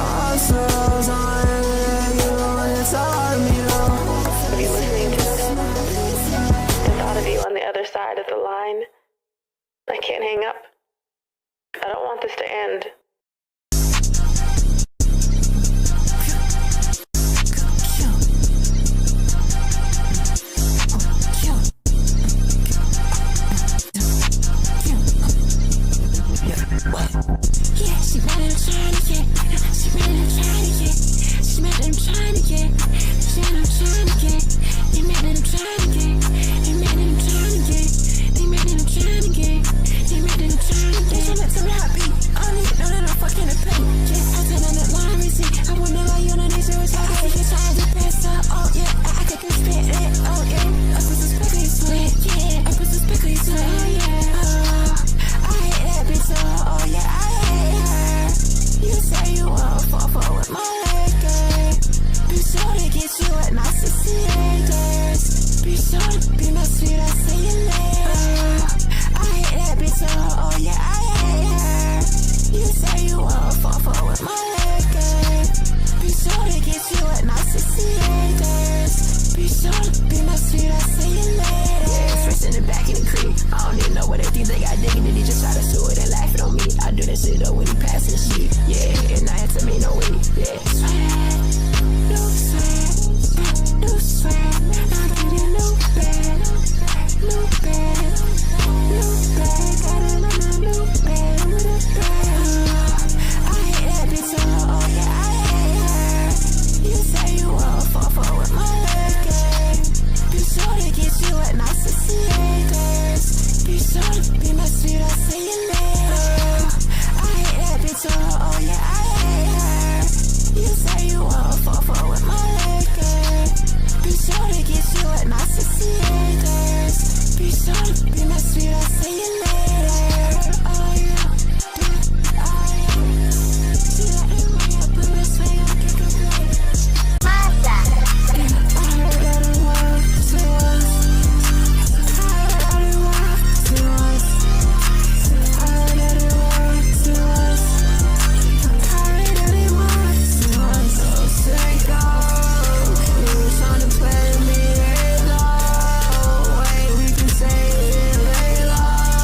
ourselves on you and it's all me though. Have you listening to this? The thought of you on the other side of the line. I can't hang up. I don't want this to end. Yeah, she mad at him trying to get. She mad at him trying to get. She mad at him trying to get. She mad at him trying to get. They mad at him trying to get. They mad at him trying to get. They mad at him trying to get. They mad at him trying to get. She met some happy. I don't even know that I'm fucking a pay. Yeah, I tell on that line receipt. I wanna lie on the nation was hard. I think trying to pass up. Oh yeah, I could spit it. Oh yeah, I put some spickly sweat. Yeah, I put some spickly sweat. Oh yeah. I hate that bitch. Oh yeah, I hate her. You say you wanna fall with my leg. Be sure to get you at narcissistic haters. Be sure to be my sweet, I say you later. I hate that bitch. Oh yeah, I hate her. You say you wanna fall with my leg. Be sure to get you at narcissistic haters. Be sure to be my sweet, I say you later. Yeah, fresh in the back in the creek. I don't even know what they think they got digging. They just try to sue it and laughing on me. I do that shit though when he passing the shit. Yeah, and I had to me no way. Yeah, sweat, no sweat, no sweat. I get a new bed, new bed, new bed. Got a new bed with a bed. I hate that bitch. Oh yeah, I hate her. You say you wanna fall with my leg. Be sure to get you at narcissistic haters. Be sure to be my sweet, I say you later. I hate that bitch. Oh yeah, I hate her. You say you wanna fall with my leg. Be sure to get you at narcissistic haters. Be sure to be my sweet, I say you later. Oh yeah, oh yeah. See that in my head, put my sway, I can't complain. I heard that it was, it was. I heard that it was, it was. I heard that it was, it was. I heard that it was, it was. So sick of you trying to play me, lay low. Wait, we can say it, lay low.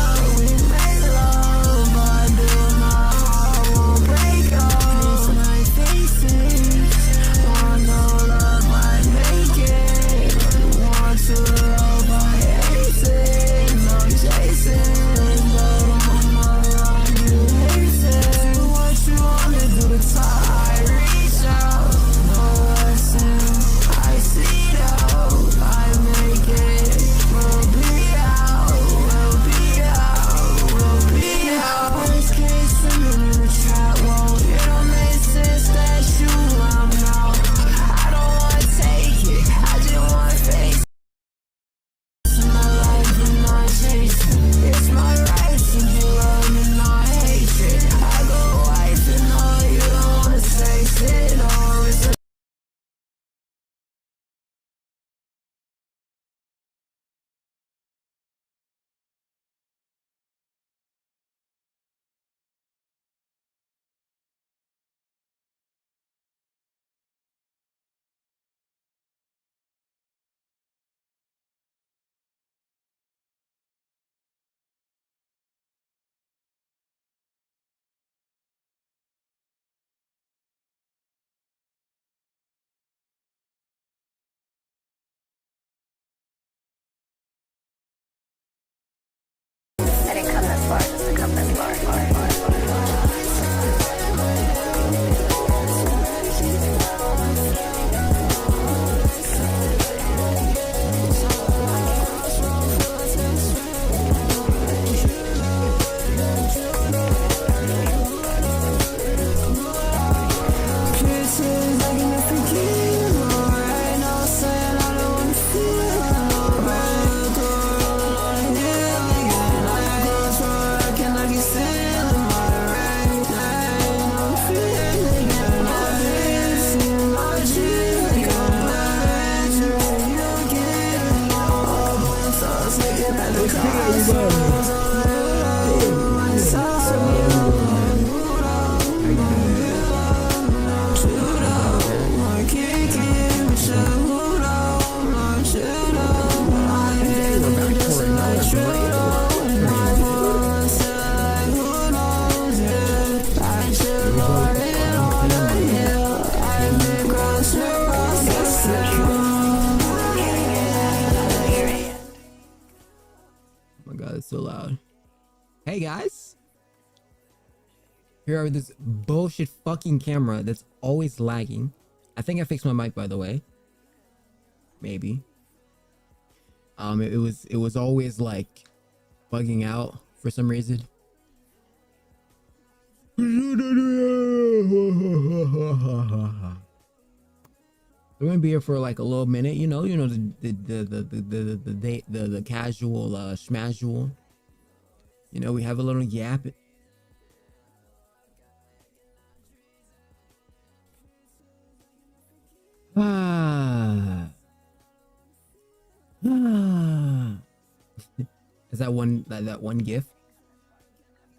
Hey guys, here are this bullshit fucking camera that's always lagging. I think I fixed my mic, by the way. Maybe. It was always like bugging out for some reason. We're gonna be here for like a little minute, you know the casual schmasual. You know, we have a little yap. Is that one gif?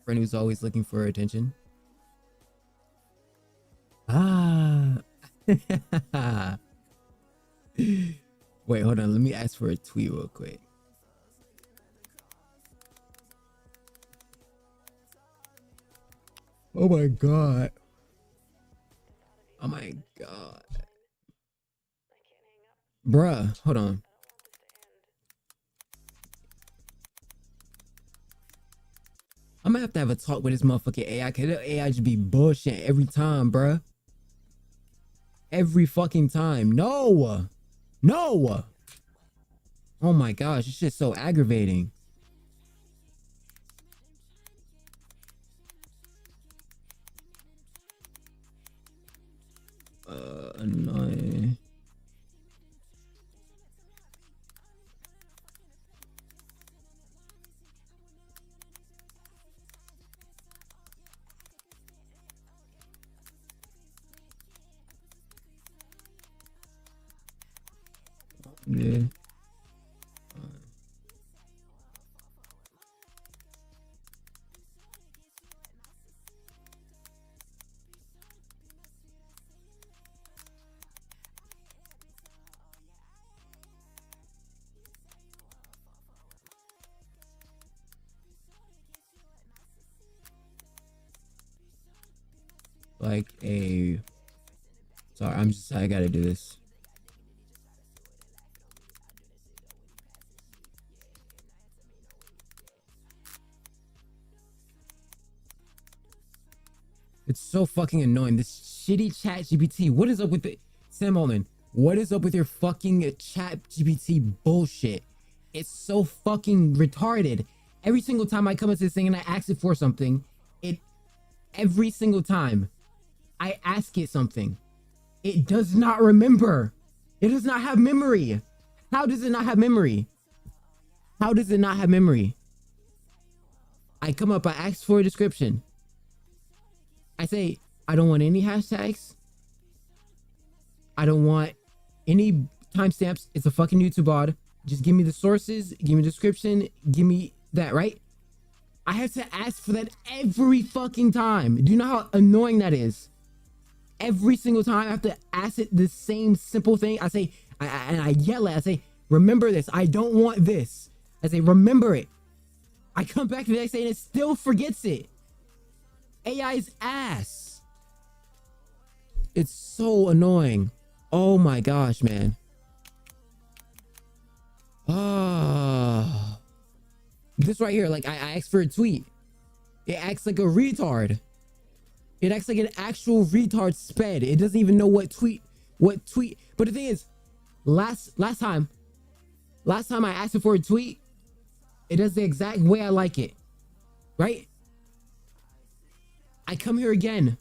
Friend who's always looking for attention. Wait, hold on. Let me ask for a tweet real quick. Oh my god. Oh my god. Bruh, hold on. I'm gonna have to have a talk with this motherfucking AI, cause the AI just be bullshit every time, bruh. Every fucking time. No! No! Oh my gosh, this shit's so aggravating. Annoying. Yeah. Like a... Sorry, I gotta do this. It's so fucking annoying. This shitty chat GPT. What is up with it? Sam Altman, what is up with your fucking chat GPT bullshit? It's so fucking retarded. Every single time I come into this thing and I ask it for something, every single time I ask it something, it does not remember. It does not have memory. How does it not have memory? How does it not have memory? I come up, I ask for a description. I say, I don't want any hashtags. I don't want any timestamps. It's a fucking YouTube bod. Just give me the sources, give me the description, give me that, right? I have to ask for that every fucking time. Do you know how annoying that is? Every single time I have to ask it the same simple thing. I say, and I yell at it. I say, remember this. I don't want this. I say, remember it. I come back the next day and it still forgets it. AI's ass. It's so annoying. Oh my gosh, man. This right here, like I asked for a tweet. It acts like a retard. It acts like an actual retard sped. It doesn't even know what tweet. But the thing is, last time I asked it for a tweet, it does the exact way I like it. Right? I come here again.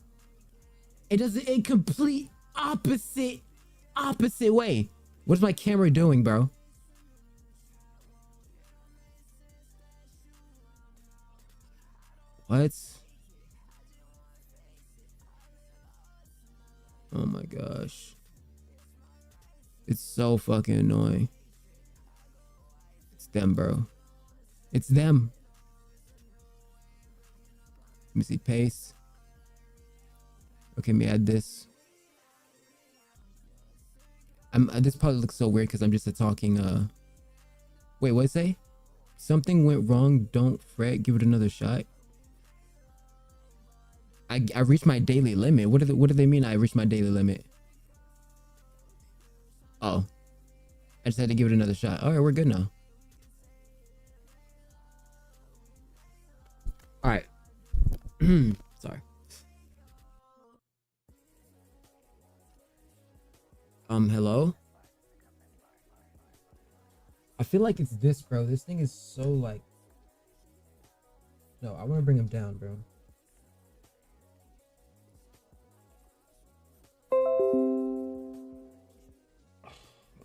It does it in complete opposite way. What's my camera doing, bro? What? Oh my gosh. It's so fucking annoying. It's them, bro. It's them. Let me see, paste. Okay, let me add this. This probably looks so weird because I'm just a talking, wait, what'd it say? Something went wrong, don't fret, give it another shot. I reached my daily limit. What do they mean I reached my daily limit? Oh. I just had to give it another shot. Alright, we're good now. All right. Sorry. Hello? I feel like it's this, bro. This thing is so like... No, I want to bring him down, bro.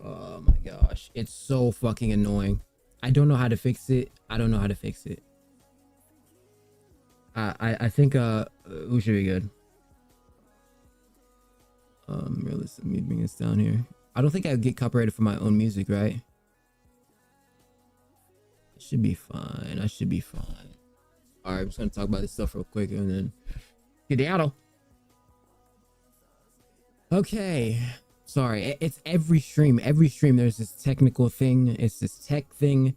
Oh my gosh. It's so fucking annoying. I don't know how to fix it. I don't know how to fix it. I think we should be good. Let me bring this down here. I don't think I get copyrighted for my own music, right? It should be fine. I should be fine. Alright, I'm just gonna talk about this stuff real quick and then get out. Okay. Sorry, it's every stream. Every stream there's this technical thing. It's this tech thing.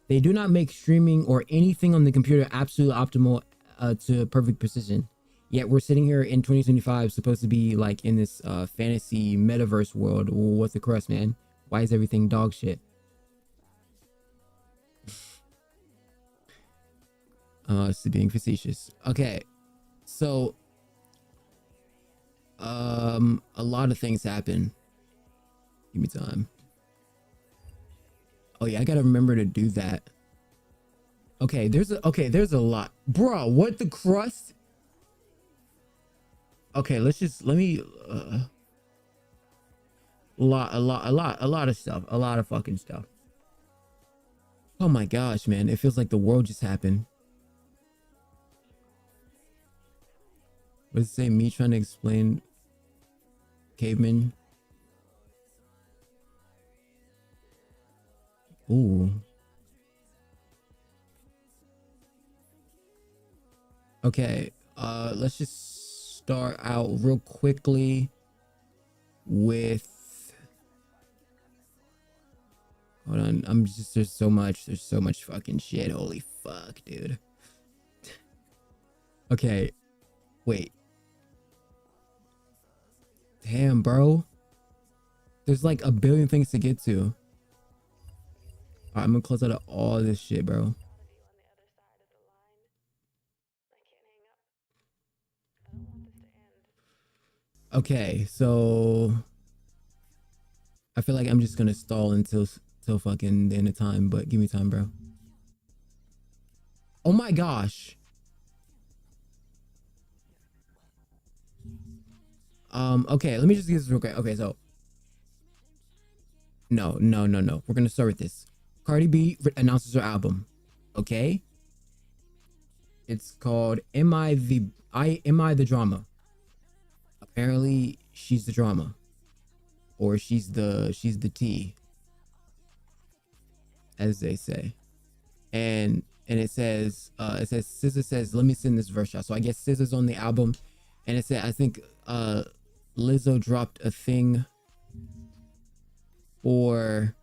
They do not make streaming or anything on the computer absolutely optimal to perfect precision. Yet we're sitting here in 2025, supposed to be like in this fantasy metaverse world. What's the crust, man? Why is everything dog shit? It's being facetious. Okay, so a lot of things happen. Give me time. Oh yeah, I gotta remember to do that. Okay, there's a lot, bro. What the crust? Okay, let me a lot of stuff, a lot of fucking stuff. Oh my gosh, man, it feels like the world just happened. What does it say? Me trying to explain caveman. Ooh. Okay, let's just start out real quickly with... Hold on, there's so much fucking shit. Holy fuck, dude. Okay, wait. Damn, bro. There's like a billion things to get to. Alright, I'm gonna close out of all this shit, bro. Okay, so I feel like I'm just gonna stall until fucking the end of time, but give me time, bro. Oh my gosh. Okay, let me just get this real quick. Okay, so no. We're gonna start with this. Cardi B announces her album. Okay, it's called Am I the Drama? Apparently she's the drama, or she's the tea, as they say. And it says SZA says, let me send this verse out. So I guess SZA's on the album, and it said, I think Lizzo dropped a thing for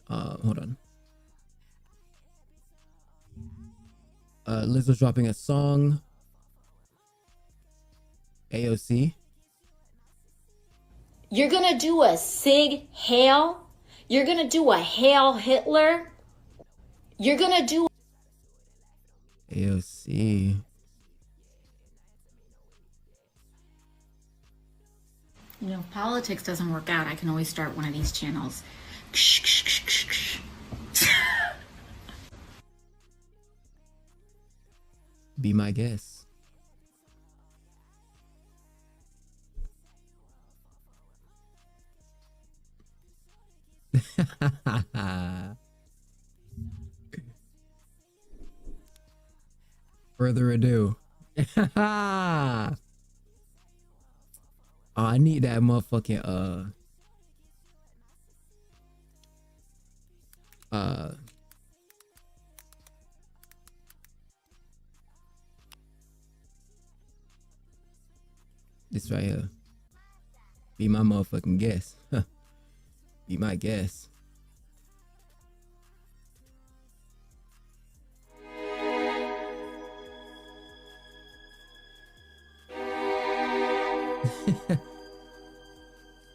hold on. Lizzo's dropping a song. AOC. You're gonna do a Sig Hail. You're gonna do a Hail Hitler. You're gonna do AOC. You know, if politics doesn't work out, I can always start one of these channels. Be my guest. Further ado. Oh, I need that motherfucking this right here. Be my motherfucking guest. Be my guest.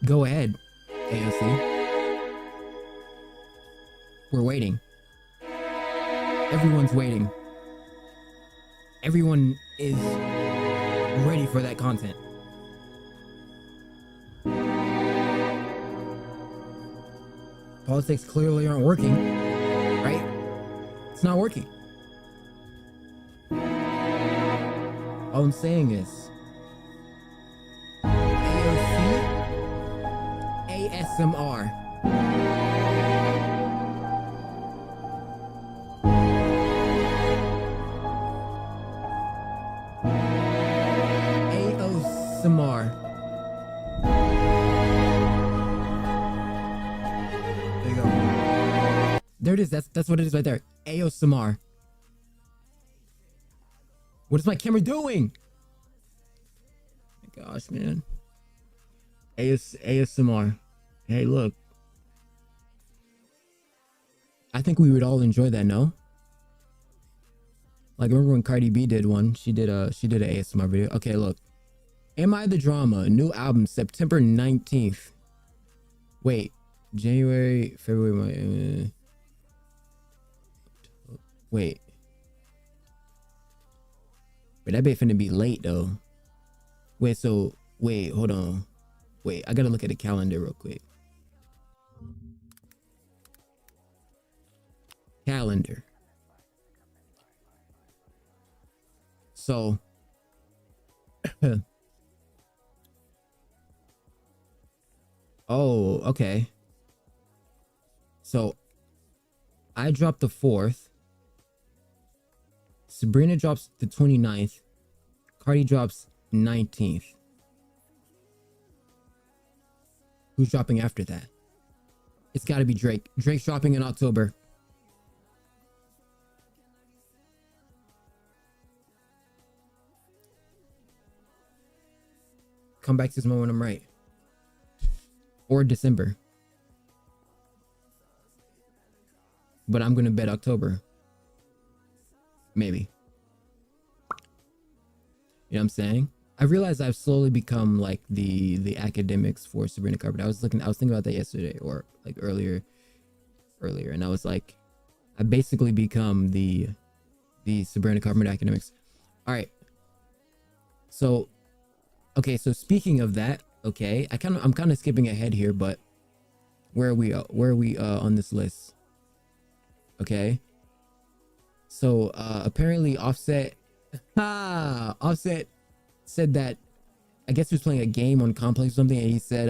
Go ahead, AOC. We're waiting. Everyone's waiting. Everyone is ready for that content. Politics clearly aren't working, right? It's not working. All I'm saying is AOC, ASMR. ASMR. There you go. There it is. That's what it is right there. ASMR. What is my camera doing? Oh my gosh, man. ASMR. Hey, look. I think we would all enjoy that, no? Like, remember when Cardi B did one? She did an ASMR video. Okay, look. Am I the Drama? New album, September 19th. Wait. January, February, wait. But that bit finna be late though. Wait, hold on. Wait, I gotta look at the calendar real quick. Calendar. So oh, okay. So I dropped the 4th. Sabrina drops the 29th. Cardi drops 19th. Who's dropping after that? It's gotta be Drake. Drake's dropping in October. Come back to this moment when I'm right. Or December. But I'm gonna bet October. Maybe. You know what I'm saying? I realized I've slowly become like the academics for Sabrina Carpenter. I was thinking about that yesterday or like earlier, and I was like, I basically become the Sabrina Carpenter academics. All right. So, okay. So speaking of that, okay, I'm kind of skipping ahead here, but where are we on this list? Okay. So apparently Offset said that, I guess he was playing a game on Complex or something, and he said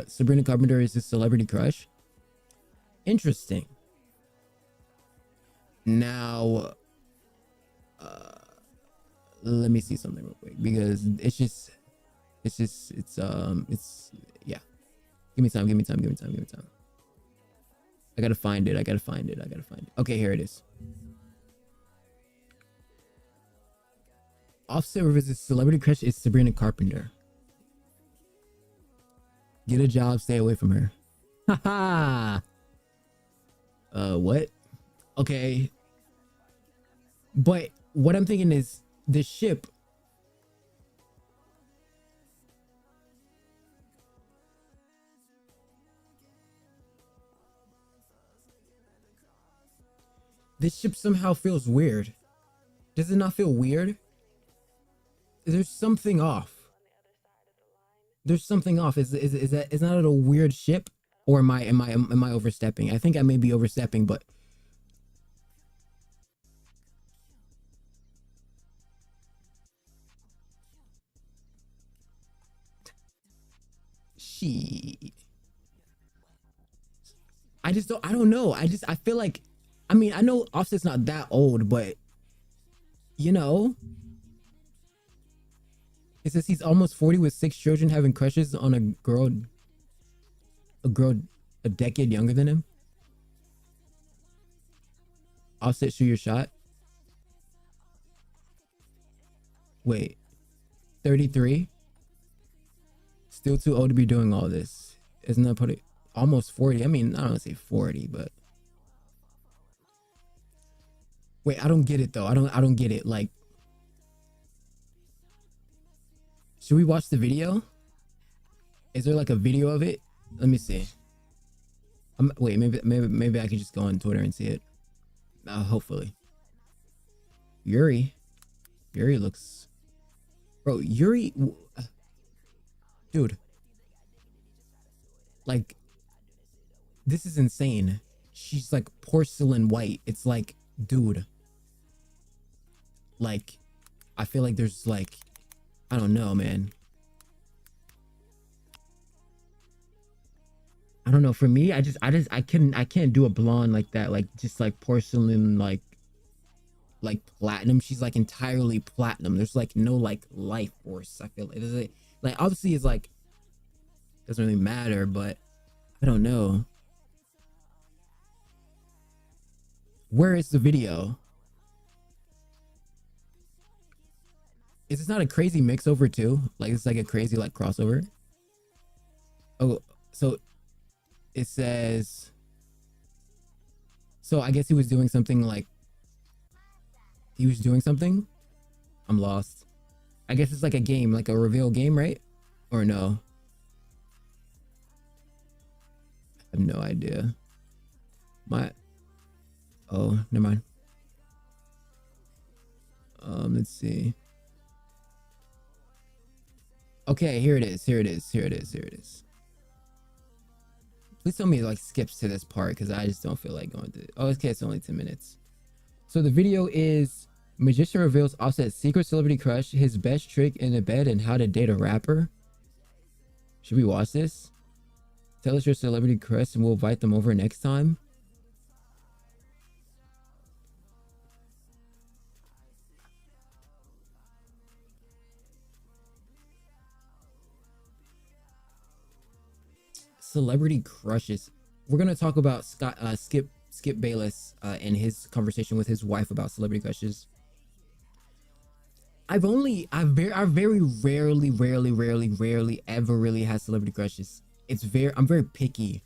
Sabrina Carpenter is his celebrity crush. Interesting. Now let me see something real quick, because it's yeah. Give me time. I gotta find it. Okay, here it is. Offset revisits celebrity crush is Sabrina Carpenter. Get a job, stay away from her. Haha. What? Okay. But what I'm thinking is the ship. This ship somehow feels weird. Does it not feel weird? There's something off. Is that a weird ship, or am I overstepping? I think I may be overstepping, but I don't know. I feel like, I mean, I know Offset's not that old, but you know, it says he's almost 40 with 6 children, having crushes on a girl a decade younger than him. Offset, shoot your shot. Wait, 33? Still too old to be doing all this. Isn't that pretty? Almost 40. I mean, I don't want to say 40, but wait, I don't get it though. I don't get it. Like, should we watch the video? Is there like a video of it? Let me see. Wait, maybe I can just go on Twitter and see it. Hopefully. Yuri looks, bro. Dude, like, this is insane. She's like porcelain white. It's like, dude, like, I feel like there's like, I don't know, man. I don't know. For me, I can't do a blonde like that. Like, just like porcelain, like platinum. She's like entirely platinum. There's like no like life force. I feel like there's like obviously it's like doesn't really matter, but I don't know. Where is the video? Is this not a crazy mix over too? Like it's like a crazy like crossover. Oh, so it says, so I guess he was doing something like, he was doing something? I'm lost. I guess it's like a game, like a reveal game, right? Or no? I have no idea. Oh, never mind. Let's see. Okay, here it is. Please tell me it like skips to this part because I just don't feel like going through. Oh, okay, it's only 10 minutes. So the video is magician reveals Offset's secret celebrity crush, his best trick in the bed, and how to date a rapper. Should we watch this? Tell us your celebrity crush and we'll invite them over next time. Celebrity crushes. We're gonna talk about Skip Bayless and his conversation with his wife about celebrity crushes. I very rarely ever really had celebrity crushes. I'm very picky.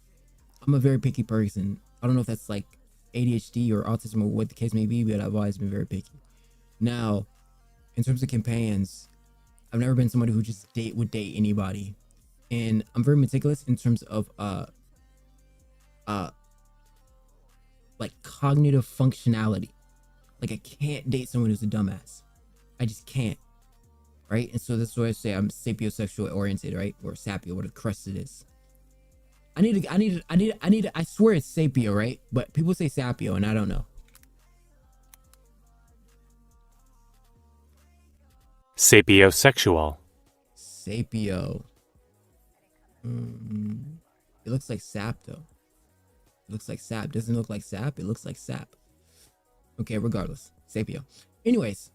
I'm a very picky person. I don't know if that's like ADHD or autism or what the case may be, but I've always been very picky. Now, in terms of companions, I've never been somebody who just would date anybody. And I'm very meticulous in terms of like cognitive functionality. Like I can't date someone who's a dumbass. I just can't. Right? And so that's why I say I'm sapiosexual oriented, right? Or sapio, what a crust it is. I swear it's sapio, right? But people say sapio and I don't know. Sapiosexual. Sapio. It looks like sap though. It looks like sap. Doesn't look like sap. It looks like sap. Okay, regardless. Sapio. Anyways,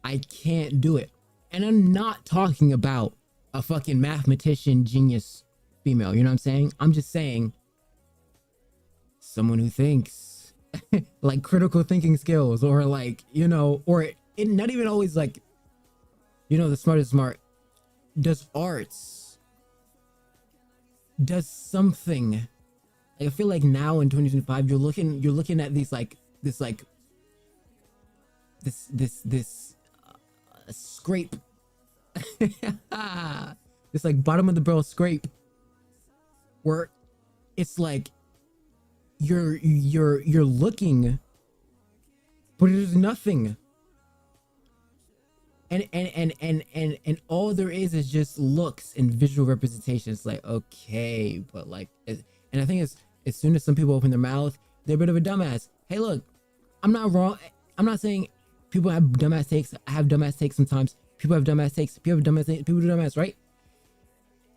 I can't do it. And I'm not talking about a fucking mathematician genius female. You know what I'm saying? I'm just saying someone who thinks like critical thinking skills or like, you know, or it not even always like, you know, the smartest smart, does arts, does something. Like I feel like now in 2025 you're looking at these like this scrape this like bottom of the barrel scrape where it's like you're looking but there's nothing and all there is just looks and visual representation. It's like, okay, but like and I think it's as soon as some people open their mouth, they're a bit of a dumbass. Hey, look, I'm not wrong. I'm not saying people have dumbass takes. I have dumbass takes sometimes. People have dumbass takes. People have dumbass takes. People do dumbass, right?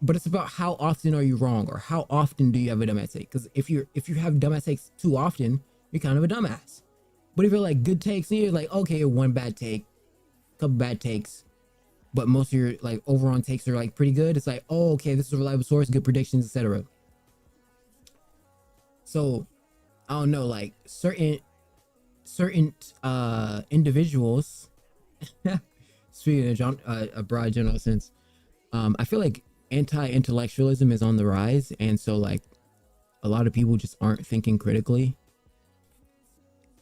But it's about how often are you wrong or how often do you have a dumbass take? Because if you have dumbass takes too often, you're kind of a dumbass. But if you're like good takes, and you're like, okay, one bad take, couple bad takes, but most of your like overall takes are like pretty good. It's like, oh, okay, this is a reliable source, good predictions, etc. So I don't know, like certain individuals speaking of John, a broad general sense, I feel like anti-intellectualism is on the rise, and so like a lot of people just aren't thinking critically,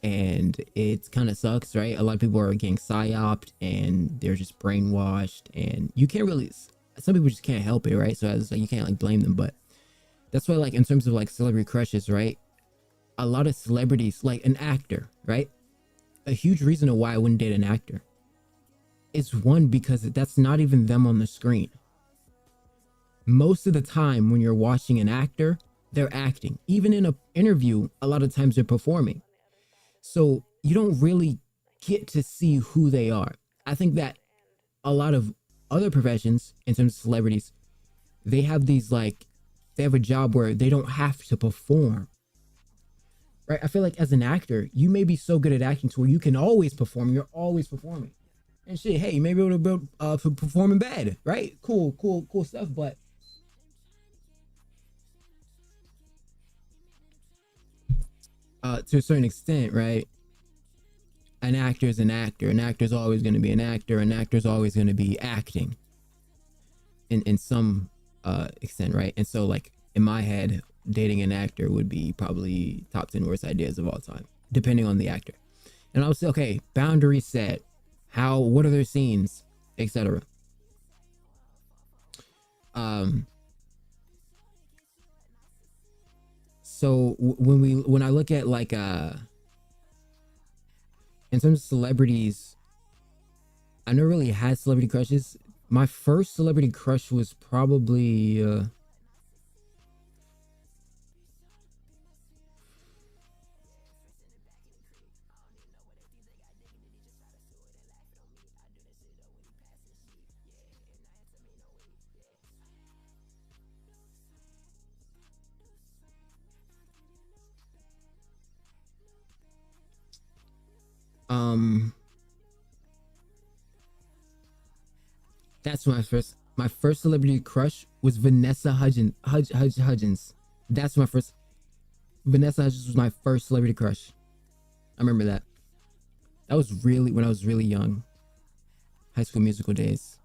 and it kind of sucks, right? A lot of people are getting psyoped and they're just brainwashed, and you can't really, some people just can't help it, right? So it's like you can't like blame them, but that's why like in terms of like celebrity crushes, right? A lot of celebrities, like an actor, right? a huge reason of why I wouldn't date an actor is, one, because that's not even them on the screen. Most of the time when you're watching an actor, they're acting. Even in an interview, a lot of times they're performing. So you don't really get to see who they are. I think that a lot of other professions, in terms of celebrities, they have these like, they have a job where they don't have to perform. Right? I feel like as an actor, you may be so good at acting to where you can always perform. You're always performing. And shit, hey, you may be able to perform in bed, right? Cool stuff. But to a certain extent, right? An actor is an actor. An actor is always going to be an actor. An actor is always going to be acting in some extent, right? And so, like, in my head, dating an actor would be probably top 10 worst ideas of all time, depending on the actor. And I would say, okay, boundaries set. What are their scenes, etc. So when I look at like in terms of celebrities, I never really had celebrity crushes. My first celebrity crush was probably that's my first celebrity crush was Vanessa Hudgens. That's my first. Vanessa Hudgens was my first celebrity crush. I remember that. That was really when I was really young. High School Musical days.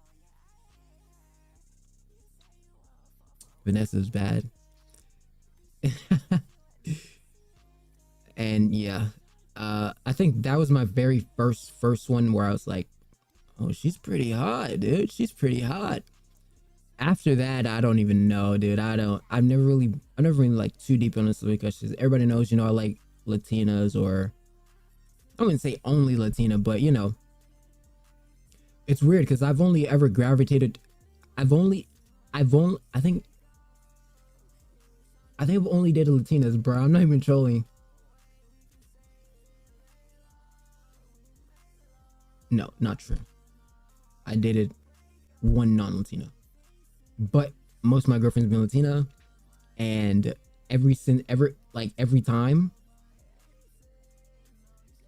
Vanessa was bad. And yeah, I think that was my very first one where I was like, oh, she's pretty hot, dude. She's pretty hot. After that, I don't even know, dude. I've never really like too deep on the celebrity crushes. Everybody knows, you know, I like Latinas, or I wouldn't say only Latina, but you know, it's weird because I've only ever gravitated. I think I've only dated Latinas, bro. I'm not even trolling. No, not true. I dated one non-Latina, but most of my girlfriends have been Latina, and every time,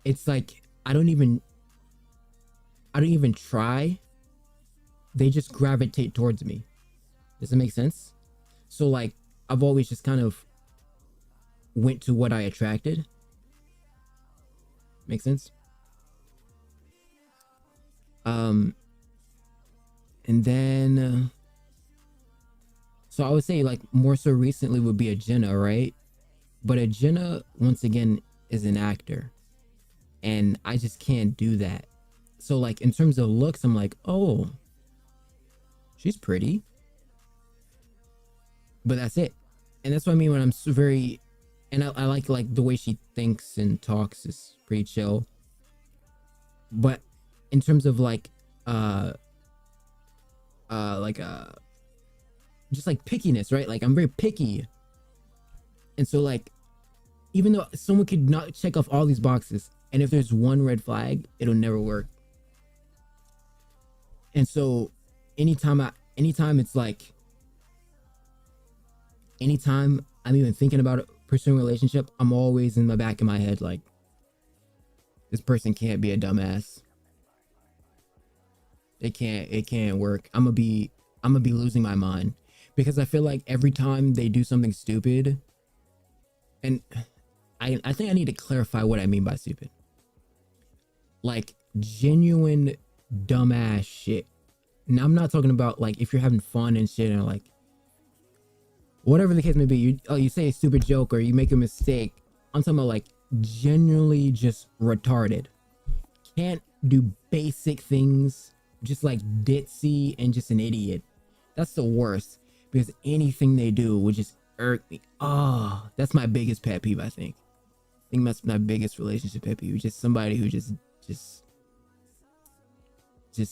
it's like I don't even try. They just gravitate towards me. Does that make sense? So like I've always just kind of went to what I attracted. Make sense? And then so I would say like more so recently would be a Jenna, right? But a Jenna, once again, is an actor, and I just can't do that. So like in terms of looks, I'm like, oh, she's pretty, but that's it. And that's what I mean when I'm so very, and I like the way she thinks and talks is pretty chill. But in terms of like just like pickiness, right? Like I'm very picky, and so like even though someone could not check off all these boxes, and if there's one red flag, it'll never work. And so anytime it's like, anytime I'm even thinking about pursuing a relationship, I'm always in the back of my head like, this person can't be a dumbass. It can't work. I'm gonna be losing my mind, because I feel like every time they do something stupid, and I think I need to clarify what I mean by stupid. Like genuine dumbass shit. Now I'm not talking about like if you're having fun and shit, and like whatever the case may be, you say a stupid joke or you make a mistake. I'm talking about like genuinely just retarded. Can't do basic things. Just like ditzy and just an idiot. That's the worst, because anything they do would just irk me. Oh, that's my biggest pet peeve, I think. think that's my biggest relationship pet peeve. Just somebody who just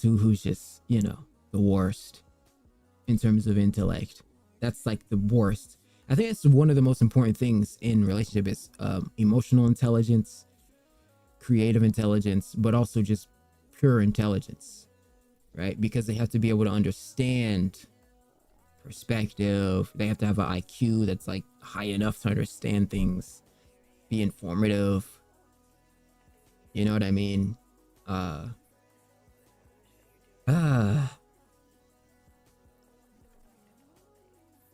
who's just, you know, the worst in terms of intellect. That's like the worst. I think it's one of the most important things in relationship is emotional intelligence, creative intelligence, but also just pure intelligence, right? Because they have to be able to understand perspective. They have to have an IQ that's like high enough to understand things, be informative. You know what I mean?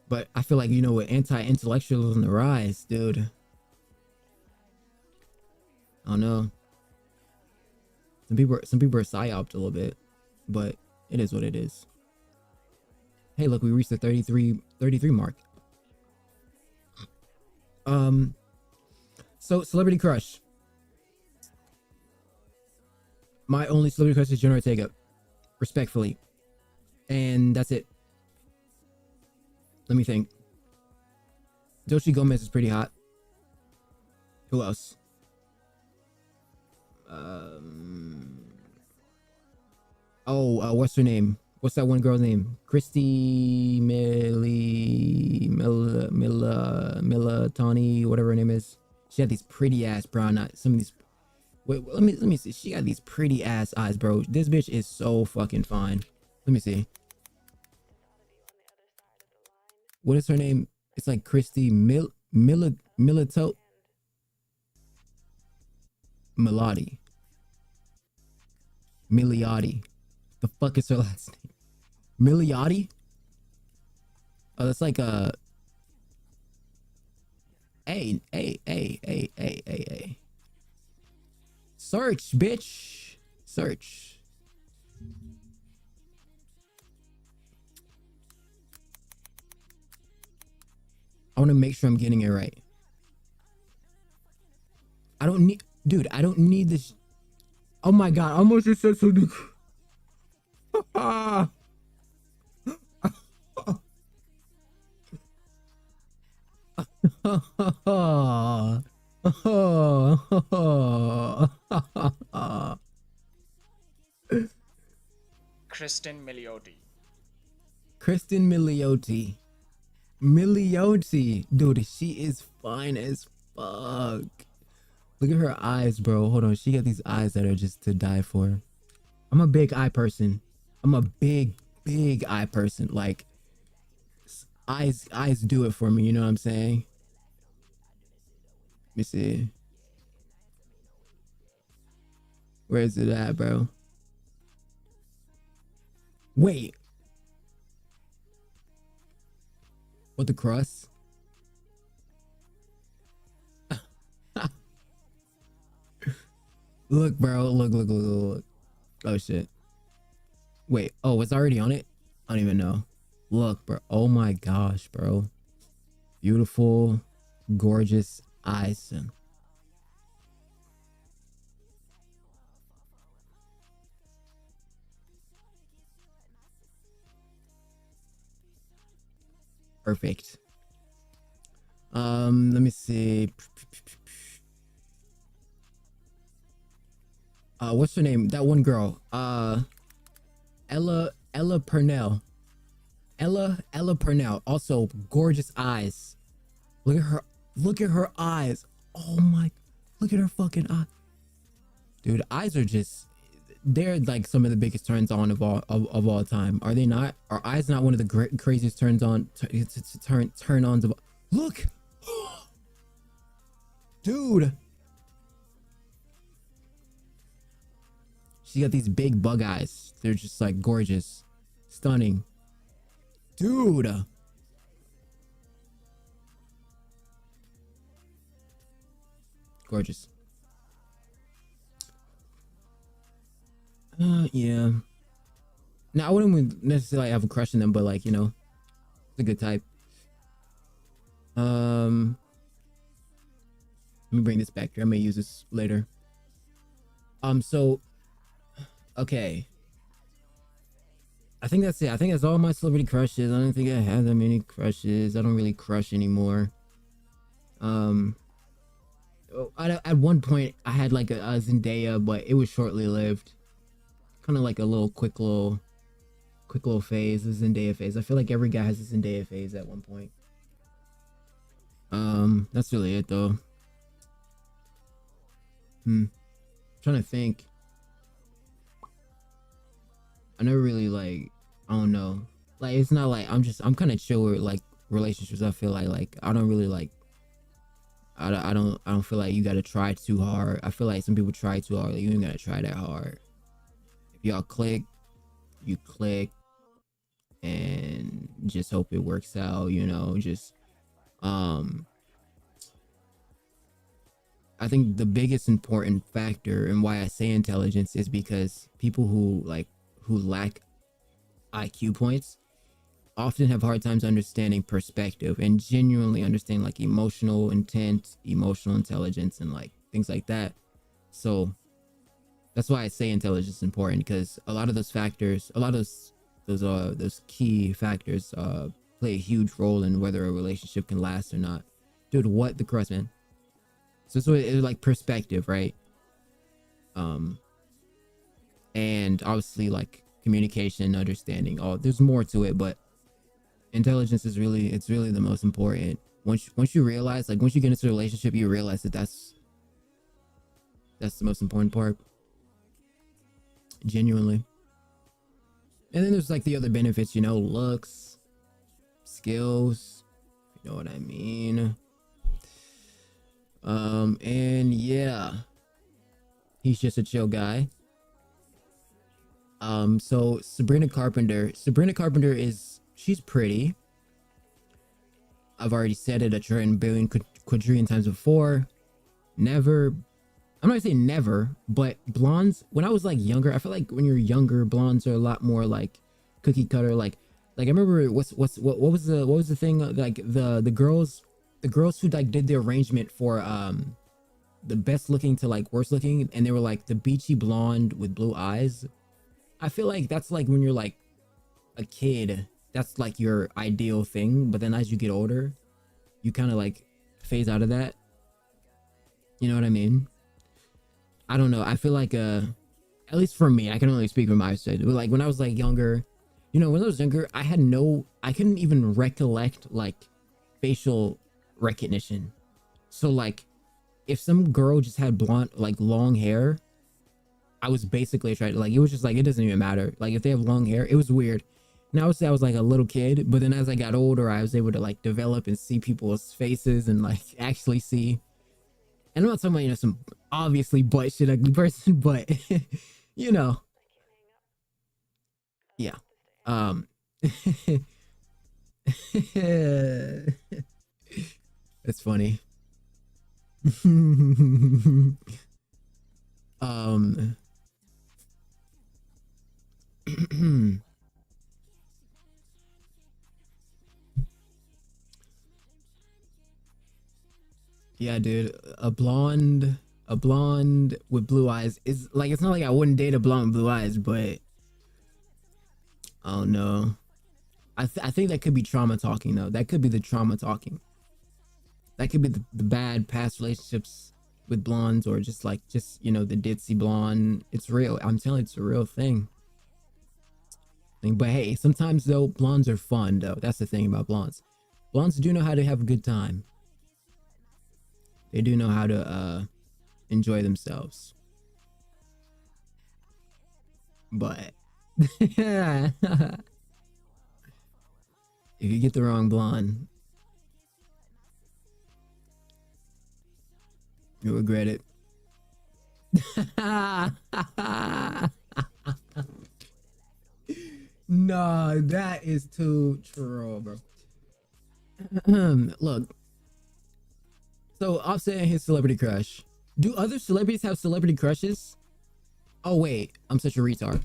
But I feel like, you know, with anti-intellectuals on the rise, dude. I don't know. Some people are psyoped a little bit, but it is what it is. Hey, look, we reached the 33 mark. So celebrity crush. My only celebrity crush is Jenna Ortega, respectfully, and that's it. Let me think. Doshi Gomez is pretty hot. Who else? What's her name? What's that one girl's name? Christy Millatani, whatever her name is. She had these pretty ass brown eyes. Some of these. Wait, let me see. She got these pretty ass eyes, bro. This bitch is so fucking fine. Let me see. What is her name? It's like Christy Miliotti. The fuck is her last name? Miliotti? Oh, that's like a. Hey. Search, bitch. Search. I want to make sure I'm getting it right. I don't need this. Oh my god, I almost just said something. Kristen Milioti. Kristen Miliotti. Miliotti. Dude, she is fine as fuck. Look at her eyes, bro. Hold on. She got these eyes that are just to die for. I'm a big eye person. I'm a big eye person. Like, eyes do it for me. You know what I'm saying? Let me see. Where is it at, bro? Wait. What, the crust? Look, bro. Look. Oh, shit. Wait. Oh, it's already on it? I don't even know. Look, bro. Oh, my gosh, bro. Beautiful, gorgeous eyes. Perfect. Let me see. What's her name? That one girl. Ella Purnell. Ella Purnell. Also gorgeous eyes. Look at her eyes. Oh my, look at her fucking eye. Dude, eyes are just, they're like some of the biggest turns on of all time. Are they not? Are eyes not one of the craziest turns on turn ons of? Look. Dude. She got these big bug eyes. They're just like gorgeous. Stunning. Dude. Gorgeous. Yeah. Now I wouldn't necessarily have a crush on them, but like, you know, it's a good type. Let me bring this back here. I may use this later. So okay. I think that's it. I think that's all my celebrity crushes. I don't think I have that many crushes. I don't really crush anymore. At one point I had like a Zendaya, but it was shortly lived. Kind of like a quick little phase, a Zendaya phase. I feel like every guy has a Zendaya phase at one point. That's really it though. Trying to think. I never really like, I don't know. Like it's not like I'm kind of chill with like relationships. I feel like I don't really like, I don't feel like you gotta try too hard. I feel like some people try too hard. Like, you ain't gotta try that hard. If y'all click, you click, and just hope it works out. You know, just I think the biggest important factor and why I say intelligence is because people who lack IQ points often have hard times understanding perspective and genuinely understanding like emotional intent, emotional intelligence, and like things like that. So that's why I say intelligence is important, because a lot of those factors, a lot of those key factors play a huge role in whether a relationship can last or not. Dude, what the crust, man? So it's like perspective, right? And obviously like communication, understanding. Oh, there's more to it, but intelligence is really, it's really the most important. Once you realize, like once you get into a relationship, you realize that that's the most important part. Genuinely. And then there's like the other benefits, you know, looks, skills, you know what I mean. And yeah, he's just a chill guy. So Sabrina Carpenter is, she's pretty. I've already said it a trillion billion quadrillion times before. Never, I'm not gonna say never, but blondes, when I was like younger, I feel like when you're younger, blondes are a lot more like cookie cutter. Like I remember what was the thing, like the girls who like did the arrangement for the best looking to like worst looking, and they were like the beachy blonde with blue eyes. I feel like that's like when you're like a kid, that's like your ideal thing, but then as you get older, you kind of like phase out of that. You know what I mean? I don't know. I feel like at least for me, I can only speak from my side, but like when I was like younger, you know, when I was younger, I couldn't even recollect like facial recognition. So like if some girl just had blonde, like long hair, I was basically attracted. Like it was just like, it doesn't even matter. Like if they have long hair, it was weird. And I would say I was like a little kid, but then as I got older, I was able to like develop and see people's faces and like actually see. And I'm not talking about, you know, some obviously butt shit ugly person, but you know, yeah. It's funny. Yeah, dude, a blonde with blue eyes is like, it's not like I wouldn't date a blonde with blue eyes, but I don't know. I think that could be trauma talking though. That could be the trauma talking. That could be the bad past relationships with blondes, or just you know, the ditzy blonde. It's real. I'm telling you, it's a real thing. But hey, sometimes though, blondes are fun though. That's the thing about blondes. Blondes do know how to have a good time. They do know how to enjoy themselves. But if you get the wrong blonde, you'll regret it. No, that is too true, bro. Look. So Offset and his celebrity crush. Do other celebrities have celebrity crushes? Oh wait, I'm such a retard.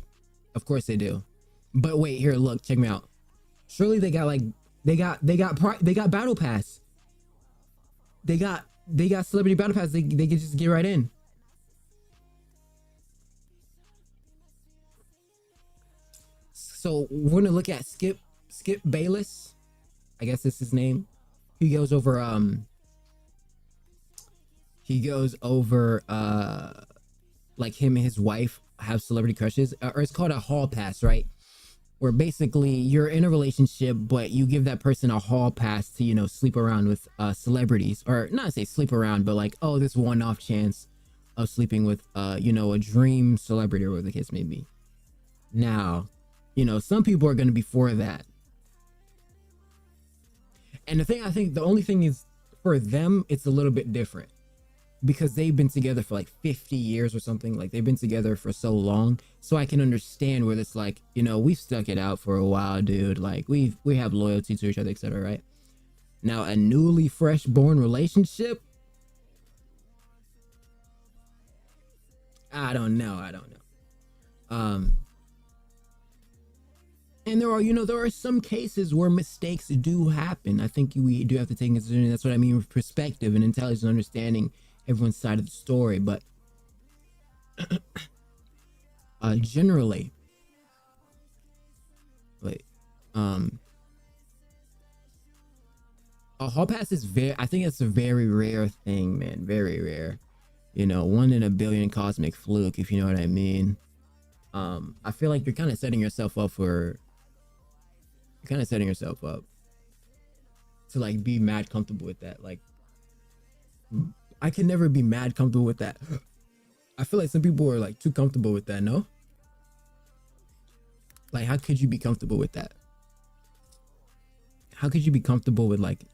Of course they do. But wait, here, look, check me out. Surely they got like they got battle pass. They got celebrity battle pass. They can just get right in. So we're gonna look at Skip Bayless. I guess that's his name. He goes over he goes over like him and his wife have celebrity crushes, or it's called a hall pass, right? Where basically you're in a relationship, but you give that person a hall pass to, you know, sleep around with celebrities, or not say sleep around, but like, oh, this one-off chance of sleeping with you know, a dream celebrity, or whatever the case may be. Now, you know, some people are going to be for that. And the thing, I think the only thing is, for them, it's a little bit different. Because they've been together for like 50 years or something. Like, they've been together for so long. So I can understand where it's like, you know, we've stuck it out for a while, dude. Like, we have loyalty to each other, etc., right? Now, a newly fresh born relationship? I don't know. And there are, you know, there are some cases where mistakes do happen. I think we do have to take into consideration. That's what I mean with perspective and intelligence, understanding everyone's side of the story. But generally, a hall pass is I think it's a very rare thing, man. Very rare. You know, 1 in a billion cosmic fluke, if you know what I mean. I feel like you're kind of setting yourself up to like be mad comfortable with that. Like, I can never be mad comfortable with that. I feel like some people are like too comfortable with that, no? Like, how could you be comfortable with that? How could you be comfortable with, like,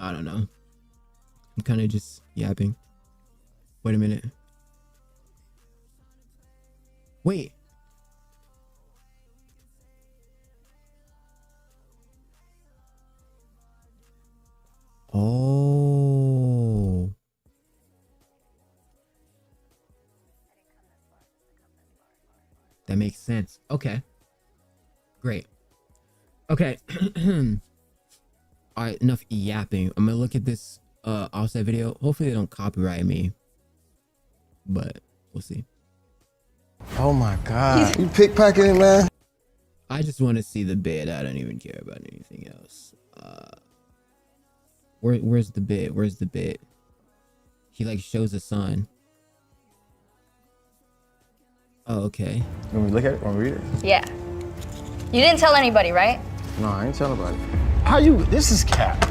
I don't know. I'm kind of just yapping. Wait a minute. Wait. Oh. That makes sense. Okay. Great. Okay. All right, enough yapping. I'm gonna look at this offset video. Hopefully they don't copyright me, but we'll see. Oh my God. You pickpocketing, man. I just want to see the bid. I don't even care about anything else. Where's the bid? Where's the bid? He like shows a sign. Oh, okay. When we look at it, when we read it? Yeah. You didn't tell anybody, right? No, I ain't telling nobody. How you, this is cap.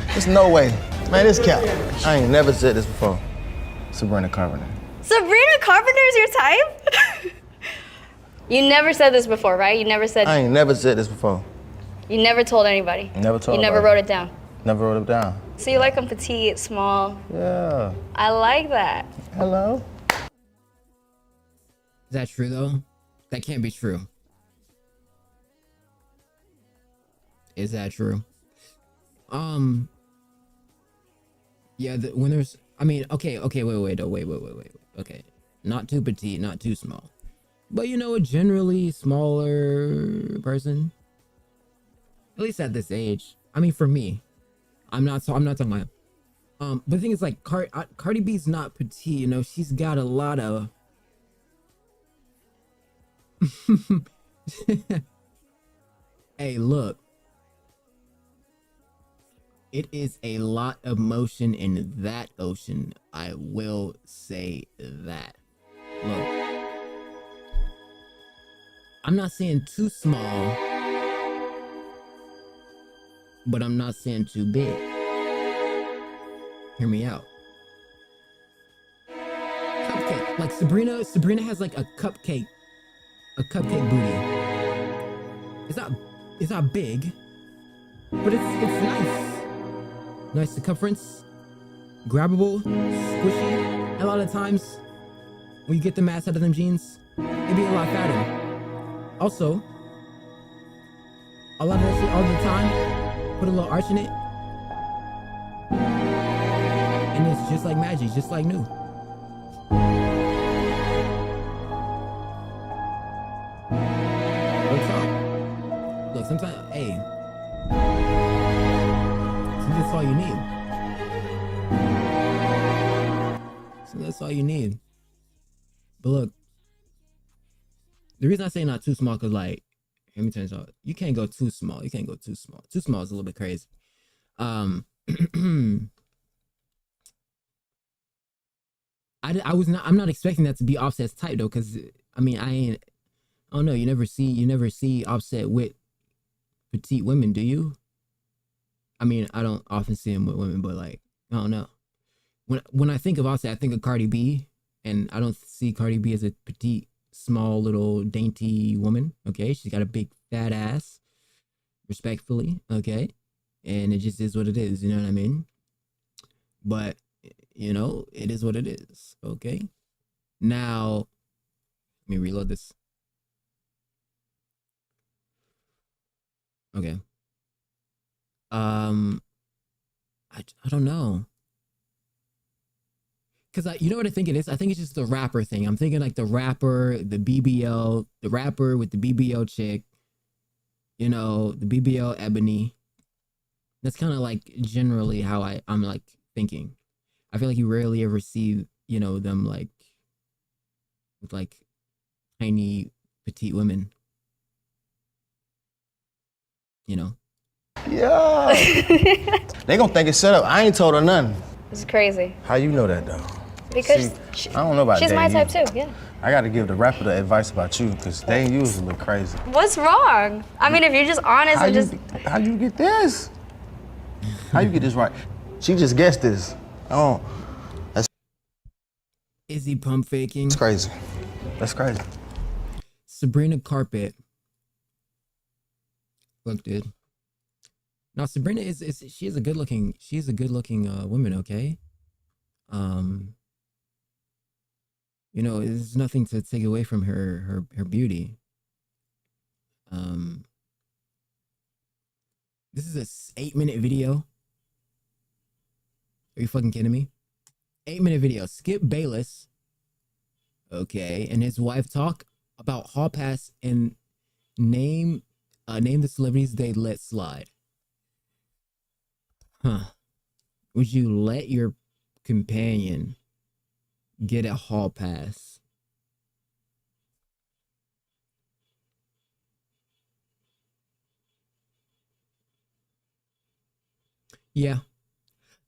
There's no way. Man, this cap. I ain't never said this before. Sabrina Carpenter. Sabrina Carpenter is your type? You never said this before, right? You never said... I ain't never said this before. You never told anybody? Never told You never nobody. wrote it down? Never wrote it down. So you like them petite, small? Yeah. I like that. Hello? Is that true though? That can't be true. Is that true? Yeah, when there's, I mean, okay, wait. Okay, not too petite, not too small, but you know, a generally smaller person. At least at this age. I mean, for me, I'm not talking about. But the thing is, like, Cardi B's not petite. You know, she's got a lot of. Hey, look. It is a lot of motion in that ocean. I will say that. Look. I'm not saying too small, but I'm not saying too big. Hear me out. Cupcake. Like Sabrina has like a cupcake booty. It's not big, but it's nice. Nice circumference, grabbable, squishy. A lot of times, when you get the mass out of them jeans, it'd be a lot fatter. Also, a lot of that shit all the time, put a little arch in it, and it's just like magic, just like new. What's up? Look, sometimes, hey. That's all you need. So that's all you need. But look, the reason I say not too small, cause like, let me tell you something. You can't go too small. You can't go too small. Too small is a little bit crazy. I'm not expecting that to be Offset's type though, because I mean I don't know. You never see Offset with petite women, do you? I mean, I don't often see him with women, but like I don't know. When I think of Offset, I think of Cardi B, and I don't see Cardi B as a petite, small, little, dainty woman. Okay, she's got a big fat ass, respectfully. Okay, and it just is what it is. You know what I mean? But you know, it is what it is. Okay. Now, let me reload this. Okay. I don't know. Cause you know what I think it is? I think it's just the rapper thing. I'm thinking like the rapper, the rapper with the BBL chick, you know, the BBL Ebony. That's kind of like generally how I'm like thinking. I feel like you rarely ever see, you know, them like with like tiny petite women. You know? Yeah. They gonna think it's set up. I ain't told her nothing. It's crazy. How you know that though? Because See, I don't know about she's my dating type you. too, yeah. I gotta give the rapper the advice about you, because dating you is a little crazy. What's wrong? I mean, if you're just honest and just... How you get this? How you get this right? She just guessed this. Oh, Is he pump faking? that's crazy. That's crazy. Sabrina Carpenter. Look, dude. Now Sabrina she's a good looking woman, okay? You know, there's nothing to take away from her beauty. This is a 8-minute video. Are you fucking kidding me? 8-minute video. Skip Bayless, okay, and his wife talk about Hall Pass and name the celebrities they let slide. Huh. Would you let your companion get a Hall Pass? Yeah.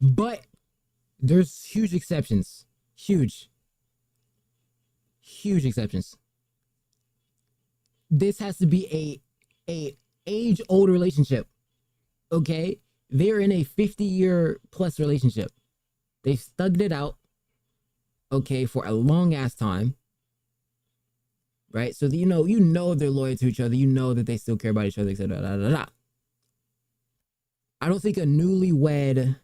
But there's huge exceptions. Huge exceptions. This has to be a age-old relationship. Okay? They're in a 50-year plus relationship. They've stugged it out, okay, for a long-ass time. Right? So, you know they're loyal to each other. You know that they still care about each other, etc. I don't think a newlywed...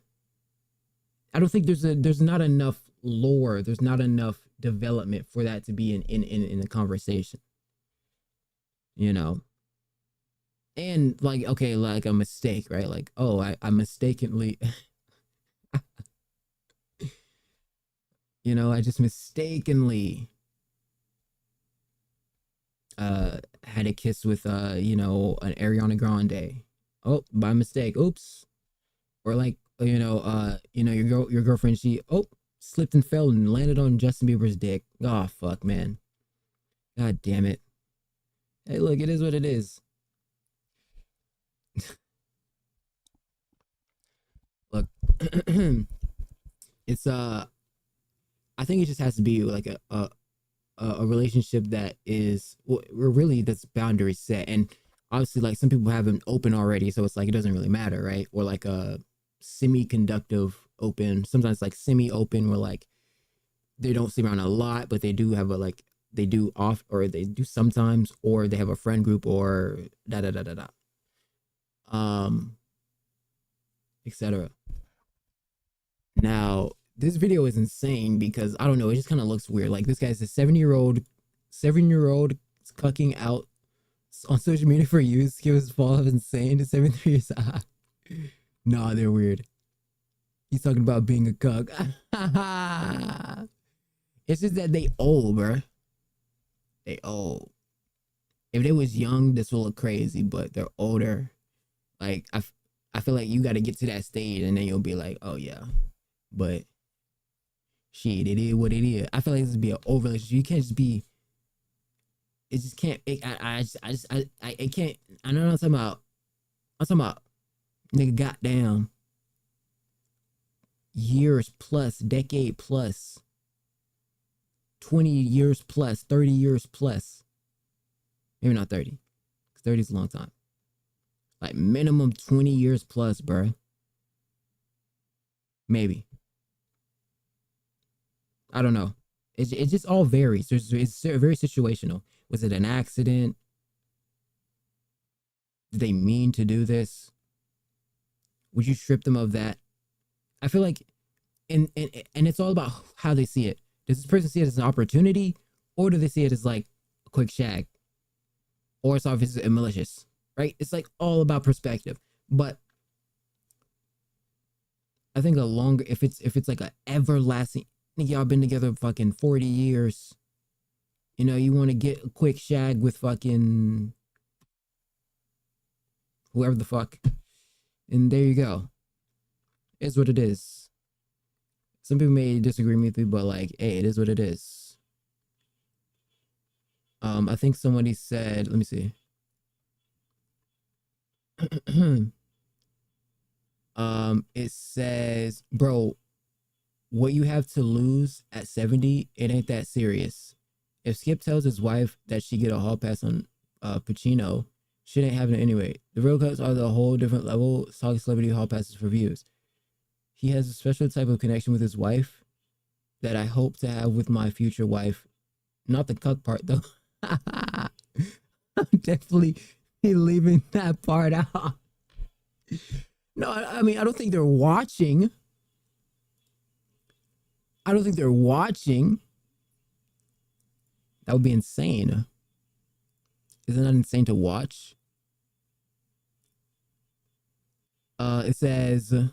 I don't think there's not enough lore. There's not enough development for that to be in a conversation. You know? And like, okay, like a mistake, right? Like, oh, I mistakenly, you know, I just mistakenly had a kiss with you know, an Ariana Grande. Oh, by mistake. Oops. Or like, you know, your girlfriend, she slipped and fell and landed on Justin Bieber's dick. Oh fuck, man. God damn it. Hey, look, it is what it is. Look, it's I think it just has to be like a relationship that is really that's boundary set, and obviously like some people have them open already, so it's like it doesn't really matter, right? Or like a semi-conductive open, sometimes like semi-open where like they don't sleep around a lot, but they do have a like they do off or they do sometimes, or they have a friend group or etc. Now, this video is insane because I don't know, it just kind of looks weird. Like this guy's a 7-year-old cucking out on social media for use. Skills fall of insane to 73 years old. Nah, they're weird. He's talking about being a cuck. It's just that they old, bro. They old. If they was young, this will look crazy, but they're older. Like I feel like you got to get to that stage and then you'll be like, oh yeah, but shit, it is what it is. I feel like this would be an old relationship. You can't just be. It just can't. It can't. I know what I'm talking about. I'm talking about, nigga, goddamn, years plus, decade plus. 20 years plus, 30 years plus. Maybe not 30, because 30 is a long time. Like minimum 20 years plus, bruh. Maybe. I don't know. It just all varies. It's very situational. Was it an accident? Did they mean to do this? Would you strip them of that? I feel like, and it's all about how they see it. Does this person see it as an opportunity, or do they see it as like a quick shag, or it's obviously malicious, right? It's like all about perspective. But I think a longer, if it's like a everlasting, y'all been together fucking 40 years, you know, you want to get a quick shag with fucking whoever the fuck, and there you go. It's what it is. Some people may disagree with me, but like, hey, it is what it is. I think somebody said, let me see. It says, bro, what you have to lose at 70, it ain't that serious. If Skip tells his wife that she get a hall pass on Pacino, shit ain't happening anyway. The real cuts are the whole different level. Talking celebrity hall passes for views. He has a special type of connection with his wife that I hope to have with my future wife. Not the cuck part, though. I'm definitely leaving that part out. No, I mean, I don't think they're watching. I don't think they're watching. That would be insane. Isn't that insane to watch? It says, my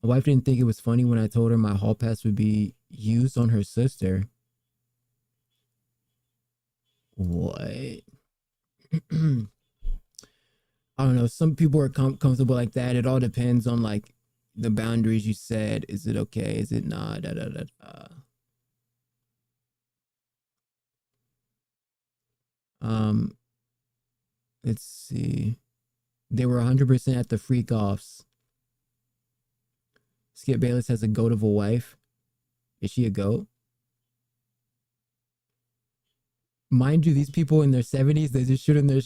wife didn't think it was funny when I told her my hall pass would be used on her sister. What? I don't know. Some people are comfortable like that. It all depends on like the boundaries you set. Is it okay? Is it not? Da, da, da, da. Let's see. They were 100% at the freak offs. Skip Bayless has a goat of a wife. Is she a goat? Mind you, these people in their 70s, they just shoot in their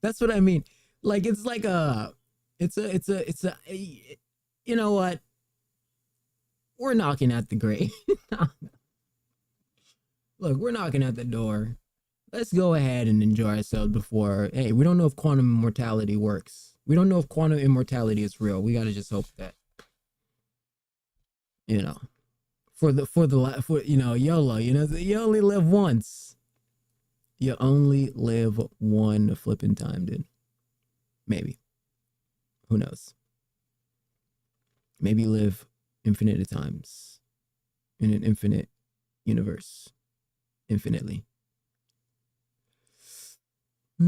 that's what I mean. Like, it's like it's a you know what? We're knocking at the grave. Look, we're knocking at the door. Let's go ahead and enjoy ourselves before, hey, we don't know if quantum immortality works. We don't know if quantum immortality is real. We gotta just hope that, you know, for you know, YOLO, you know, you only live once. You only live one flipping time, dude. Maybe. Who knows? Maybe live infinite times in an infinite universe. Infinitely. I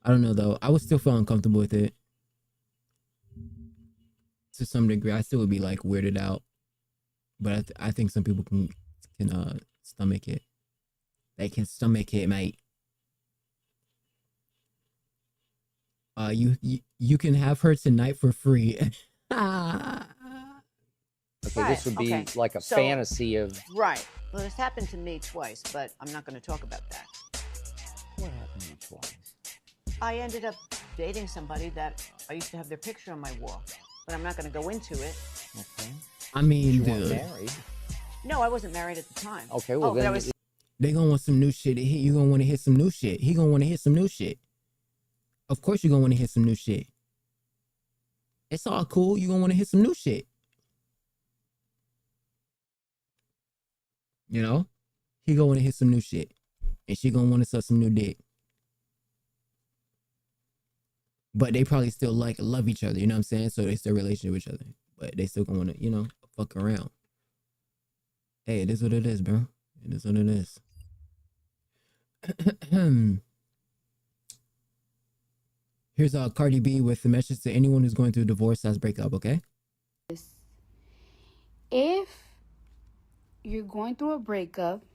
don't know though. I would still feel uncomfortable with it to some degree. I still would be like weirded out, but I think some people can stomach it. They can stomach it, mate. You can have her tonight for free. Okay, this would be like a fantasy of... Right. Well, this happened to me twice, but I'm not going to talk about that. What happened to you twice? I ended up dating somebody that I used to have their picture on my wall, but I'm not going to go into it. Okay. I mean, you weren't married. No, I wasn't married at the time. Okay, well then... They gonna want some new shit. You gonna want to hear some new shit. He gonna want to hear some new shit. Of course you're gonna want to hear some new shit. It's all cool. You're gonna want to hear some new shit. You know? He gonna want to hear some new shit. And she gonna want to suck some new dick. But they probably still love each other, you know what I'm saying? So they still relationship with each other. But they still gonna want to, you know, fuck around. Hey, it is what it is, bro. It is what it is. Here's Cardi B with the message to anyone who's going through a divorce/breakup, okay? If you're going through a breakup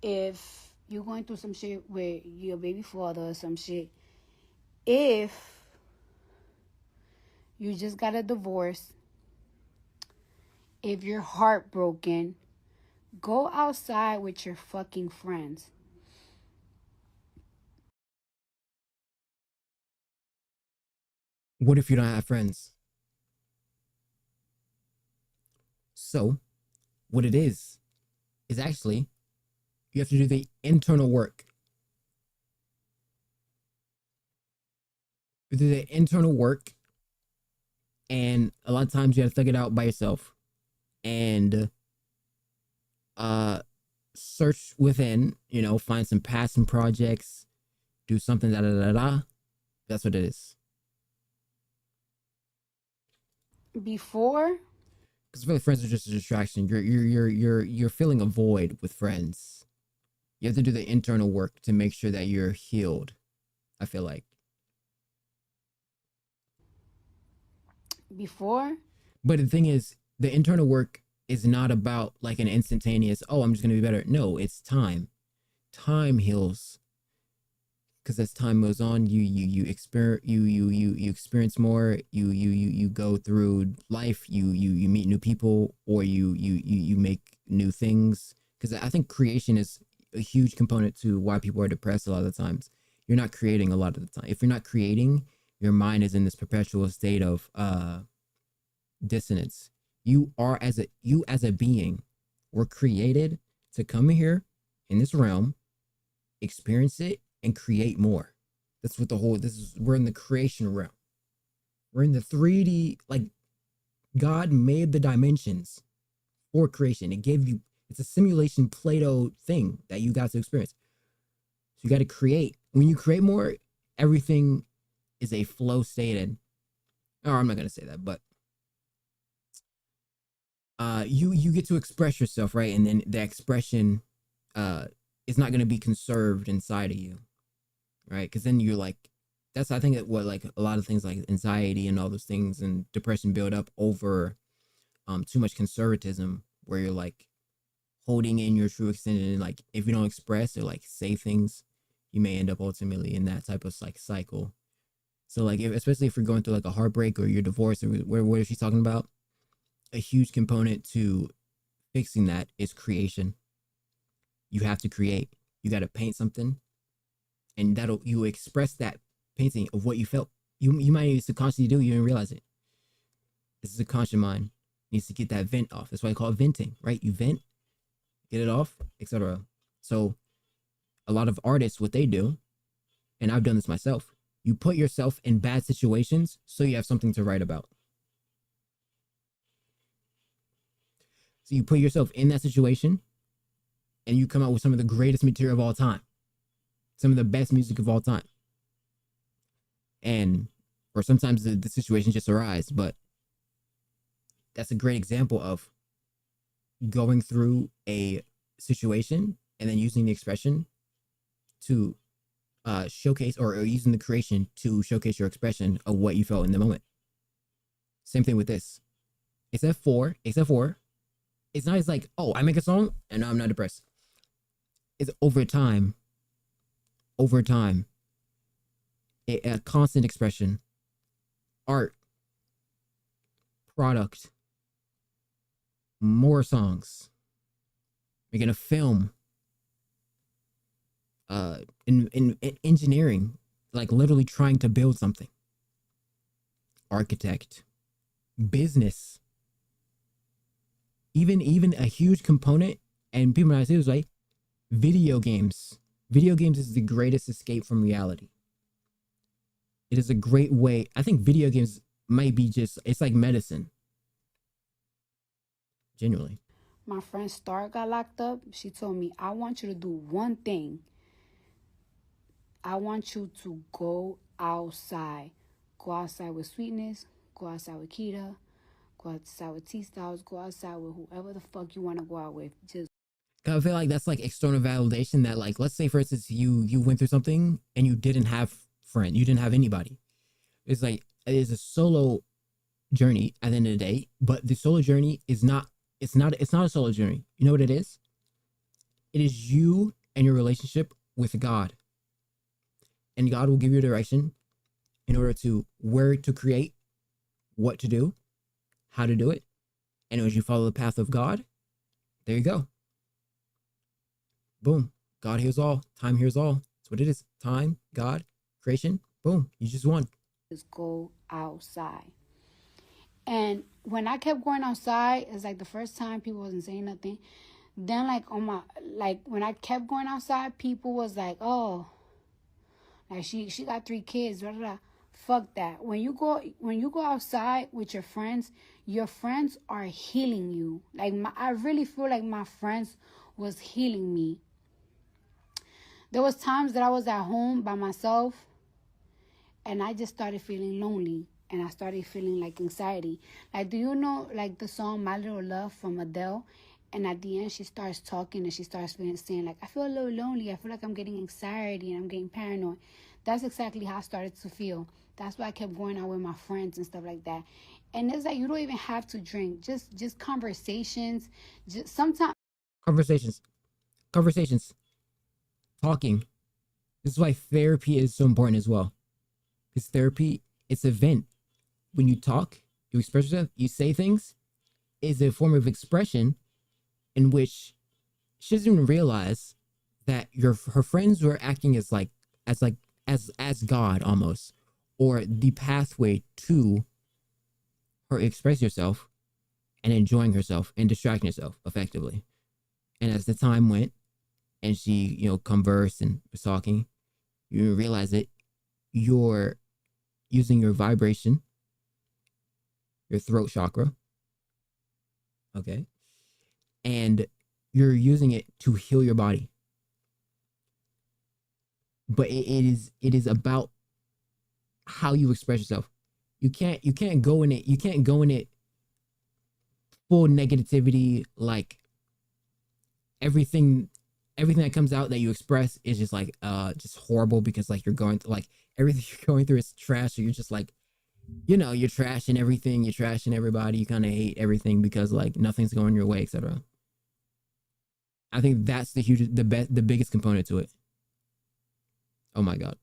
if you're going through some shit with your baby father or some shit, if you just got a divorce, if you're heartbroken, go outside with your fucking friends. What if you don't have friends? So, what it is actually you have to do the internal work. You do the internal work, and a lot of times you have to figure it out by yourself. And search within, you know, find some passion projects, do something da da da da. That's what it is. Before, because really friends are just a distraction. You're filling a void with friends. You have to do the internal work to make sure that you're healed, I feel like. Before, but the thing is, the internal work is not about like an instantaneous, oh, I'm just gonna be better. No, it's time. Time heals. Because as time goes on, you experience more. You go through life. You meet new people, or you make new things. Because I think creation is a huge component to why people are depressed a lot of the times. You're not creating a lot of the time. If you're not creating, your mind is in this perpetual state of dissonance. You as a being were created to come here in this realm, experience it, and create more. That's what we're in the creation realm. We're in the 3D, like God made the dimensions for creation. It's a simulation Play-Doh thing that you got to experience. So you got to create. When you create more, everything is a flow stated. Or I'm not going to say that, but you get to express yourself, right? And then the expression is not going to be conserved inside of you, right? Because then you're like, that's, I think, what like a lot of things like anxiety and all those things and depression build up over too much conservatism, where you're like holding in your true extent, and like if you don't express or like say things, you may end up ultimately in that type of like cycle. So like, especially if you're going through like a heartbreak or you're divorced, or what is she talking about? A huge component to fixing that is creation. You have to create. You got to paint something, and you express that painting of what you felt. You might even subconsciously do, you didn't realize it. This is a conscious mind. Needs to get that vent off. That's why I call it venting, right? You vent, get it off, etc. So a lot of artists, what they do, and I've done this myself, you put yourself in bad situations so you have something to write about. So you put yourself in that situation and you come out with some of the greatest material of all time, some of the best music of all time. Or sometimes the situation just arises, but that's a great example of going through a situation and then using the expression to showcase, or using the creation to showcase your expression of what you felt in the moment. Same thing with this. Except for, it's not as like, oh, I make a song and now I'm not depressed. It's over time, a constant expression, art, product, more songs, making a film, in engineering, like literally trying to build something, architect, business, even a huge component, and people might say it was like video games. Video games is the greatest escape from reality. It is a great way. I think video games might be it's like medicine. Genuinely. my friend Star got locked up. She told me, I want you to do one thing. I want you to go outside. Go outside with Sweetness. Go outside with Keita. Go outside with T-Styles. Go outside with whoever the fuck you want to go out with. Just. I feel like that's like external validation that, like, let's say for instance you went through something and you didn't have friend, you didn't have anybody. It's like, it is a solo journey at the end of the day, but the solo journey is not, it's not a solo journey. You know what it is? It is you and your relationship with God. And God will give you direction in order to where to create, what to do, how to do it. And as you follow the path of God, there you go. Boom. God hears all. Time hears all. That's what it is. Time, God, creation. Boom. You just won. Just go outside. And when I kept going outside, it's like the first time people wasn't saying nothing. Then when I kept going outside, people was like, oh, like she got 3 kids, blah, blah, blah. Fuck that. When you go outside with your friends are healing you. Like I really feel like my friends was healing me. There was times that I was at home by myself and I just started feeling lonely and I started feeling like anxiety. Like, do you know like the song My Little Love from Adele? And at the end, she starts talking and she starts saying like, I feel a little lonely. I feel like I'm getting anxiety and I'm getting paranoid. That's exactly how I started to feel. That's why I kept going out with my friends and stuff like that. And it's like, you don't even have to drink. Just conversations. Just sometimes. Conversations. Talking. This is why therapy is so important as well. Because therapy, it's a vent. When you talk, you express yourself, you say things, is a form of expression in which she doesn't even realize that her friends were acting as God almost, or the pathway to her express herself and enjoying herself and distracting herself effectively. And as the time went and she, conversed and was talking, you realize that you're using your vibration, your throat chakra, okay? And you're using it to heal your body. But it is about how you express yourself. You can't go in it full negativity, like everything that comes out that you express is just like just horrible because like you're going through, like everything you're going through is trash, so you're just like, you're trashing everything, you're trashing everybody, you kind of hate everything because like nothing's going your way, etc. I think that's the biggest component to it. Oh my God.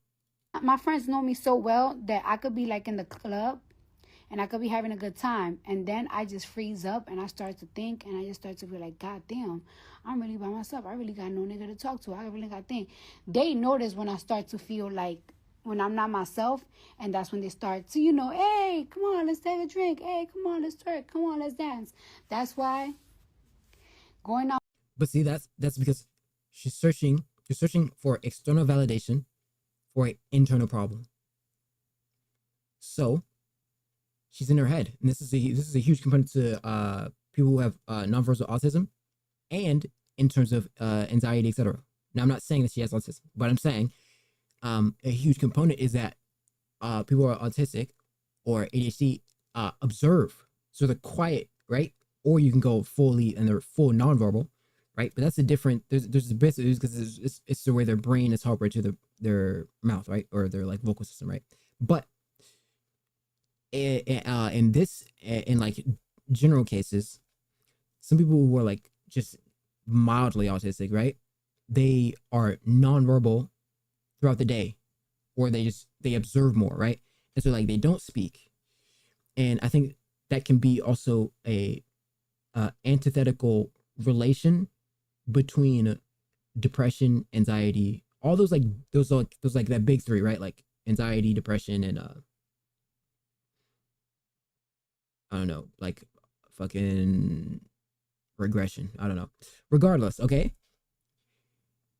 My friends know me so well that I could be like in the club and I could be having a good time. And then I just freeze up and I start to think and I just start to be like, God damn, I'm really by myself. I really got no nigga to talk to. I really got to think. They notice when I start to feel like when I'm not myself, and that's when they start to, hey, come on, let's take a drink. Hey, come on, let's twerk. Come on, let's dance. That's why going out. But see, that's because you're searching for external validation for an internal problem. So she's in her head, and this is a huge component to people who have nonverbal autism, and in terms of anxiety, etc. Now, I'm not saying that she has autism, but I'm saying a huge component is that people who are autistic or ADHD observe, so they're quiet, right? Or you can go fully and they're full nonverbal, right? But that's a different. There's a bit because it's the way their brain is hardwired to their mouth, right, or their like vocal system, right? But in like general cases, some people who are like just mildly autistic, right? They are nonverbal throughout the day, or they observe more, right? And so like they don't speak, and I think that can be also a antithetical relation between depression, anxiety, all those that big three, right? Like anxiety, depression, and I don't know, like fucking regression. I don't know. Regardless, okay?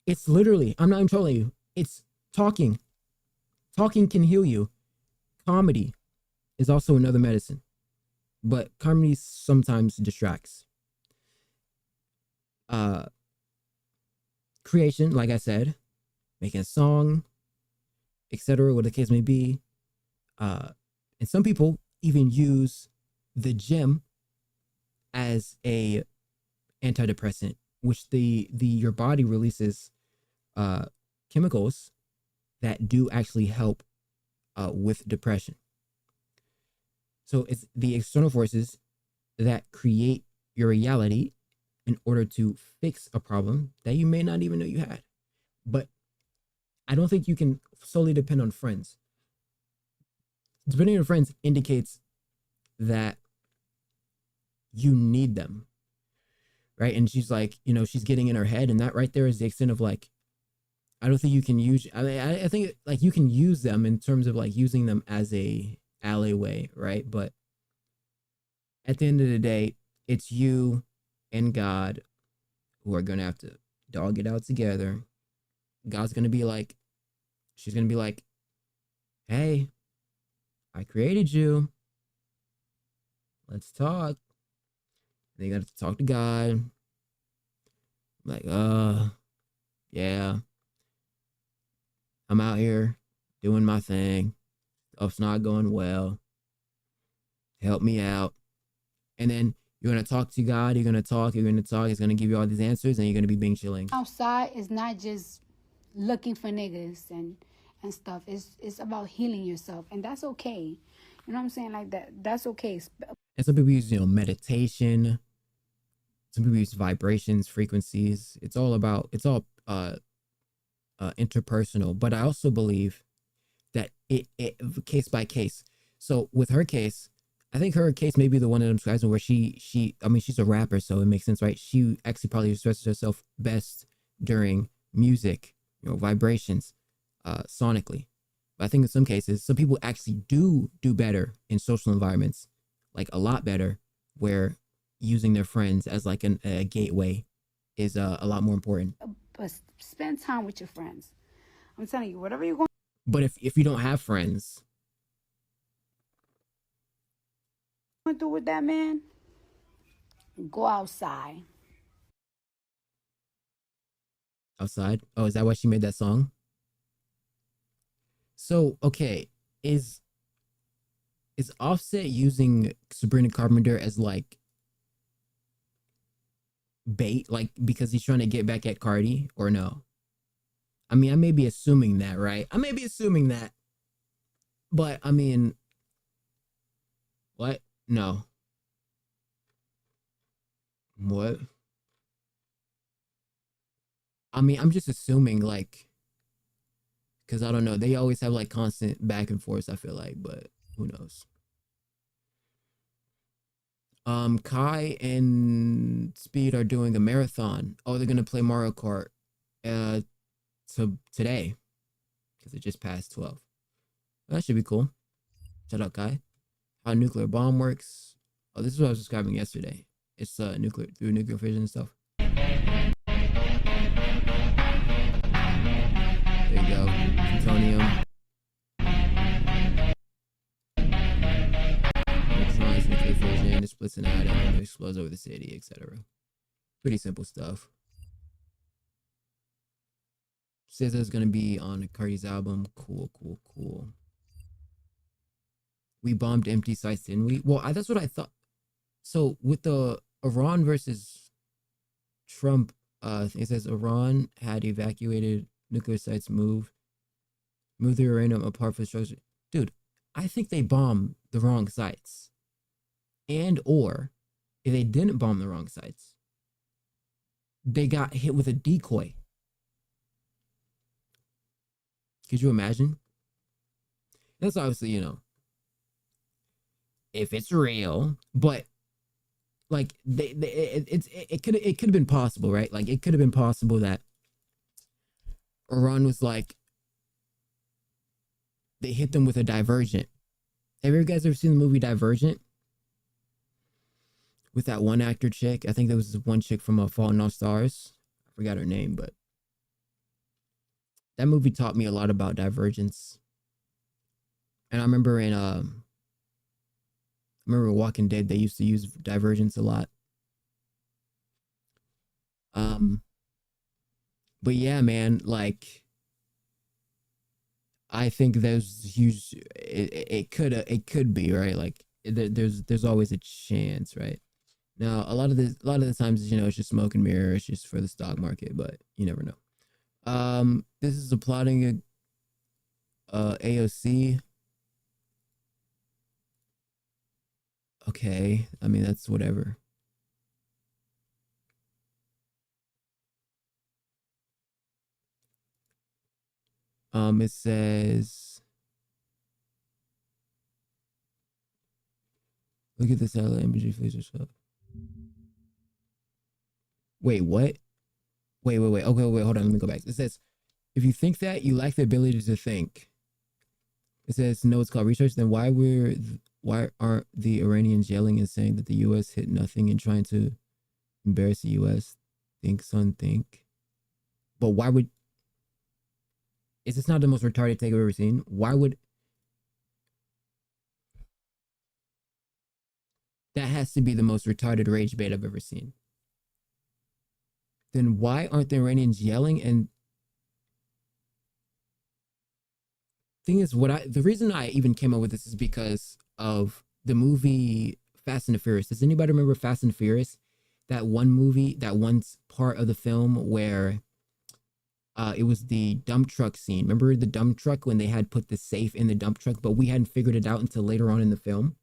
It's literally, I'm not even trolling you. It's talking. Talking can heal you. Comedy is also another medicine. But comedy sometimes distracts. Creation, like I said, making a song, etc., what the case may be. And some people even use the gym as a antidepressant, which your body releases chemicals that do actually help with depression. So it's the external forces that create your reality in order to fix a problem that you may not even know you had. But I don't think you can solely depend on friends. Depending on friends indicates that you need them, right? And she's like, you know, she's getting in her head, and that right there is the extent of like, I don't think you can use. I mean, I think like you can use them in terms of like using them as a alleyway, right? But at the end of the day, it's you and God who are gonna have to dog it out together. God's gonna be like, she's gonna be like, hey, I created you. Let's talk. They got to talk to God. Like, yeah. I'm out here doing my thing. Stuff's not going well. Help me out. And then you're going to talk to God. You're going to talk. You're going to talk. It's going to give you all these answers, and you're going to be being chilling. Outside is not just looking for niggas and stuff. It's about healing yourself, and that's okay. You know what I'm saying? Like that's okay. And some people use, you know, meditation. Some people use vibrations, frequencies. It's all interpersonal. But I also believe that it case by case. So with her case, I think her case may be the one that I'm describing where I mean, she's a rapper, so it makes sense, right? She actually probably expresses herself best during music, you know, vibrations, sonically. But I think in some cases, some people actually do better in social environments, like a lot better, where using their friends as like a gateway is a lot more important. But spend time with your friends. I'm telling you, whatever you're going. But if you don't have friends, through with that man, go outside. Outside? Oh, is that why she made that song? So, okay, is Offset using Sabrina Carpenter as like bait, like because he's trying to get back at Cardi, or no? I mean, I may be assuming that, right? I may be assuming that, but I mean, what? No. What? I mean, I'm just assuming, like, because I don't know. They always have like constant back and forth, I feel like, but who knows? Kai and Speed are doing a marathon. Oh, they're gonna play Mario Kart so today, because it just passed 12. That should be cool. Shout out Kai. How a nuclear bomb works. Oh, this is what I was describing yesterday. It's nuclear fission and stuff. There you go. Plutonium. Neutrons, nuclear fission, it splits an atom, it explodes over the city, etc. Pretty simple stuff. Says it's gonna be on Cardi's album. Cool. We bombed empty sites, didn't we? Well, that's what I thought. So with the Iran versus Trump, it says Iran had evacuated nuclear sites, moved the uranium apart from the structure. Dude, I think they bombed the wrong sites. And or if they didn't bomb the wrong sites, they got hit with a decoy. Could you imagine? That's obviously, you know, if it's real, but like it could have been possible, right? Like it could have been possible that Iran was like, they hit them with a divergent. Have you guys ever seen the movie Divergent? With that one actor chick, I think there was one chick from Falling Off Stars. I forgot her name, but that movie taught me a lot about divergence. And I remember Walking Dead, they used to use divergence a lot. But yeah, man, like I think there's huge. It could be, right. Like there's always a chance, right? Now a lot of the times, you know, it's just smoke and mirror. It's just for the stock market, but you never know. This is applauding AOC. Okay, I mean that's whatever. It says, look at the satellite imagery feature stuff. Wait, what? Wait. Okay, wait, hold on. Let me go back. It says, if you think that you lack the ability to think, it says, no, it's called research. Then why aren't the Iranians yelling and saying that the U.S. hit nothing and trying to embarrass the U.S.? Think, son, think. But why would... Is this not the most retarded take I've ever seen? Why would... That has to be the most retarded rage bait I've ever seen. Then why aren't the Iranians yelling? And thing is, the reason I even came up with this is because of the movie Fast and the Furious. Does anybody remember Fast and the Furious? That one movie, that one part of the film where it was the dump truck scene. Remember the dump truck when they had put the safe in the dump truck, but we hadn't figured it out until later on in the film.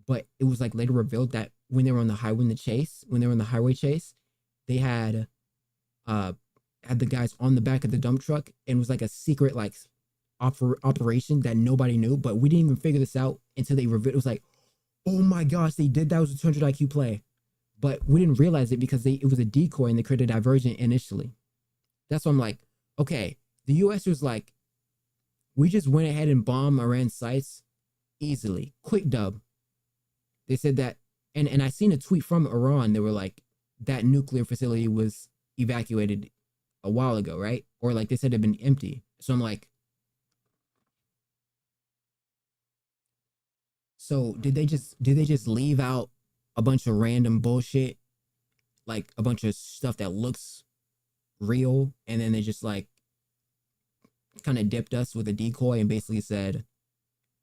But it was like later revealed that when they were on the highway chase, they had the guys on the back of the dump truck, and it was like a secret like operation that nobody knew, but we didn't even figure this out until they revealed. It was like, oh my gosh, they did that. It was a 200 IQ play, but we didn't realize it because it was a decoy and they created a diversion initially. That's why I'm like, okay, the U.S. was like, we just went ahead and bombed Iran sites easily, quick dub. They said that, and I seen a tweet from Iran. They were like, that nuclear facility was evacuated a while ago, right? Or like they said it had been empty. So I'm like, so did they just leave out a bunch of random bullshit, like a bunch of stuff that looks real, and then they just like kind of dipped us with a decoy and basically said,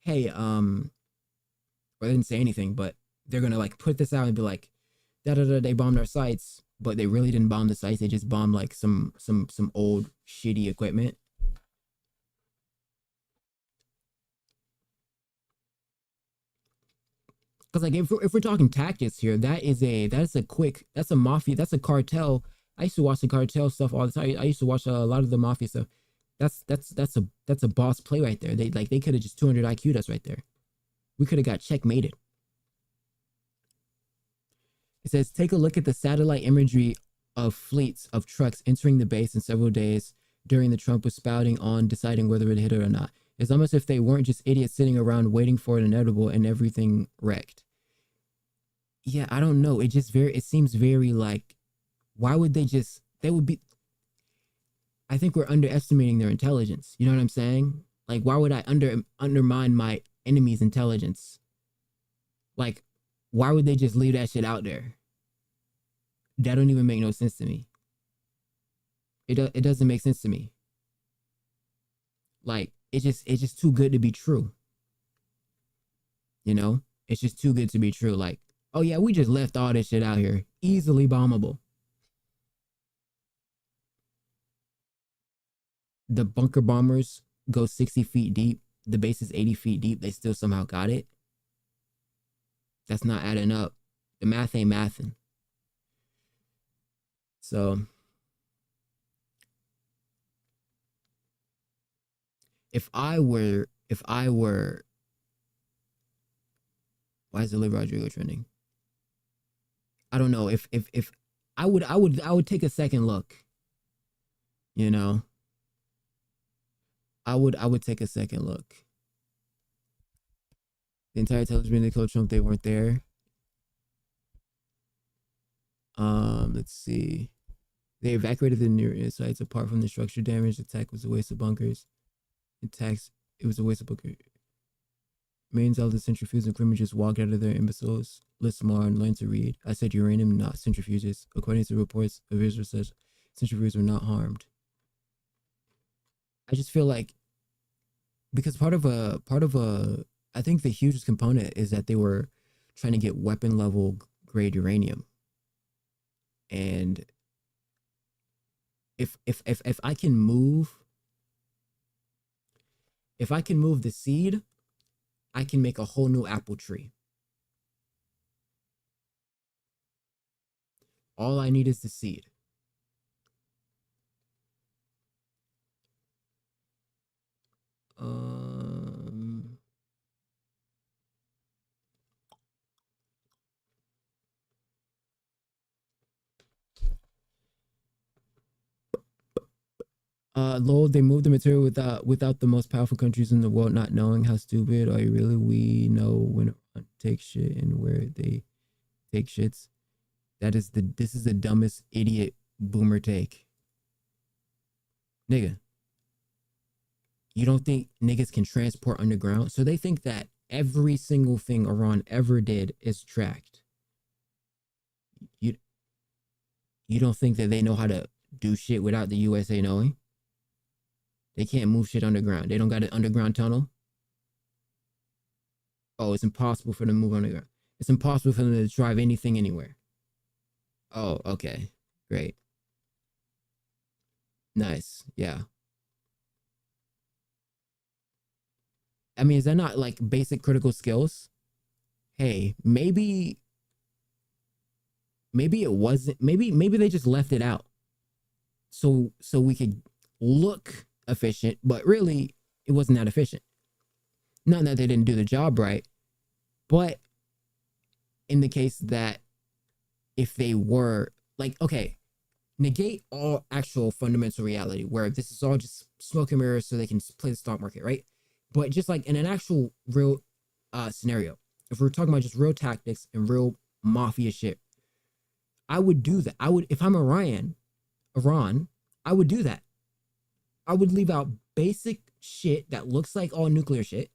hey, or they didn't say anything, but they're gonna like put this out and be like, they bombed our sites, but they really didn't bomb the sites. They just bombed like some old shitty equipment. Because like if we're talking tactics here, that's a mafia, that's a cartel. I used to watch the cartel stuff all the time. I used to watch a lot of the mafia stuff. That's a boss play right there. They could have just 200 IQ'd us right there. We could have got checkmated. It says, take a look at the satellite imagery of fleets of trucks entering the base in several days during the Trump was spouting on deciding whether it hit it or not. It's almost if they weren't just idiots sitting around waiting for an inevitable and everything wrecked. Yeah, I don't know. It seems very like, why would I think we're underestimating their intelligence. You know what I'm saying? Like, why would I undermine my enemy's intelligence? Like, why would they just leave that shit out there? That don't even make no sense to me. It doesn't make sense to me. Like, it's just too good to be true. You know? It's just too good to be true. Like, oh yeah, we just left all this shit out here. Easily bombable. The bunker bombers go 60 feet deep. The base is 80 feet deep. They still somehow got it. That's not adding up. The math ain't mathing. So if I were why is Olivia Rodrigo trending? I don't know. If I would take a second look. You know? I would take a second look. The entire television they told Trump they weren't there. Let's see. They evacuated the near sites apart from the structure damage. The attack was a waste of bunkers. It was a waste of bunkers. Millions of the centrifuges and criminals just walked out of their imbeciles. Listen more and learn to read. I said uranium, not centrifuges. According to reports of Israel says centrifuges were not harmed. I just feel like because part of a I think the hugest component is that they were trying to get weapon level grade uranium. And if I can move the seed, I can make a whole new apple tree. All I need is the seed. Um. Lol, they moved the material without the most powerful countries in the world not knowing. How stupid are you really? We know when Iran takes shit and where they take shits. This is the dumbest idiot boomer take. Nigga. You don't think niggas can transport underground? So they think that every single thing Iran ever did is tracked. You don't think that they know how to do shit without the USA knowing? They can't move shit underground. They don't got an underground tunnel. Oh, it's impossible for them to move underground. It's impossible for them to drive anything anywhere. Oh, okay. Great. Nice. Yeah. I mean, is that not like basic critical skills? Hey, maybe it wasn't. Maybe they just left it out. So we could look efficient, but really it wasn't that efficient. Not that they didn't do the job right, but in the case that if they were like, okay, negate all actual fundamental reality where this is all just smoke and mirrors so they can play the stock market, right? But just like in an actual real scenario, if we're talking about just real tactics and real mafia shit, I would do that. I would, if I'm Iran, I would do that. I would leave out basic shit that looks like all nuclear shit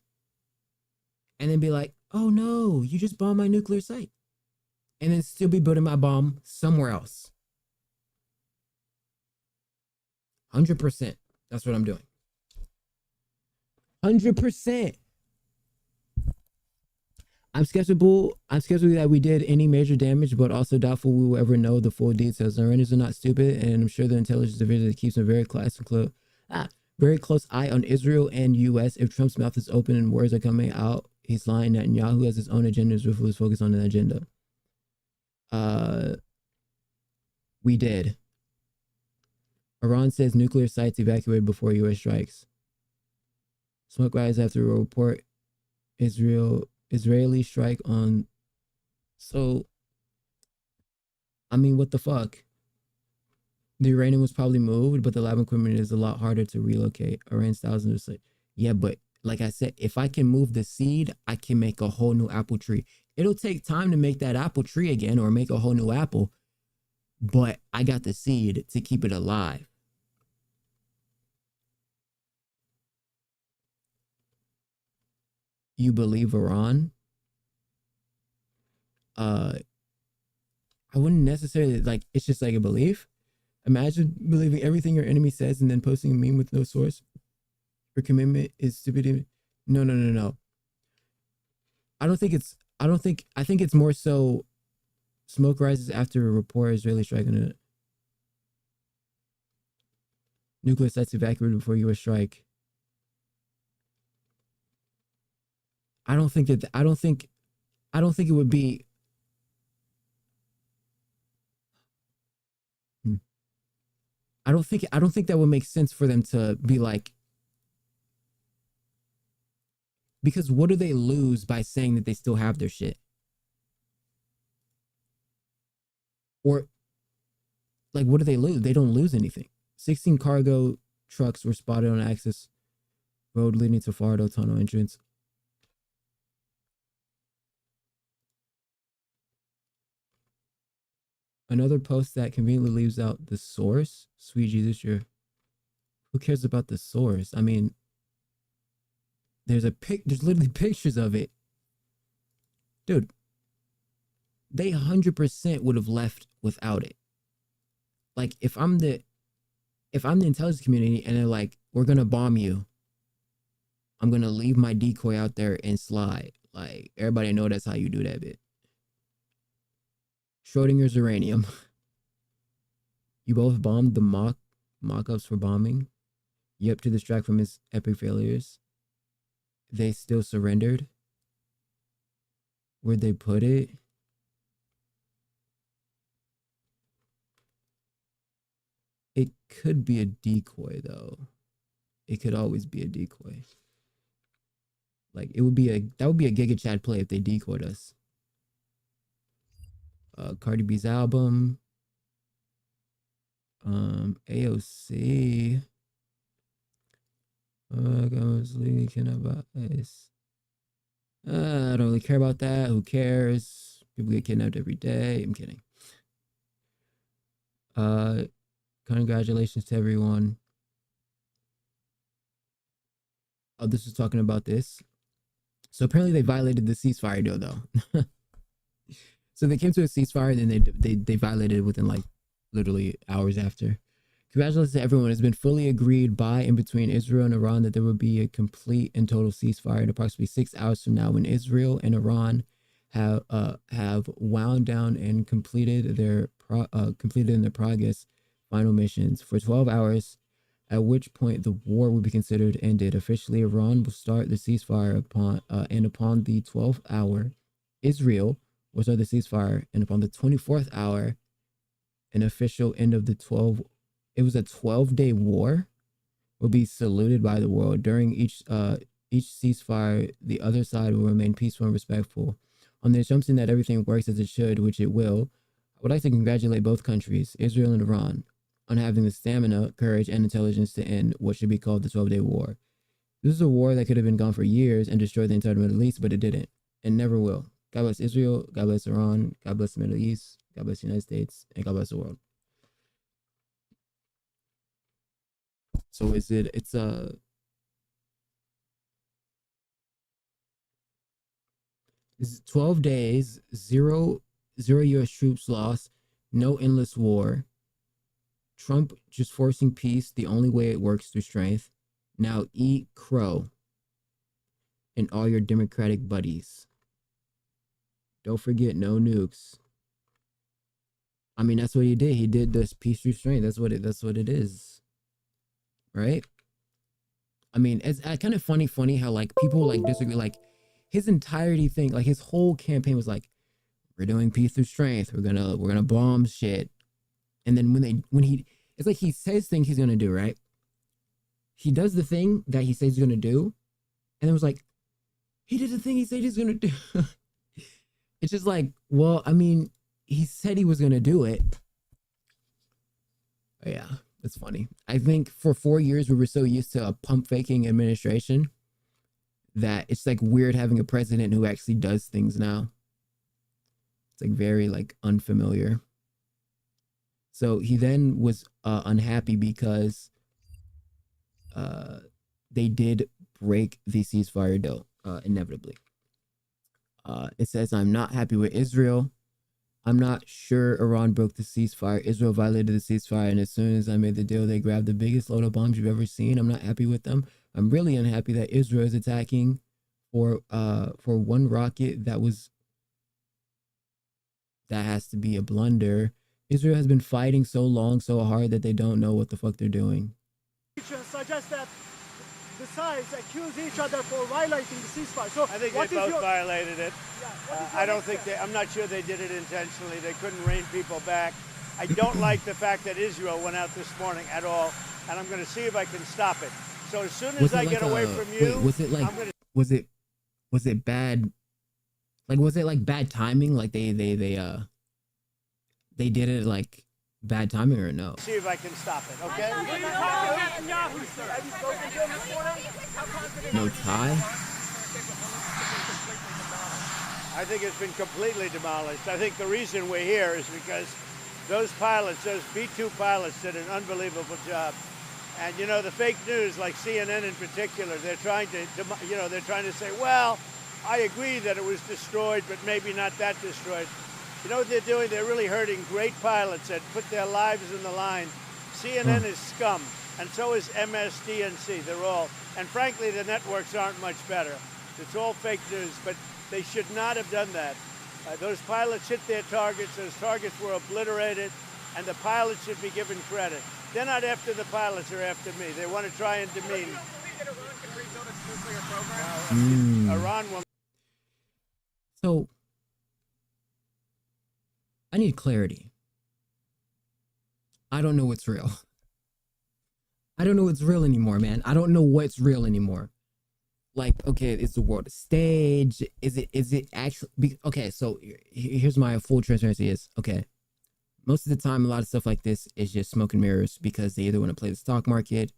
and then be like, oh no, you just bombed my nuclear site. And then still be building my bomb somewhere else. 100%. That's what I'm doing. 100%. I'm skeptical that we did any major damage, but also doubtful we will ever know the full details. Iranians are not stupid, and I'm sure the intelligence division keeps a very close eye on Israel and U.S. If Trump's mouth is open and words are coming out, he's lying. Netanyahu has his own agenda, is ruthless focus on an agenda. We did. Iran says nuclear sites evacuated before U.S. strikes. Smoke rise after a report Israeli strike on. So, I mean, what the fuck? The uranium was probably moved, but the lab equipment is a lot harder to relocate. Iran's thousands of yeah, but like I said, if I can move the seed, I can make a whole new apple tree. It'll take time to make that apple tree again or make a whole new apple, but I got the seed to keep it alive. You believe Iran? I wouldn't necessarily, like, it's just like a belief. Imagine believing everything your enemy says and then posting a meme with no source. Your commitment is stupid. No. I think it's more so smoke rises after a report Israeli strike on a nuclear sites evacuated before U.S. strike. I don't think it would be. I don't think that would make sense for them to be like, because what do they lose by saying that they still have their shit? Or like, what do they lose? They don't lose anything. 16 cargo trucks were spotted on access road leading to Fardo tunnel entrance. Another post that conveniently leaves out the source. Sweet Jesus, who cares about the source? I mean, there's literally pictures of it. Dude, they 100% would have left without it. Like, if I'm the intelligence community and they're like, we're gonna bomb you, I'm gonna leave my decoy out there and slide. Like, everybody know that's how you do that bit. Schrodinger's uranium. You both bombed the mock-ups for bombing. Yep, to distract from his epic failures. They still surrendered. Where'd they put it? It could be a decoy, though. It could always be a decoy. Like that would be a Giga Chad play if they decoyed us. Cardi B's album. AOC. I was thinking about this. I don't really care about that. Who cares? People get kidnapped every day. I'm kidding. Congratulations to everyone. Oh, this is talking about this. So apparently they violated the ceasefire deal, though. So they came to a ceasefire, and then they violated it within like literally hours after. Congratulations to everyone. It's been fully agreed by and between Israel and Iran that there will be a complete and total ceasefire in approximately 6 hours from now, when Israel and Iran have wound down and completed their progress final missions for 12 hours, at which point the war will be considered ended. Officially, Iran will start the ceasefire upon the 12th hour. Israel will start the ceasefire, and upon the 24th hour, an official end of the 12-day war will be saluted by the world. During each ceasefire, the other side will remain peaceful and respectful. On the assumption that everything works as it should, which it will, I would like to congratulate both countries, Israel and Iran, on having the stamina, courage, and intelligence to end what should be called the 12-day war. This is a war that could have been gone for years and destroyed the entire Middle East, but it didn't, and never will. God bless Israel, God bless Iran, God bless the Middle East, God bless the United States, and God bless the world. So it's 12 days, zero U.S. troops lost, no endless war. Trump just forcing peace the only way it works through strength. Now eat crow and all your Democratic buddies. Don't forget, no nukes. I mean, that's what he did. He did this peace through strength. That's what it is. Right? I mean, it's kind of funny how like people like disagree. Like his entirety thing, like his whole campaign was like, we're doing peace through strength. We're gonna bomb shit. And then when he it's like he says things he's gonna do, right? He does the thing that he says he's gonna do, and it was like, he did the thing he said he's gonna do. It's just like, well, I mean, he said he was gonna do it. But yeah, it's funny. I think for 4 years we were so used to a pump faking administration that it's like weird having a president who actually does things now. It's like very like unfamiliar. So he then was unhappy because they did break the ceasefire deal inevitably. It says, I'm not happy with Israel. I'm not sure Iran broke the ceasefire. Israel violated the ceasefire, and as soon as I made the deal, they grabbed the biggest load of bombs you've ever seen. I'm not happy with them. I'm really unhappy that Israel is attacking for one rocket that has to be a blunder. Israel has been fighting so long, so hard that they don't know what the fuck they're doing. Suggest that the sides accuse each other for violating the ceasefire. So I think they both violated it. Yeah, I'm not sure they did it intentionally. They couldn't rein people back. I don't like the fact that Israel went out this morning at all, and I'm going to see if I can stop it. So as soon as I get away from you, wait, was it like, was it bad? Like, was it like bad timing? Like they did it like bad timing or no? See if I can stop it, okay? No tie? I think it's been completely demolished. I think the reason we're here is because those pilots, those B-2 pilots, did an unbelievable job. And you know, the fake news, like CNN in particular, they're trying to say, well, I agree that it was destroyed, but maybe not that destroyed. You know what they're doing? They're really hurting great pilots that put their lives in the line. CNN is scum, and so is MSDNC. They're all, and frankly, the networks aren't much better. It's all fake news, but they should not have done that. Those pilots hit their targets. Those targets were obliterated, and the pilots should be given credit. They're not after the pilots, they're after me. They want to try and demean. Iran will. So, I need clarity. I don't know what's real. I don't know what's real anymore, man. I don't know what's real anymore. like, okay, is the world a stage? Is it actually okay? So here's my full transparency is, okay, most of the time a lot of stuff like this is just smoke and mirrors, because they either want to play the stock market,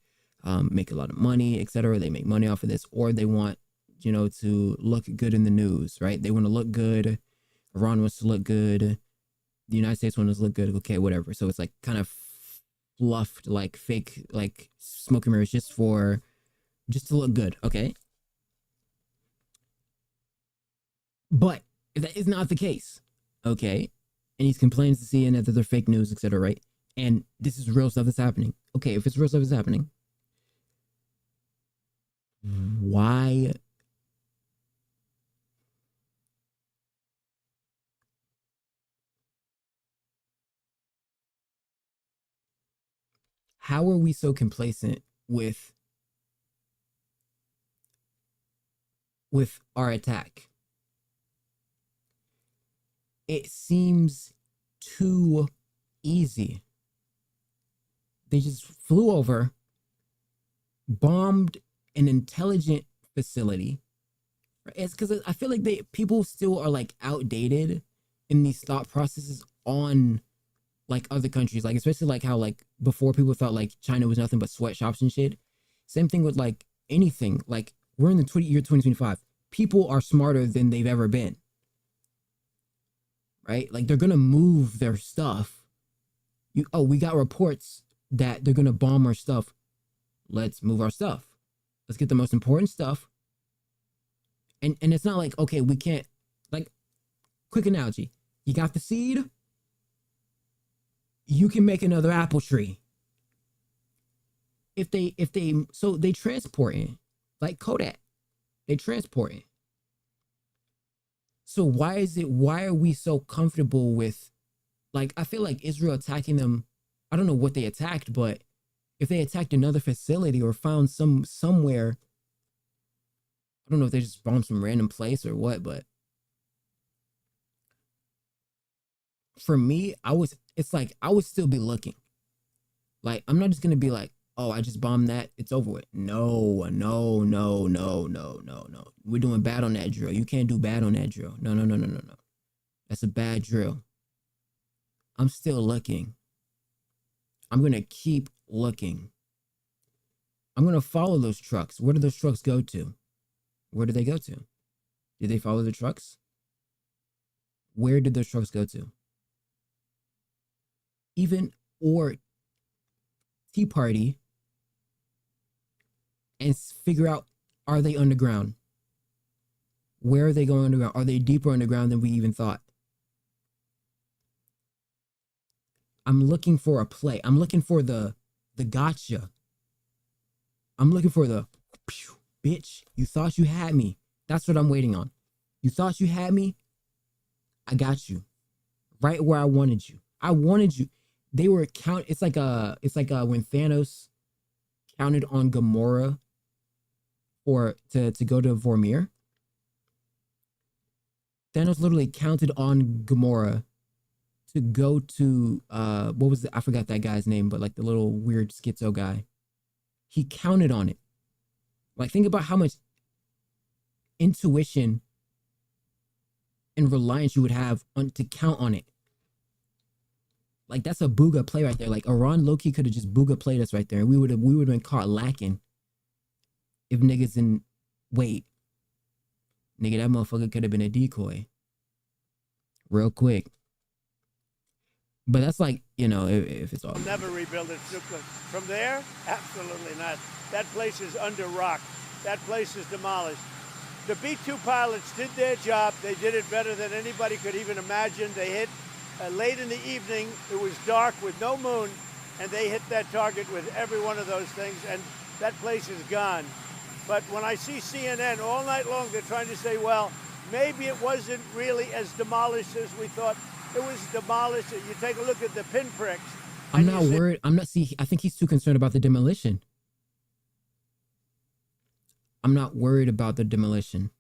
make a lot of money, etc. They make money off of this, or they want, you know, to look good in the news, right? They want to look good. Iran wants to look good. The United States wants to look good. Okay, whatever. So it's like kind of fluffed, like fake, like smoke and mirrors, just to look good. Okay. But if that is not the case, okay, and he's complaining to CNN that they're fake news, etc., right? And this is real stuff that's happening. Okay, if it's real stuff that's happening, why? How are we so complacent with our attack? It seems too easy. They just flew over, bombed an intelligent facility. It's because I feel like people still are like outdated in these thought processes on like other countries, like especially like how like before people thought like China was nothing but sweatshops and shit. Same thing with like anything. Like we're in the year 2025. People are smarter than they've ever been. Right? Like they're gonna move their stuff. We got reports that they're gonna bomb our stuff. Let's move our stuff. Let's get the most important stuff. And it's not like, okay, we can't, like, quick analogy. You got the seed, you can make another apple tree. So they transport it, like Kodak. They transport it. So why are we so comfortable with, like, I feel like Israel attacking them, I don't know what they attacked, but if they attacked another facility or found somewhere, I don't know if they just bombed some random place or what, but for me, I would still be looking. Like, I'm not just going to be like, oh, I just bombed that, it's over with. No. We're doing bad on that drill. You can't do bad on that drill. No. That's a bad drill. I'm still looking. I'm going to keep looking. I'm going to follow those trucks. Where do those trucks go to? Where did they go to? Did they follow the trucks? Where did those trucks go to? Or Tea Party, and figure out, are they underground? Where are they going underground? Are they deeper underground than we even thought? I'm looking for a play. I'm looking for the gotcha. I'm looking for the bitch. You thought you had me. That's what I'm waiting on. You thought you had me. I got you. Right where I wanted you. I wanted you. They were it's like when Thanos counted on Gamora to go to Vormir. Thanos literally counted on Gamora to go to I forgot that guy's name, but like the little weird schizo guy. He counted on it. Like, think about how much intuition and reliance you would have to count on it. Like, that's a booga play right there. Like, Iran low-key could have just booga played us right there, and we would have been caught lacking if niggas didn't wait. Nigga, that motherfucker could have been a decoy. Real quick. But that's like, you know, if it's all... We'll never rebuild it. From there? Absolutely not. That place is under rock. That place is demolished. The B-2 pilots did their job. They did it better than anybody could even imagine. They hit late in the evening. It was dark with no moon, and they hit that target with every one of those things, and that place is gone. But when I see CNN all night long, they're trying to say, well, maybe it wasn't really as demolished as we thought. It was demolished. You take a look at the pinpricks. I'm not worried. I think he's too concerned about the demolition. I'm not worried about the demolition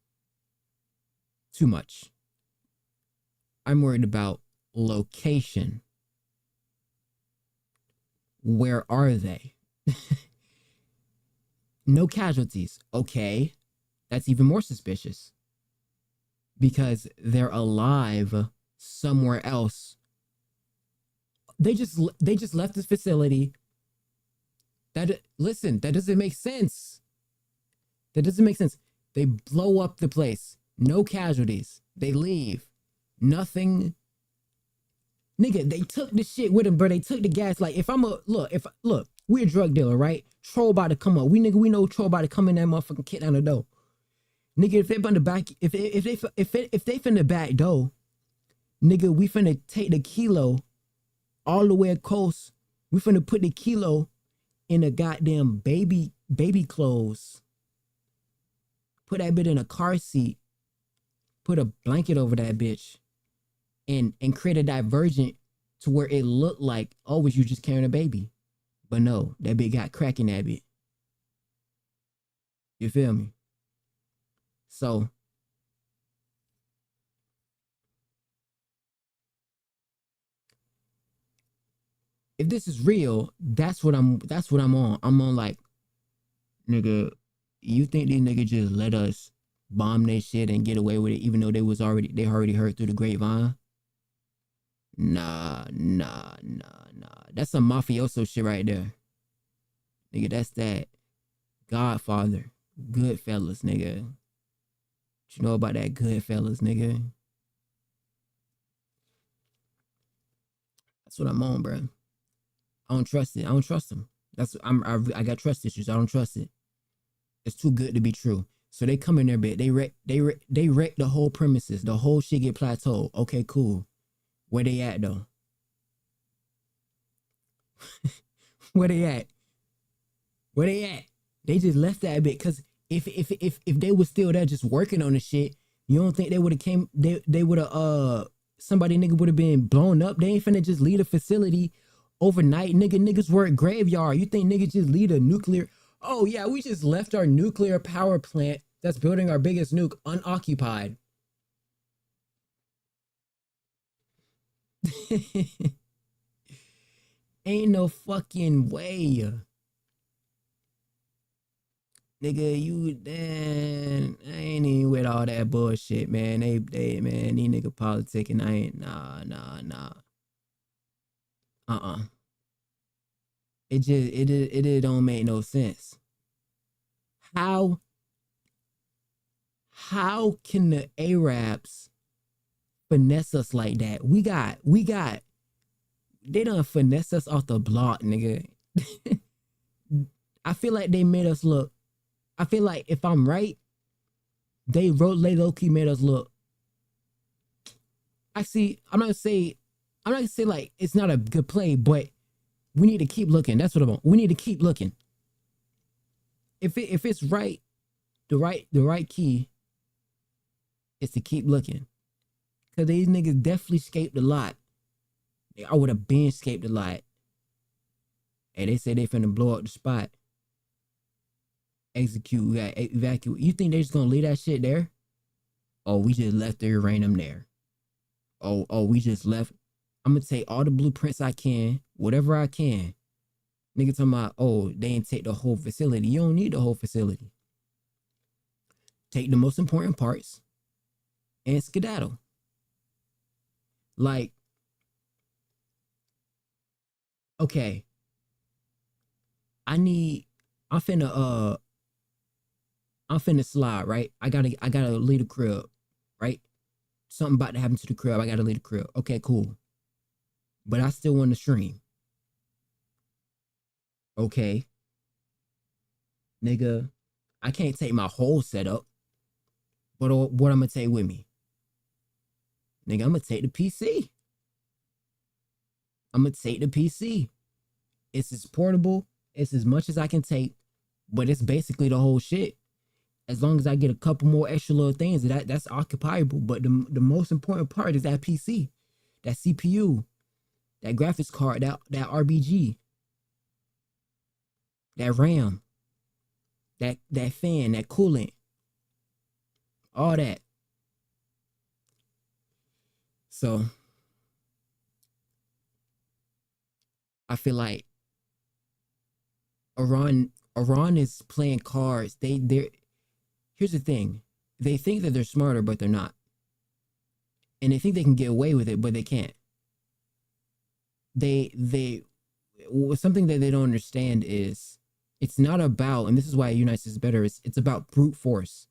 too much. I'm worried about location. Where are they? No casualties. Okay. That's even more suspicious because they're alive somewhere else. They just left this facility. Listen, that doesn't make sense. That doesn't make sense. They blow up the place. No casualties. They leave. Nothing. Nigga, they took the shit with them, bro. They took the gas. Like, if I'm a look, we're a drug dealer, right? Troll about to come up. We know Troll about to come in that motherfucking kid down the door. Nigga, if they from the back, if they from the back door, nigga, we finna take the kilo all the way across. We finna put the kilo in a goddamn baby clothes. Put that bitch in a car seat. Put a blanket over that bitch. And create a divergent to where it looked like, oh, was you just carrying a baby? But no, that bitch got crack in that bitch. You feel me? So if this is real, that's what I'm on. I'm on like, nigga, you think these niggas just let us bomb their shit and get away with it even though they already heard through the grapevine? Nah. That's some mafioso shit right there. Nigga, that's that Godfather. Goodfellas, nigga. What you know about that Goodfellas, nigga? That's what I'm on, bro. I don't trust it. I don't trust them. I got trust issues. I don't trust it. It's too good to be true. So they come in there, bit. They wreck the whole premises. The whole shit get plateaued. Okay, cool. Where they at though? Where they at? Where they at? They just left that bit because if they was still there just working on the shit, you don't think they would have came? They would have somebody nigga would have been blown up. They ain't finna just leave a facility overnight, nigga. Niggas work graveyard. You think niggas just leave a nuclear? Oh yeah, we just left our nuclear power plant that's building our biggest nuke unoccupied. Ain't no fucking way. Nigga, I ain't even with all that bullshit, man. They man, these nigga politicking. I ain't, nah. It don't make no sense. How can the Arabs finesse us like that? They done finesse us off the block, nigga. I feel like they made us look. I feel like if I'm right, they low-key made us look. I'm not gonna say like it's not a good play, but we need to keep looking. That's what I want. We need to keep looking. If it's right, the right key is to keep looking. Cause these niggas definitely escaped a lot. I would have been escaped a lot. And they say they finna blow up the spot. Execute, we got evacuate. You think they just gonna leave that shit there? Oh, we just left the uranium there. Oh, we just left. I'm gonna take all the blueprints I can, whatever I can. Nigga talking about, oh, they didn't take the whole facility. You don't need the whole facility. Take the most important parts and skedaddle. Like, okay. I'm finna slide, right? I gotta leave the crib, right? Something about to happen to the crib. I gotta leave the crib. Okay, cool. But I still want to stream. Okay. Nigga, I can't take my whole setup. But what I'm gonna take with me? Nigga, I'm gonna take the PC. It's as portable. It's as much as I can take. But it's basically the whole shit. As long as I get a couple more extra little things, that's occupiable. But the most important part is that PC, that CPU, that graphics card, that RBG, that RAM, that fan, that coolant, all that. So I feel like Iran is playing cards. here's the thing. They think that they're smarter, but they're not. And they think they can get away with it, but they can't. Something that they don't understand is it's not about, and this is why United States is better, it's about brute force.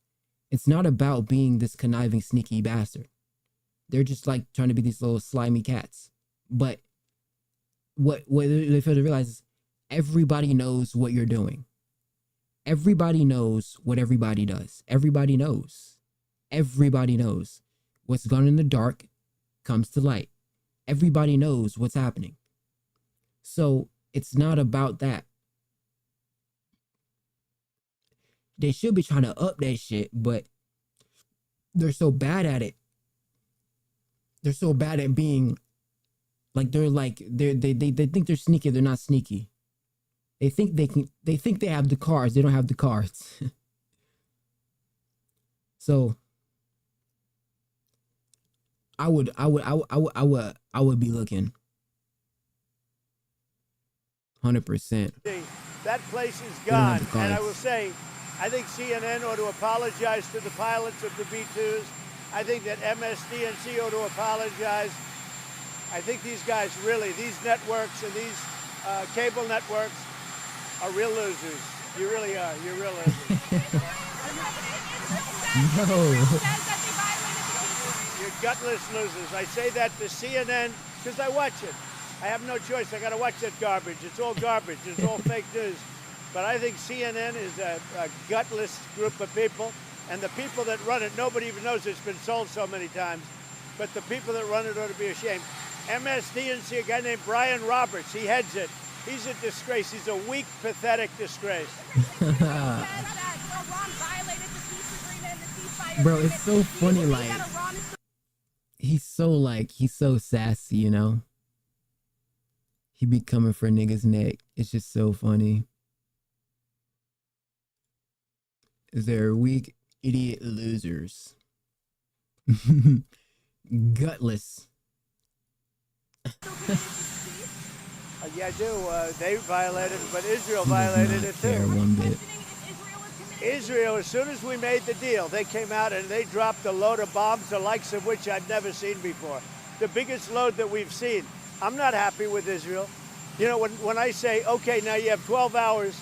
It's not about being this conniving, sneaky bastard. They're just like trying to be these little slimy cats. But what they fail to realize is everybody knows what you're doing. Everybody knows what everybody does. Everybody knows. Everybody knows. What's gone in the dark comes to light. Everybody knows what's happening. So it's not about that. They should be trying to up that shit, but they're so bad at it. They're so bad at being like they think they're sneaky. They're not sneaky. They think they have the cards. They don't have the cards. So I would be looking 100%. That place is gone, and I will say, I think CNN ought to apologize to the pilots of the B-2s. I think that MSDNC ought to apologize. I think these guys really, these networks and these cable networks are real losers. You really are. You're real losers. No. You're gutless losers. I say that to CNN because I watch it. I have no choice. I got to watch that garbage. It's all garbage. It's all fake news. But I think CNN is a gutless group of people. And the people that run it, nobody even knows it's been sold so many times. But the people that run it ought to be ashamed. MSDNC, a guy named Brian Roberts, he heads it. He's a disgrace. He's a weak, pathetic disgrace. Bro, it's so funny, like, he's so sassy, you know? He be coming for niggas' neck. It's just so funny. They're weak, idiot losers. Gutless. Yeah, I do. They violated it, but Israel violated it too. One bit. Israel, as soon as we made the deal, they came out and they dropped a load of bombs, the likes of which I'd never seen before. The biggest load that we've seen. I'm not happy with Israel. You know, when I say, okay, now you have 12 hours,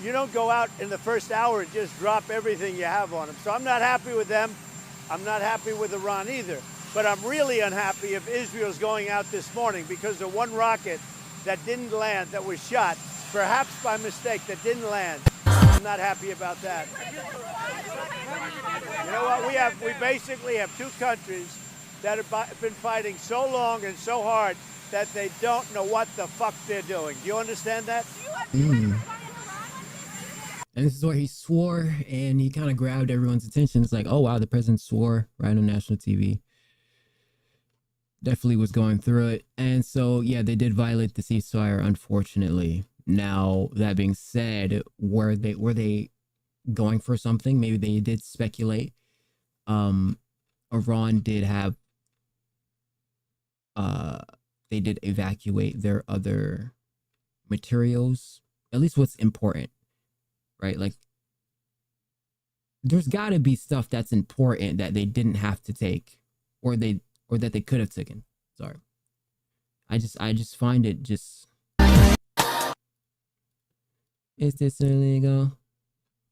you don't go out in the first hour and just drop everything you have on them. So I'm not happy with them. I'm not happy with Iran either. But I'm really unhappy if Israel's going out this morning because of one rocket that didn't land, that was shot, perhaps by mistake, that didn't land. I'm not happy about that. You know what? We basically have two countries that have been fighting so long and so hard that they don't know what the fuck they're doing. Do you understand that? And this is where he swore and he kind of grabbed everyone's attention. It's like, oh wow, the president swore right on national TV. Definitely was going through it. And so, yeah, they did violate the ceasefire, unfortunately. Now, that being said, were they going for something? Maybe they did speculate. Iran did have, they did evacuate their other materials, at least what's important, right? Like, there's got to be stuff that's important that they didn't have to take, or that they could have taken. Sorry. I just find it just... Is this illegal?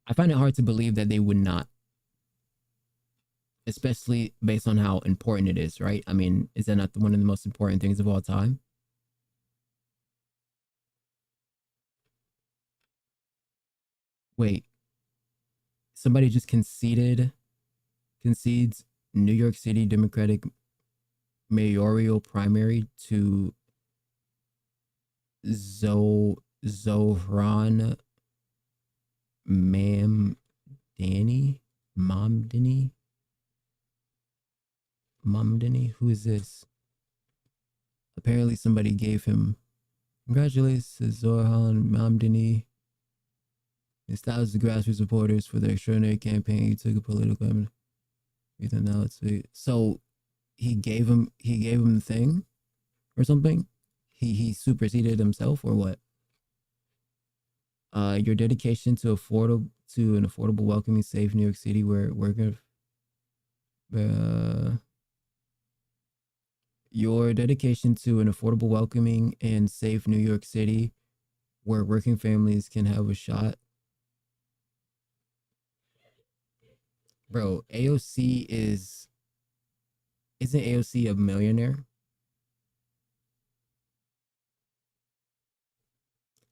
I find it hard to believe that they would not. Especially based on how important it is, right? I mean, is that not one of the most important things of all time? Wait. Somebody just concedes New York City Democratic mayoral primary to Zohran Mamdani? Who is this? Apparently somebody gave him congratulations to Zohran Mamdani. His thousands of grassroots supporters for their extraordinary campaign. He took a political now let's see. So he gave him the thing or something? He superseded himself or what? Your dedication to to an affordable, welcoming, safe New York City where your dedication to an affordable, welcoming, and safe New York City where working families can have a shot. Bro, AOC isn't AOC a millionaire?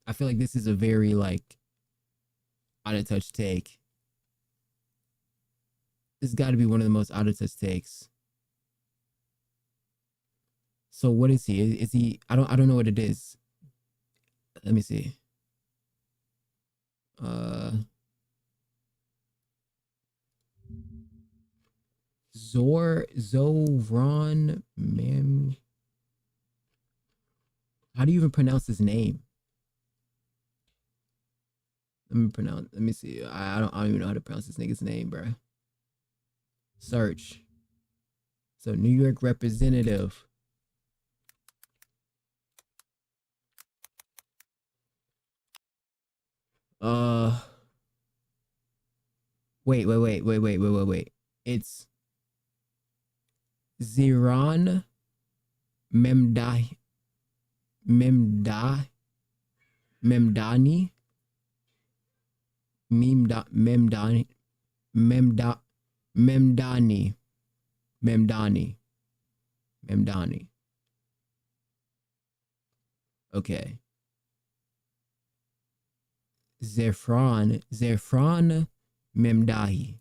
I feel like this is a very like out of touch take. This has got to be one of the most out of touch takes. So what is he? Is he? I don't know what it is. Let me see. Zoran Mem. How do you even pronounce his name? Let me see. I don't even know how to pronounce this nigga's name, bro. Search. So New York representative. Wait. It's Ziran Memdani. Okay. Zefran Memdahi.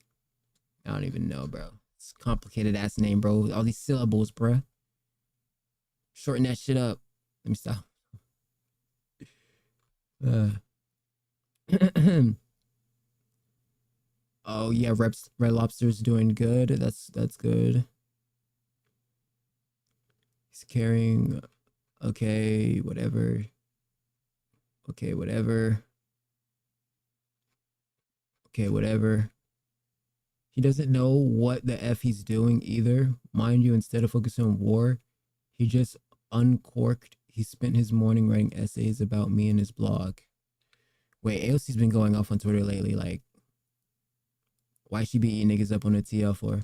I don't even know, bro. It's a complicated ass name, bro. All these syllables, bro. Shorten that shit up. Let me stop. Oh yeah, Red Lobster's doing good. That's good. He's carrying. Okay, whatever. Okay, whatever. He doesn't know what the F he's doing either. Mind you, instead of focusing on war, he just uncorked. He spent his morning writing essays about me in his blog. Wait, AOC's been going off on Twitter lately. Like, why she be eating niggas up on the TL for?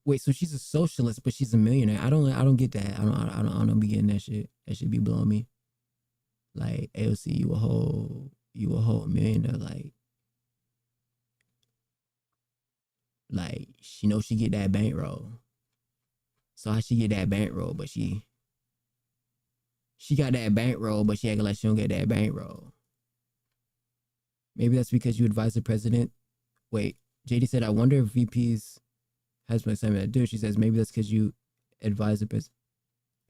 Wait, so she's a socialist, but she's a millionaire. I don't get that. I don't be getting that shit. That should be blowing me. Like, AOC, you a whole millionaire. Like she knows she get that bankroll. So how she get that bankroll, but she got that bankroll, but she acting like she don't get that bankroll. Maybe that's because you advise the president. Wait, JD said, I wonder if VPs has my assignment to do. She says, maybe that's because you advise the president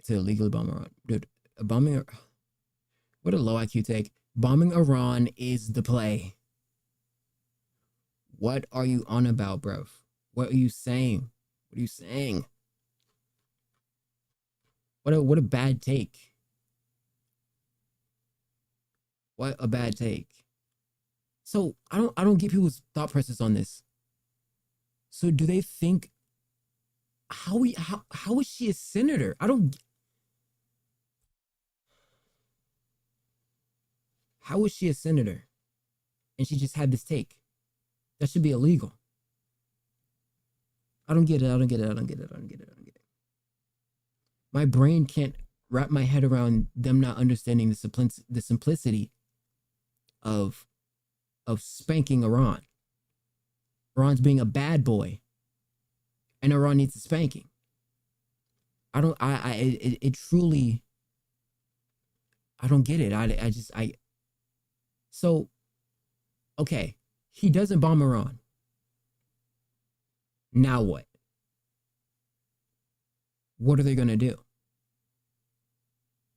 to illegally bomb Iran. Dude, what a low IQ take. Bombing Iran is the play. What are you on about, bro? What are you saying? What a bad take. What a bad take. So I don't get people's thought process on this. So do they think how is she a senator? How is she a senator? And she just had this take. That should be illegal. I don't get it. My brain can't wrap my head around them not understanding the simplicity of spanking Iran. Iran's being a bad boy. And Iran needs a spanking. It truly, I don't get it. So, okay, he doesn't bomb Iran. Now what? What are they going to do?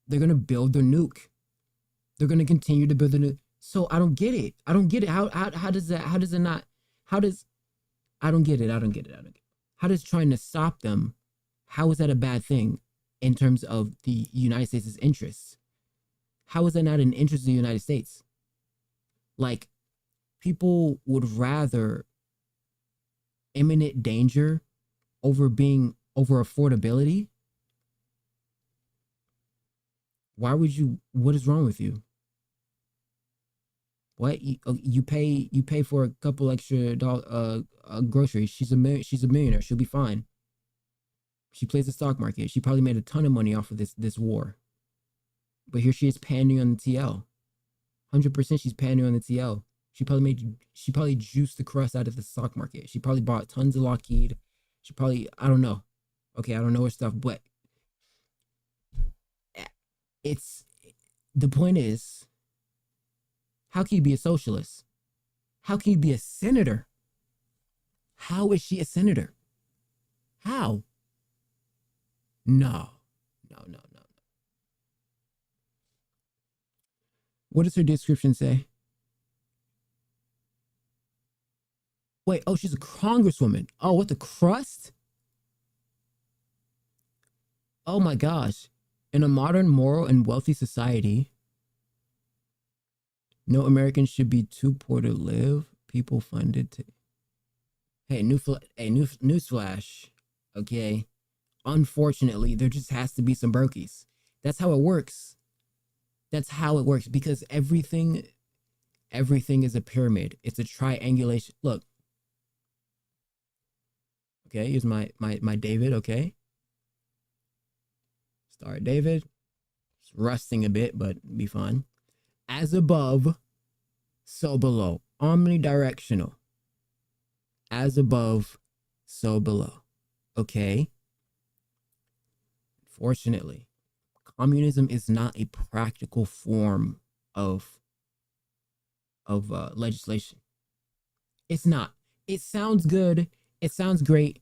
They're going to build their nuke. They're going to continue to build the nuke. So I don't get it. I don't get it. How does that, how does it not, how does, I don't get it. How does trying to stop them, how is that a bad thing in terms of the United States' interests? How is that not an interest of the United States? Like, people would rather imminent danger over affordability. Why would you, what is wrong with you? What you pay for a couple extra groceries. She's a millionaire. She'll be fine. She plays the stock market. She probably made a ton of money off of this war. But here she is pandering on the TL. 100% she's pandering on the TL. She probably juiced the crust out of the stock market. She probably bought tons of Lockheed. She probably, I don't know. Okay, I don't know her stuff, but the point is, how can you be a socialist? How can you be a senator? How is she a senator? How? No. What does her description say? Wait, oh, she's a congresswoman. Oh, what the crust? Oh my gosh. In a modern, moral, and wealthy society, no American should be too poor to live. People funded to... Hey, newsflash. Okay. Unfortunately, there just has to be some brokies. That's how it works. That's how it works, because everything is a pyramid. It's a triangulation. Look. Okay, here's my David, okay? Star David. It's rusting a bit, but be fine. As above, so below. Omnidirectional. As above, so below. Okay? Fortunately, communism is not a practical form of legislation. It's not. It sounds good. It sounds great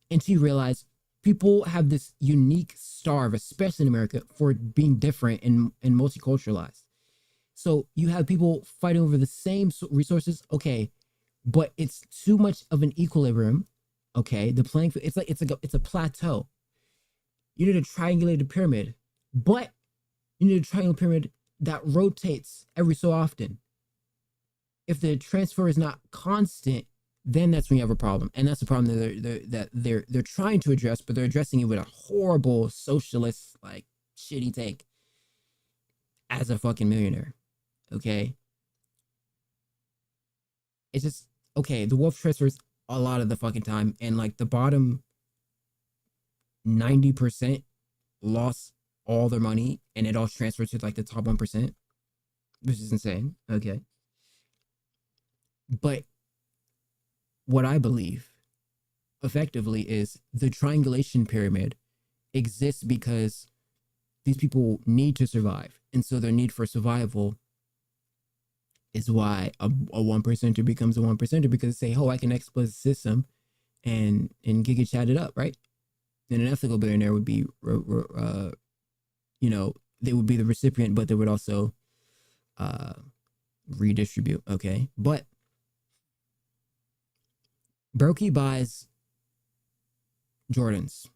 until you realize people have this unique starve, especially in America, for being different and multiculturalized. So you have people fighting over the same resources, okay, but it's too much of an equilibrium, okay? The playing field, it's a plateau. You need a triangulated pyramid, but you need a triangular pyramid that rotates every so often. If the transfer is not constant, then that's when you have a problem, and that's the problem that they're trying to address, but they're addressing it with a horrible socialist, like, shitty take. As a fucking millionaire, okay? It's just, okay, the wealth transfers a lot of the fucking time, and like the bottom 90% lost all their money, and it all transfers to like the top 1%, which is insane, okay? But what I believe effectively is the triangulation pyramid exists because these people need to survive. And so their need for survival is why a 1%er becomes a 1%er, because they say, oh, I can exploit the system and get it chatted up, right? And an ethical billionaire would be, you know, they would be the recipient, but they would also redistribute, okay? But Brokey buys Jordans.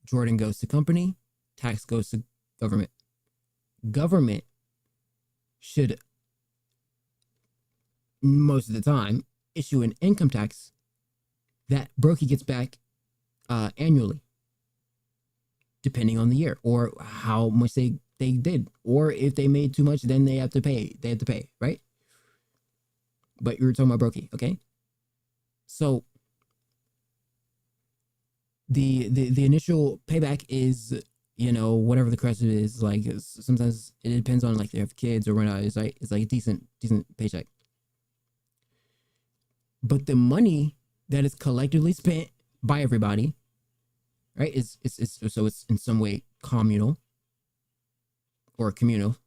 Jordan goes to company, tax goes to government. Government should, most of the time, issue an income tax that Brokey gets back annually, depending on the year or how much they did. Or if they made too much, then they have to pay. They have to pay, right? But you were talking about Brokey, okay? So the initial payback is, you know, whatever the crest is. Like, sometimes it depends on like they have kids or whatnot. It's like a decent paycheck. But the money that is collectively spent by everybody, right, is so it's in some way communal or communal,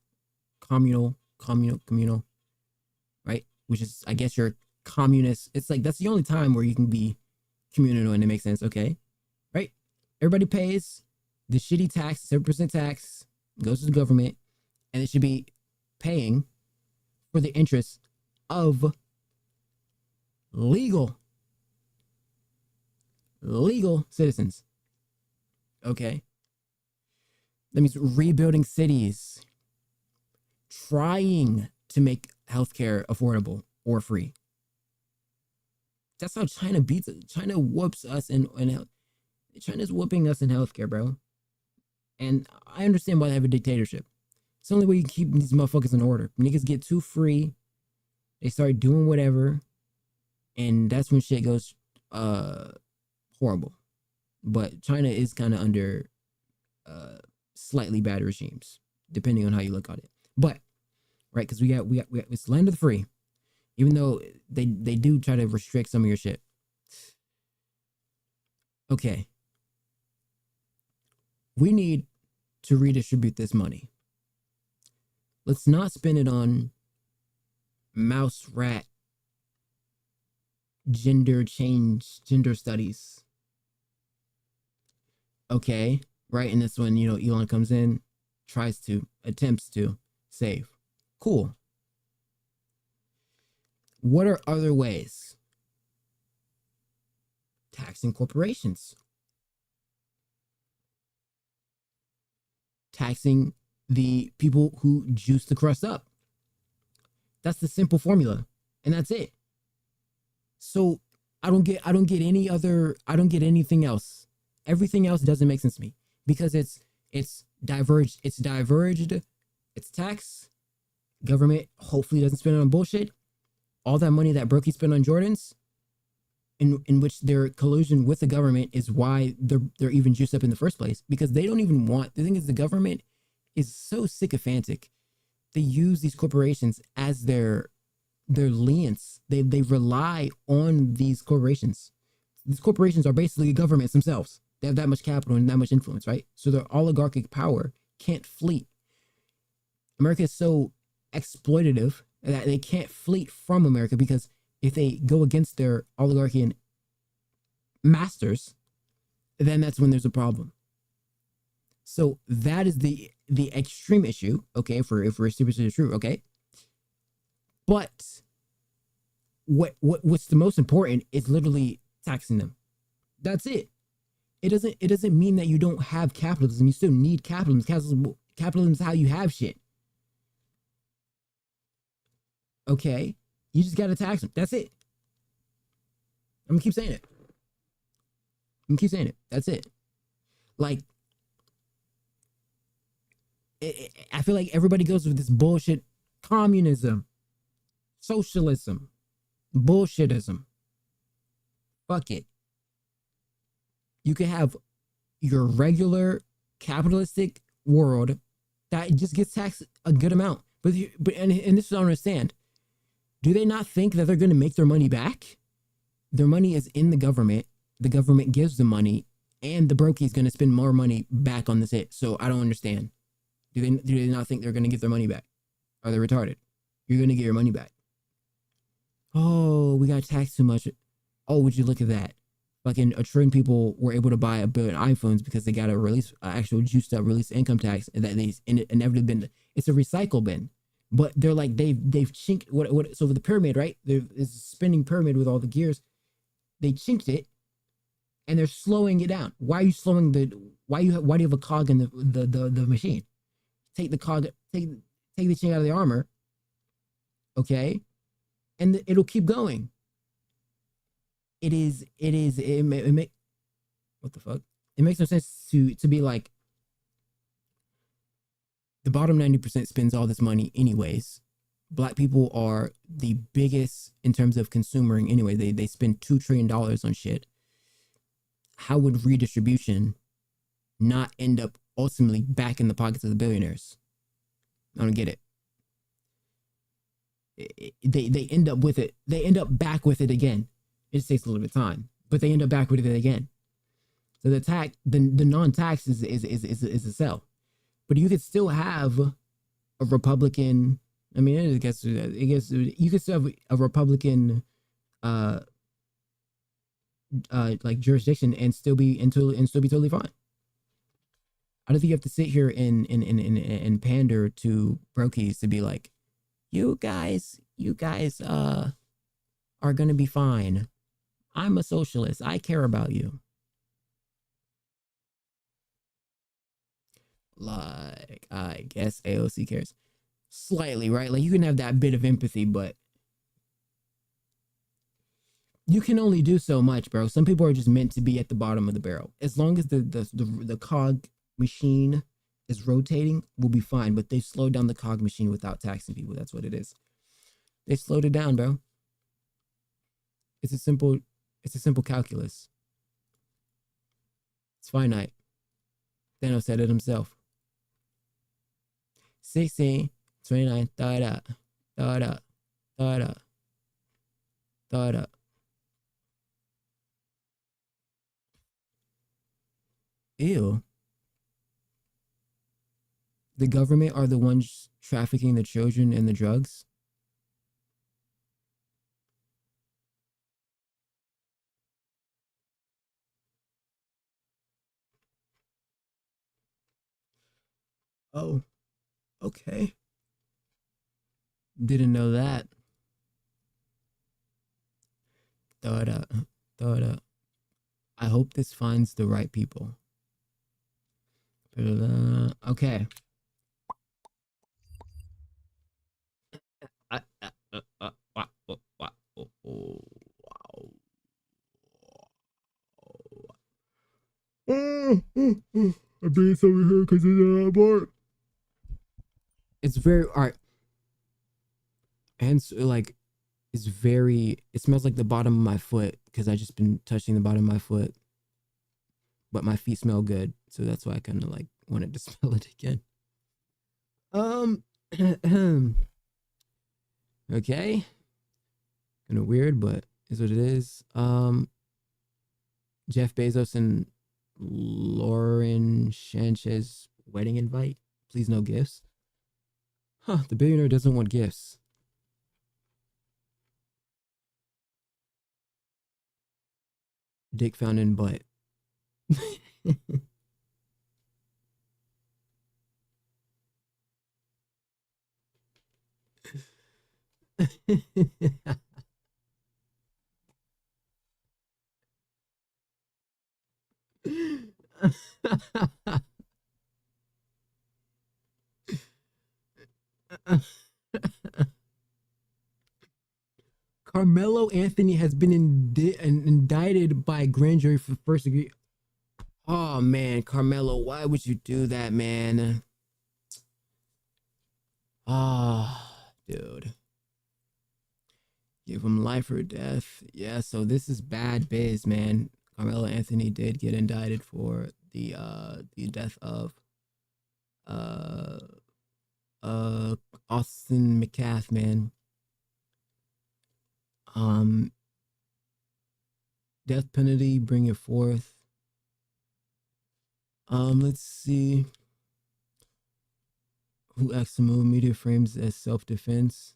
right? Which is, I guess, you're communist. It's like that's the only time where you can be communal and it makes sense, okay? Right? Everybody pays the shitty tax, 7% tax, goes to the government, and it should be paying for the interests of legal citizens. Okay? That means rebuilding cities, trying to make healthcare affordable or free. That's how China beats it. China whoops us in China's whooping us in healthcare, bro. And I understand why they have a dictatorship. It's the only way you keep these motherfuckers in order. Niggas get too free They start doing whatever, and that's when shit goes horrible. But China is kind of under slightly bad regimes, depending on how you look at it. But right, because we got it's land of the free, even though they do try to restrict some of your shit. Okay, we need to redistribute this money. Let's not spend it on mouse rat gender studies. Okay, right? And this one, you know, Elon comes in, attempts to save. Cool. What are other ways? Taxing corporations. Taxing the people who juice the crust up. That's the simple formula, and that's it. So I don't get anything else. Everything else doesn't make sense to me because it's diverged. It's tax. Government hopefully doesn't spend it on bullshit. All that money that Brokey spent on Jordans, in which their collusion with the government is why they're even juiced up in the first place, because they don't even want. The thing is, the government is so sycophantic. They use these corporations as their liens. They rely on these corporations. These corporations are basically governments themselves. They have that much capital and that much influence, right? So their oligarchic power can't fleet. America is so exploitative that they can't fleet from America, because if they go against their oligarchian masters, then that's when there's a problem. So that is the extreme issue, okay, if we're seriously true, okay? But what's the most important is literally taxing them. That's it. It doesn't mean that you don't have capitalism. You still need capitalism. Capitalism is how you have shit. Okay? You just gotta tax them. That's it. I'm gonna keep saying it. That's it. Like, I feel like everybody goes with this bullshit communism, socialism, bullshitism. Fuck it. You can have your regular capitalistic world that just gets taxed a good amount. But this is what I understand. Do they not think that they're going to make their money back? Their money is in the government. The government gives them money, and the brokey is going to spend more money back on this hit. So I don't understand. Do they not think they're going to get their money back? Are they retarded? You're going to get your money back. Oh, we got taxed too much. Oh, would you look at that? Fucking a trillion people were able to buy 1 billion iPhones because they got a release, actual juiced up release income tax, and that they inevitably been. It's a recycle bin, but they're like they've chinked what. So with the pyramid, right? There's a spinning pyramid with all the gears. They chinked it, and they're slowing it down. Why are you slowing why do you have a cog in the machine? Take the cog, take the chink out of the armor, okay, and it'll keep going. It what the fuck? It makes no sense to be like, the bottom 90% spends all this money anyways. Black people are the biggest in terms of consuming anyway. They spend $2 trillion on shit. How would redistribution not end up ultimately back in the pockets of the billionaires? I don't get it. They end up with it. They end up back with it again. It just takes a little bit of time, but they end up back with it again. So the non-tax is a sell, but you could still have a Republican. I mean, I guess you could still have a Republican, like jurisdiction and still be totally fine. I don't think you have to sit here and pander to brokies to be like, you guys are gonna be fine. I'm a socialist. I care about you. Like, I guess AOC cares. Slightly, right? Like, you can have that bit of empathy, but you can only do so much, bro. Some people are just meant to be at the bottom of the barrel. As long as the cog machine is rotating, we'll be fine. But they slowed down the cog machine without taxing people. That's what it is. They slowed it down, bro. It's a simple calculus. It's finite. Thanos said it himself. 16, 29, throw it up, throw it up, throw it up, throw it up. Ew. The government are the ones trafficking the children and the drugs? Oh, okay. Didn't know that. Throw it up, throw it up. I hope this finds the right people. Okay. I'm being over here because it's a lot more. It's very alright. And so, like, it's very. It smells like the bottom of my foot because I just been touching the bottom of my foot. But my feet smell good, so that's why I kind of like wanted to smell it again. Okay. Kind of weird, but is what it is. Jeff Bezos and Lauren Sanchez wedding invite. Please no gifts. Huh, the billionaire doesn't want gifts. Dick found in butt. Carmelo Anthony has been indicted by a grand jury for first degree. Oh man, Carmelo, why would you do that, man? Ah, dude. Give him life or death. Yeah, so this is bad biz, man. Carmelo Anthony did get indicted for the death of Austin McCaff, man. Death penalty, bring it forth. Let's see. Who acts to move media frames as self-defense?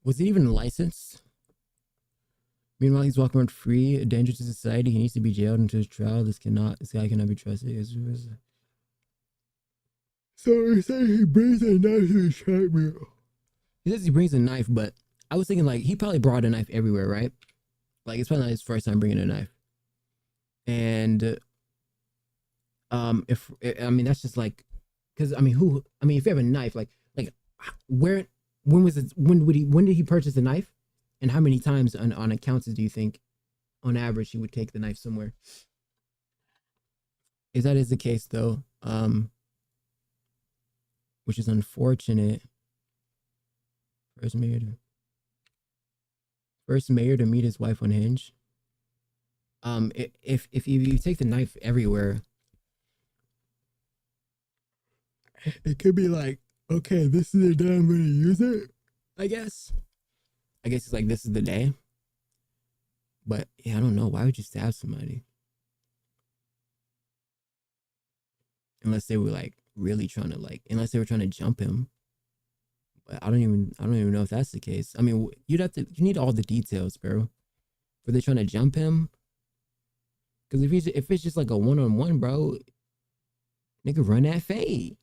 Was it even licensed? Meanwhile, he's walking around free, a danger to society. He needs to be jailed until his trial. This guy cannot be trusted. So he said he brings a knife to the chat mirror. He says he brings a knife, but I was thinking like he probably brought a knife everywhere, right? Like it's probably not his first time bringing a knife. And if I mean that's just like, because I mean if you have a knife, like when did he purchase the knife, and how many times on accounts do you think on average he would take the knife somewhere? If that is the case though, which is unfortunate. First mayor to meet his wife on Hinge. If you take the knife everywhere, it could be like, okay, this is the day I'm gonna use it. I guess it's like this is the day. But yeah, I don't know. Why would you stab somebody? Unless they were like really trying to unless they were trying to jump him. But I don't even know if that's the case. I mean, you need all the details, bro. Were they trying to jump him? Because if it's just like a one-on-one, bro, nigga, run that fade.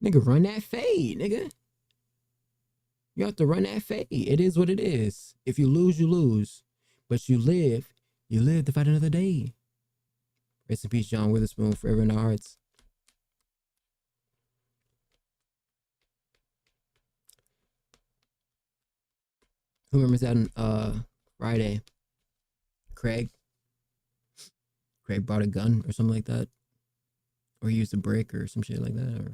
Nigga. You have to run that fade. It is what it is. If you lose, you lose. But you live to fight another day. Rest in peace, John Witherspoon, forever in our hearts. Who remembers that on Friday? Craig brought a gun or something like that. Or he used a brick or some shit like that,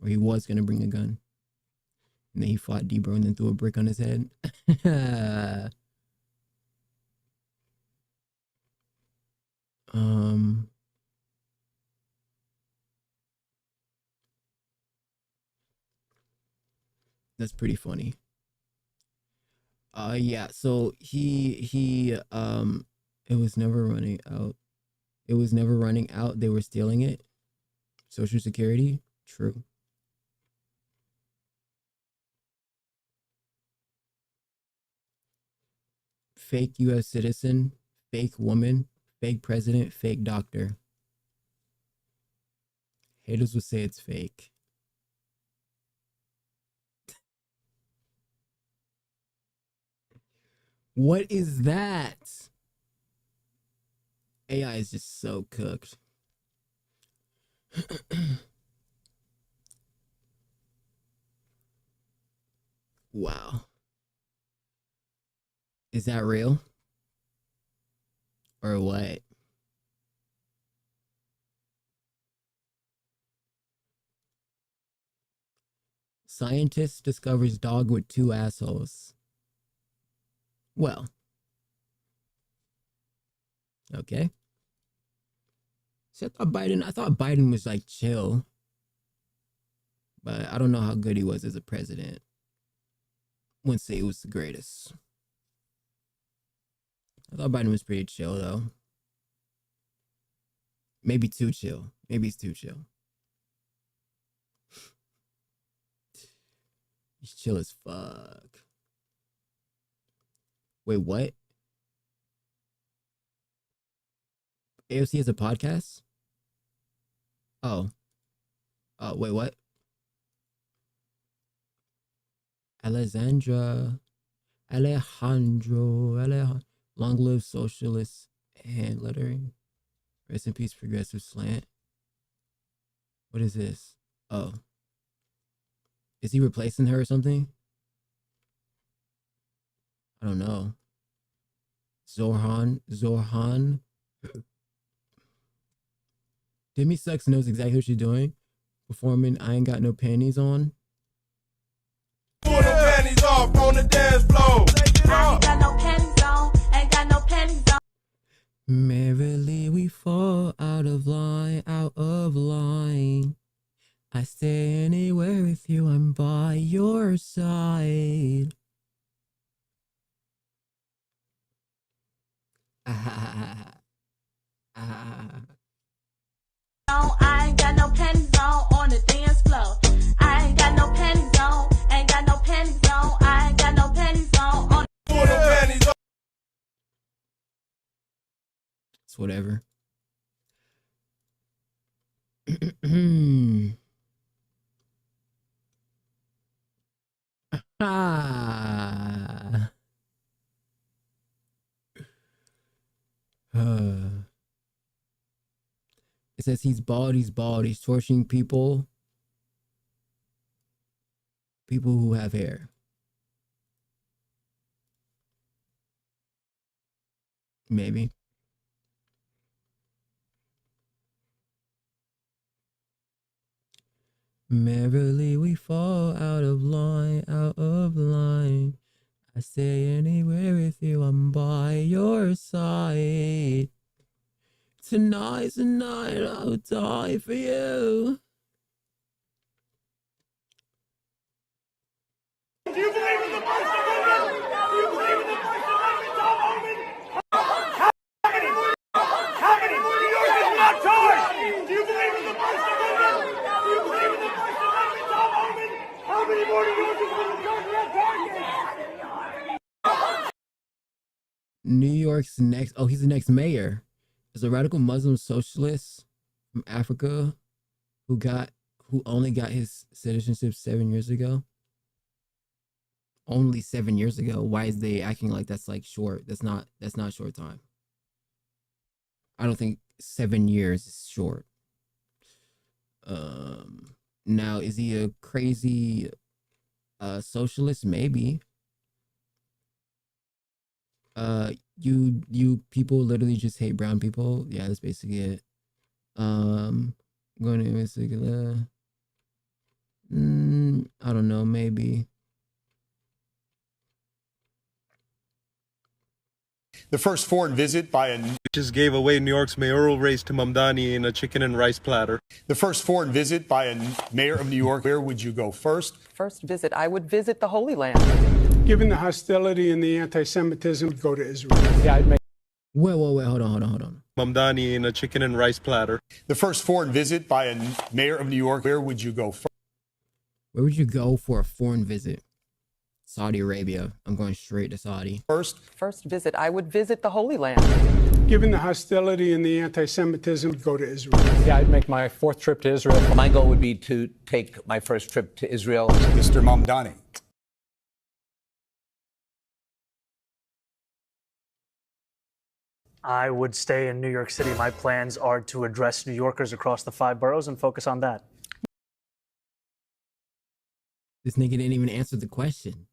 or he was gonna bring a gun. And then he fought Debro and then threw a brick on his head. That's pretty funny. Yeah, so it was never running out. It was never running out. They were stealing it. Social Security, true. Fake US citizen, fake woman, fake president, fake doctor. Haters would say it's fake. What is that? AI is just so cooked. Wow. Is that real? Or what? Scientist discovers dog with 2 assholes. Well. Okay. So I thought Biden was like chill. But I don't know how good he was as a president. Wouldn't say he was the greatest. I thought Biden was pretty chill though. Maybe too chill. Maybe he's too chill. He's chill as fuck. Wait, what? AOC has a podcast? Oh. Oh, wait, what? Alejandro. Long live socialist hand lettering. Rest in peace, progressive slant. What is this? Oh. Is he replacing her or something? I don't know. Zorhan. Demi Sucks knows exactly what she's doing. Performing I Ain't Got No Panties On. Pull the panties off on the dance floor. I ain't got no panties on. Ain't got no panties on. Merrily we fall out of line, out of line. I stay anywhere with you, I'm by your side. I ain't got no panties on the dance floor. I ain't got no panties on. Ain't got no panties on. I ain't got no panties on. Pull the panties on. It's whatever. It says he's bald, he's torturing people who have hair. Maybe. Merrily we fall out of line, out of line. I stay anywhere with you, I'm by your side. Tonight's the night I'll die for you. Do you believe in the First Amendment? Do you believe in the First Amendment, Tom Homan? How many New Yorkers not charged? Do you believe in the First Amendment? Do you believe in the First Amendment, Tom Homan? How many more New Yorkers will be charged for targets? New York's next, oh, he's the next mayor. Is a radical Muslim socialist from Africa who only got his citizenship 7 years ago. Only 7 years ago. Why is they acting like that's like short? That's not short time. I don't think 7 years is short. Now is he a crazy socialist? Maybe. You people literally just hate brown people. Yeah, that's basically it. Going to investigate. I don't know, maybe. The first foreign visit by a just gave away New York's mayoral race to Mamdani in a chicken and rice platter. The first foreign visit by a mayor of New York. Where would you go first? First visit, I would visit the Holy Land. Given the hostility and the anti-Semitism, go to Israel. Yeah, I'd make. Wait, hold on. Mamdani in a chicken and rice platter. The first foreign visit by a mayor of New York. Where would you go first? Where would you go for a foreign visit? Saudi Arabia. I'm going straight to Saudi. First visit, I would visit the Holy Land. Given the hostility and the anti-Semitism, go to Israel. Yeah, I'd make my 4th trip to Israel. My goal would be to take my first trip to Israel. Mr. Mamdani. I would stay in New York City. My plans are to address New Yorkers across the 5 boroughs and focus on that. This nigga didn't even answer the question.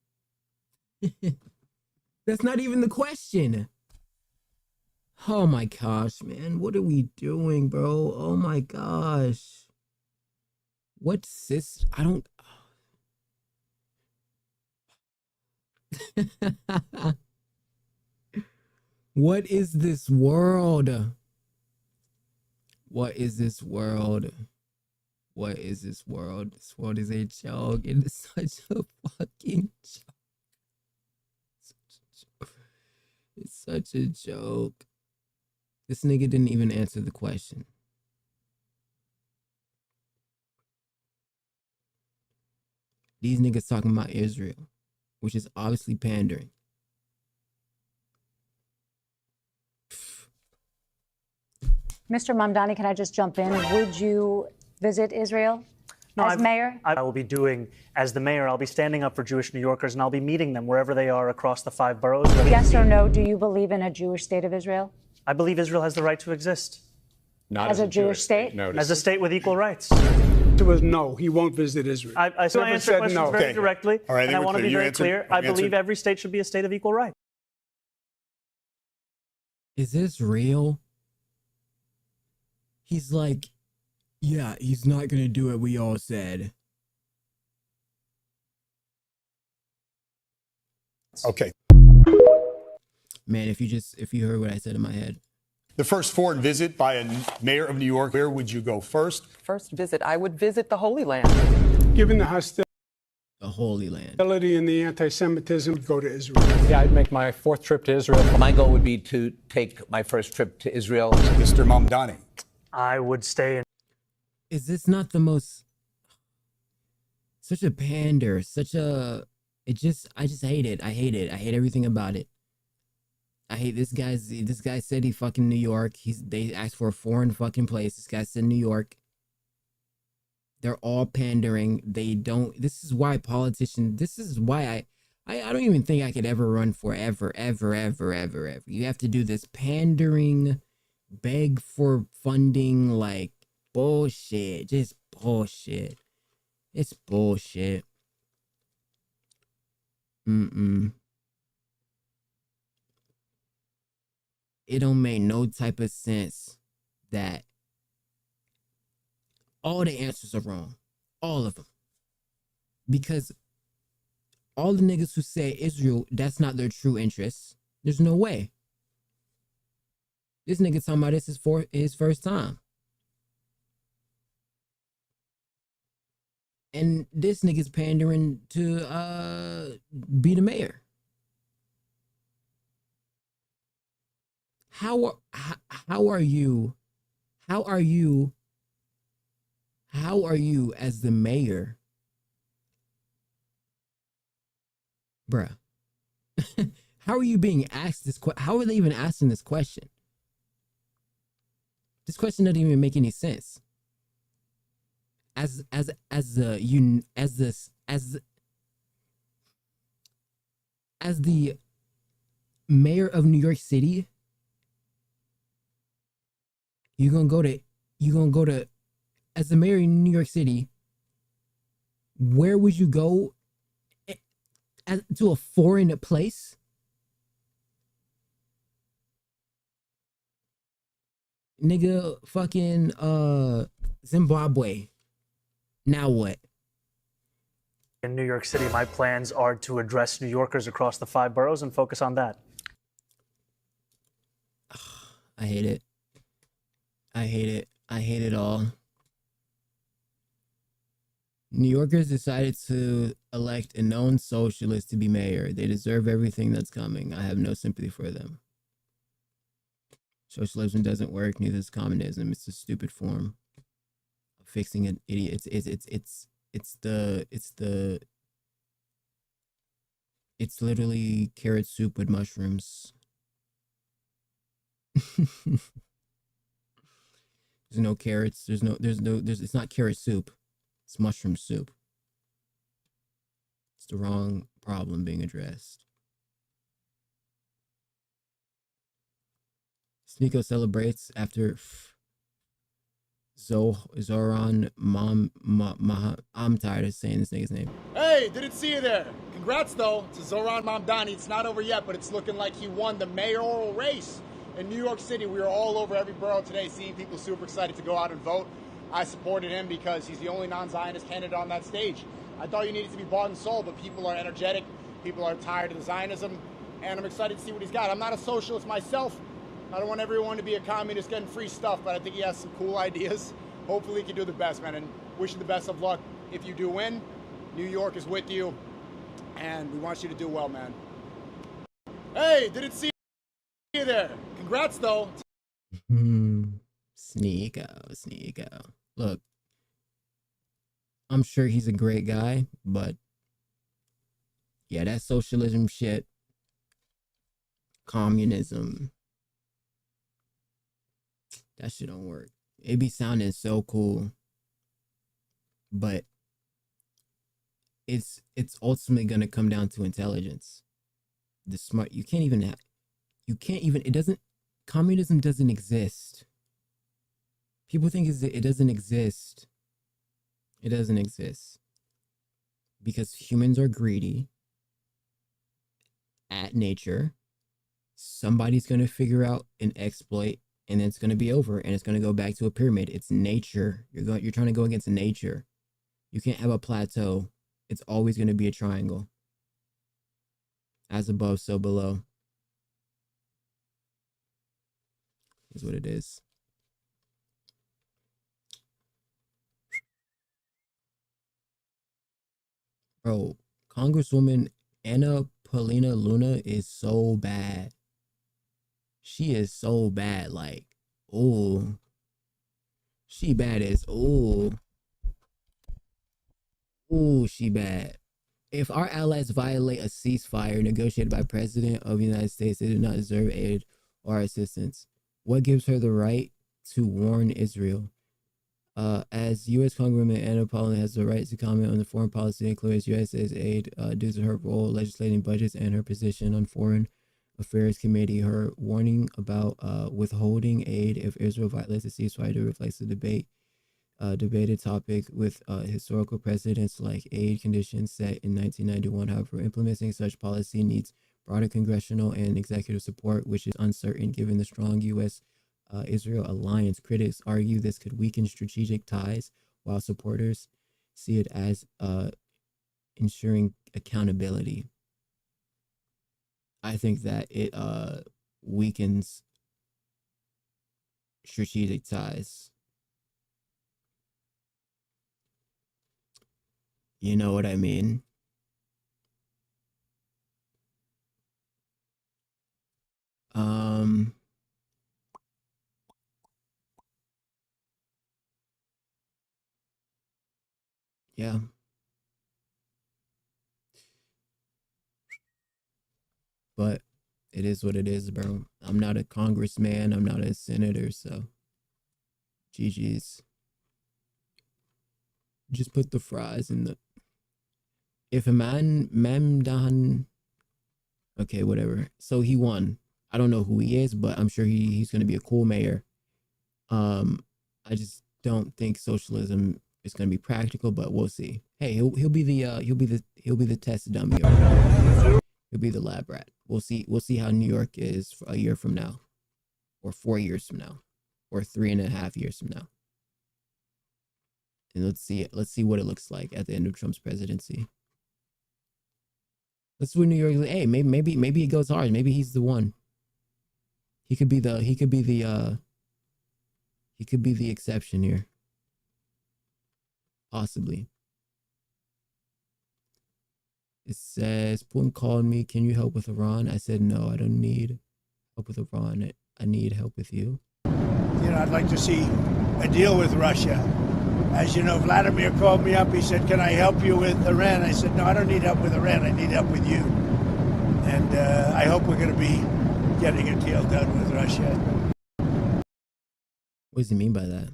That's not even the question. Oh my gosh, man. What are we doing, bro? Oh my gosh. What's this? I don't... What is this world? What is this world? What is this world? This world is a joke. It is such a fucking joke. It's such a joke. This nigga didn't even answer the question. These niggas talking about Israel, which is obviously pandering. Mr. Mamdani, can I just jump in? Would you visit Israel as mayor? I will be doing, as the mayor, I'll be standing up for Jewish New Yorkers, and I'll be meeting them wherever they are across the 5 boroughs. Yes or no, do you believe in a Jewish state of Israel? I believe Israel has the right to exist. Not as a Jewish state? No, as a state with equal rights. It was no, he won't visit Israel. I answer questions very directly, All right, and I want to be very clear. I believe every state should be a state of equal rights. Is this real? He's like, yeah, he's not gonna do what we all said. Okay. Man, if you heard what I said in my head. The first foreign visit by a mayor of New York. Where would you go first? First visit, I would visit the Holy Land. Given the hostility The Holy Land. and the anti-Semitism, go to Israel. Yeah, I'd make my 4th trip to Israel. My goal would be to take my first trip to Israel. Mr. Mamdani. I would stay in. Is this not the most... Such a pander, such a... I just hate it. I hate it. I hate everything about it. I hate this guy said he fucking New York. They asked for a foreign fucking place. This guy said New York. They're all pandering. They don't. This is why politicians. This is why I don't even think I could ever run for ever. You have to do this pandering, beg for funding, like bullshit. Just bullshit. It's bullshit. It don't make no type of sense that all the answers are wrong. All of them. Because all the niggas who say Israel, that's not their true interests. There's no way. This nigga talking about this is for his first time. And this nigga's pandering to be the mayor. How are you as the mayor, bruh? How are you being asked this question? How are they even asking this question? This question doesn't even make any sense. As the mayor of New York City, you're gonna go to as the mayor in New York City, where would you go to a foreign place? Nigga, fucking Zimbabwe. Now what? In New York City, my plans are to address New Yorkers across the 5 boroughs and focus on that. I hate it. I hate it. I hate it all. New Yorkers decided to elect a known socialist to be mayor. They deserve everything that's coming. I have no sympathy for them. Socialism doesn't work, neither does communism. It's a stupid form of fixing an idiot. It's literally carrot soup with mushrooms. There's no carrots. It's not carrot soup. It's mushroom soup. It's the wrong problem being addressed. Sneeko celebrates after Zoran I'm tired of saying this nigga's name. Hey, didn't see you there. Congrats, though, to Zoran Mamdani. It's not over yet, but it's looking like he won the mayoral race in New York City. We were all over every borough today, seeing people super excited to go out and vote. I supported him because he's the only non-Zionist candidate on that stage. I thought you needed to be bought and sold, but people are energetic. People are tired of the Zionism, and I'm excited to see what he's got. I'm not a socialist myself. I don't want everyone to be a communist getting free stuff, but I think he has some cool ideas. Hopefully he can do the best, man, and wish you the best of luck. If you do win, New York is with you, and we want you to do well, man. Hey, didn't see you there. Congrats, though. Sneeko. Look, I'm sure he's a great guy, but yeah, that socialism shit, communism, that shit don't work. It be sounding so cool, but it's ultimately gonna come down to intelligence. Communism doesn't exist. People think it doesn't exist. It doesn't exist. Because humans are greedy at nature. Somebody's going to figure out an exploit, and it's going to be over, and it's going to go back to a pyramid. It's nature. You're trying to go against nature. You can't have a plateau. It's always going to be a triangle. As above, so below. Is what it is. Bro, Congresswoman Anna Paulina Luna is so bad. She is so bad. Like, oh, she bad as, oh, she bad. If our allies violate a ceasefire negotiated by President of the United States, they do not deserve aid or assistance. What gives her the right to warn Israel? As U.S. Congresswoman Anna Paulina has the right to comment on the foreign policy that includes U.S.'s aid due to her role legislating budgets and her position on Foreign Affairs Committee. Her warning about withholding aid if Israel violates the ceasefire reflects the debated topic with historical precedents like aid conditions set in 1991. However, implementing such policy needs broader congressional and executive support, which is uncertain given the strong U.S. Israel alliance. Critics argue this could weaken strategic ties, while supporters see it as ensuring accountability. I think that it weakens strategic ties. You know what I mean? Yeah. But it is what it is, bro. I'm not a congressman. I'm not a senator, so GG's. Just put the fries in the... If a man okay, whatever. So he won. I don't know who he is, but I'm sure he's going to be a cool mayor. I just don't think socialism is going to be practical, but we'll see. Hey, he'll be the test dummy. He'll be the lab rat. We'll see how New York is a year from now, or 4 years from now. or 3.5 years from now. And let's see what it looks like at the end of Trump's presidency. Let's see what New York. Hey, maybe it goes hard. Maybe he's the one. He could be the exception here. Possibly. It says, Putin called me, can you help with Iran? I said, no, I don't need help with Iran. I need help with you. You know, I'd like to see a deal with Russia. As you know, Vladimir called me up. He said, can I help you with Iran? I said, no, I don't need help with Iran. I need help with you. And I hope we're going to be getting a deal done with Russia. What does he mean by that?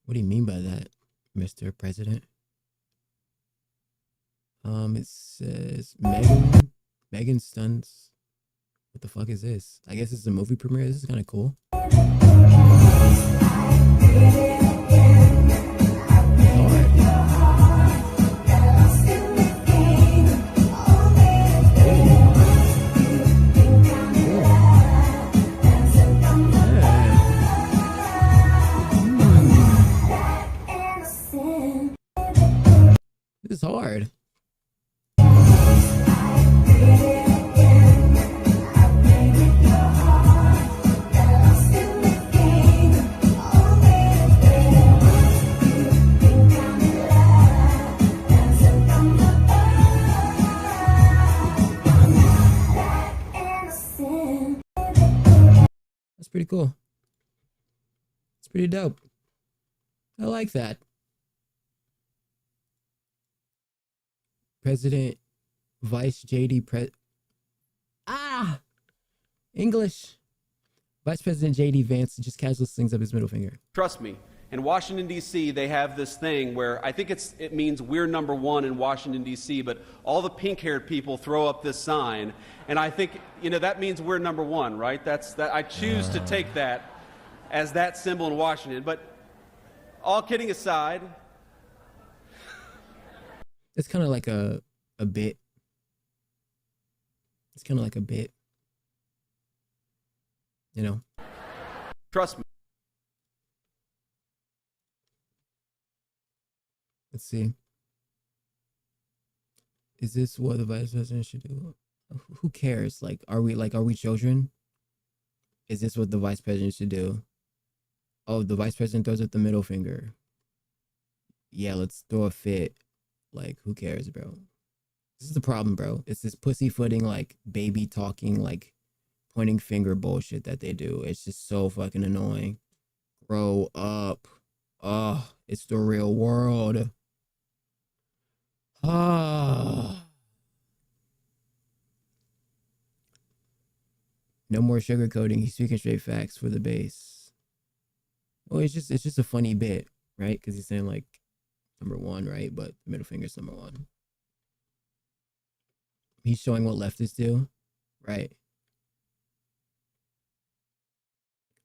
What do you mean by that, Mr. President? It says Megan stunts. What the fuck is this? I guess it's a movie premiere. This is kind of cool. This is hard. That's pretty cool. It's pretty dope. I like that. President, Vice JD English. Vice President JD Vance just casually slings up his middle finger. Trust me. In Washington, D.C., they have this thing where I think it means we're number one in Washington, D.C., but all the pink-haired people throw up this sign, and I think, you know, that means we're number one, right? I choose to take that as that symbol in Washington. But all kidding aside, it's kind of like a bit. It's kind of like a bit. You know? Trust me. Let's see. Is this what the vice president should do? Who cares? Are we children? Is this what the vice president should do? Oh, the vice president throws up the middle finger. Yeah, let's throw a fit. Who cares, bro? This is the problem, bro. It's this pussyfooting, baby talking, pointing finger bullshit that they do. It's just so fucking annoying. Grow up. Oh, it's the real world. Ah. No more sugarcoating. He's speaking straight facts for the base. Well, it's just a funny bit, right? Because he's saying number one, right? But middle finger's number one. He's showing what leftists do, right?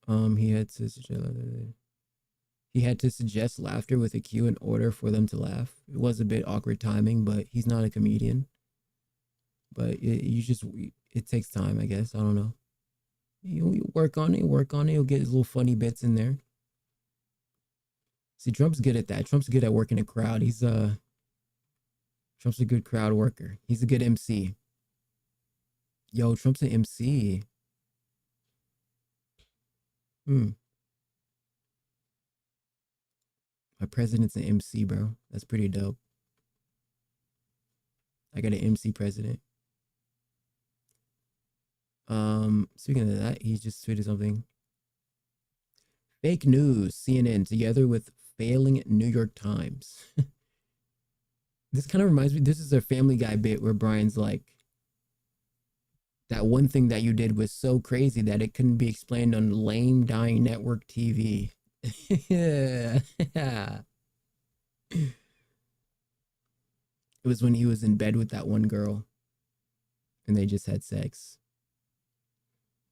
He had to suggest laughter with a cue in order for them to laugh. It was a bit awkward timing, but he's not a comedian. But it takes time, I guess. I don't know. You work on it. He'll get his little funny bits in there. See, Trump's good at that. Trump's good at working a crowd. Trump's a good crowd worker. He's a good MC. Yo, Trump's an MC. My president's an MC, bro. That's pretty dope. I got an MC president. Speaking of that, he just tweeted something. Fake news, CNN, together with failing New York Times. This kind of reminds me, this is a Family Guy bit where Brian's like, that one thing that you did was so crazy that it couldn't be explained on lame dying network TV. Yeah. It was when he was in bed with that one girl and they just had sex.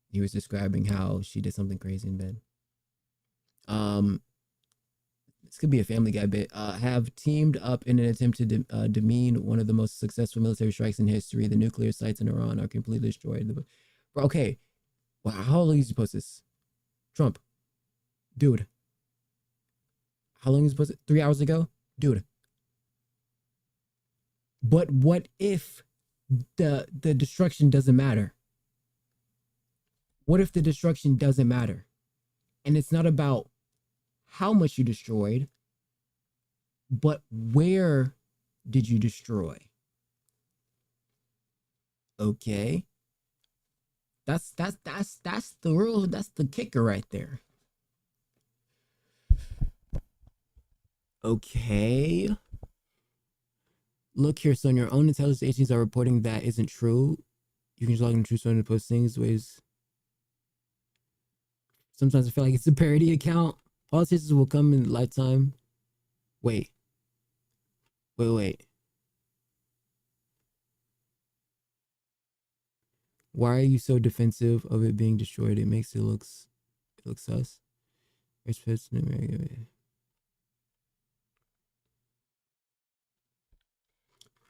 He was describing how she did something crazy in bed. This could be a Family Guy bit. Have teamed up in an attempt to demean one of the most successful military strikes in history. The nuclear sites in Iran are completely destroyed. Bro, okay. Wow, how long did you post this? Trump. Dude. How long was it? 3 hours ago? Dude. But what if the destruction doesn't matter? What if the destruction doesn't matter? And it's not about how much you destroyed, but where did you destroy? Okay. That's the kicker right there. Okay. Look here, son. Your own intelligence agencies are reporting that isn't true. You can just log in True Story to post things ways. Sometimes I feel like it's a parody account. Politicians will come in lifetime. Wait. Why are you so defensive of it being destroyed? It makes it looks sus.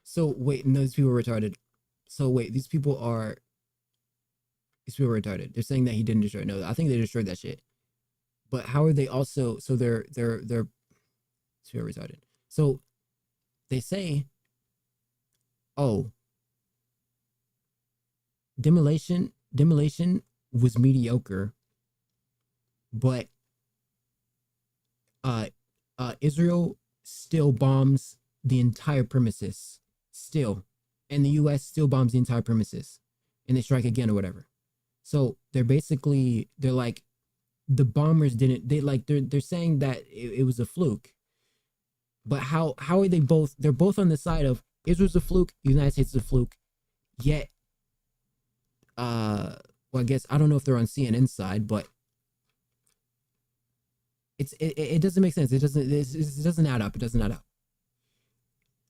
So wait, no, these people are retarded. So wait, these people are retarded. They're saying that he didn't destroy it. No, I think they destroyed that shit. But how are they also? So they're retarded. So they say, oh, demolition was mediocre, but Israel still bombs the entire premises. Still, and the U.S. still bombs the entire premises, and they strike again or whatever. So they're like, the bombers didn't. They're saying that it was a fluke. But how are they both? They're both on the side of Israel's a fluke, the United States is a fluke. Yet, well, I guess I don't know if they're on CNN's side, but it doesn't make sense. It doesn't add up. It doesn't add up.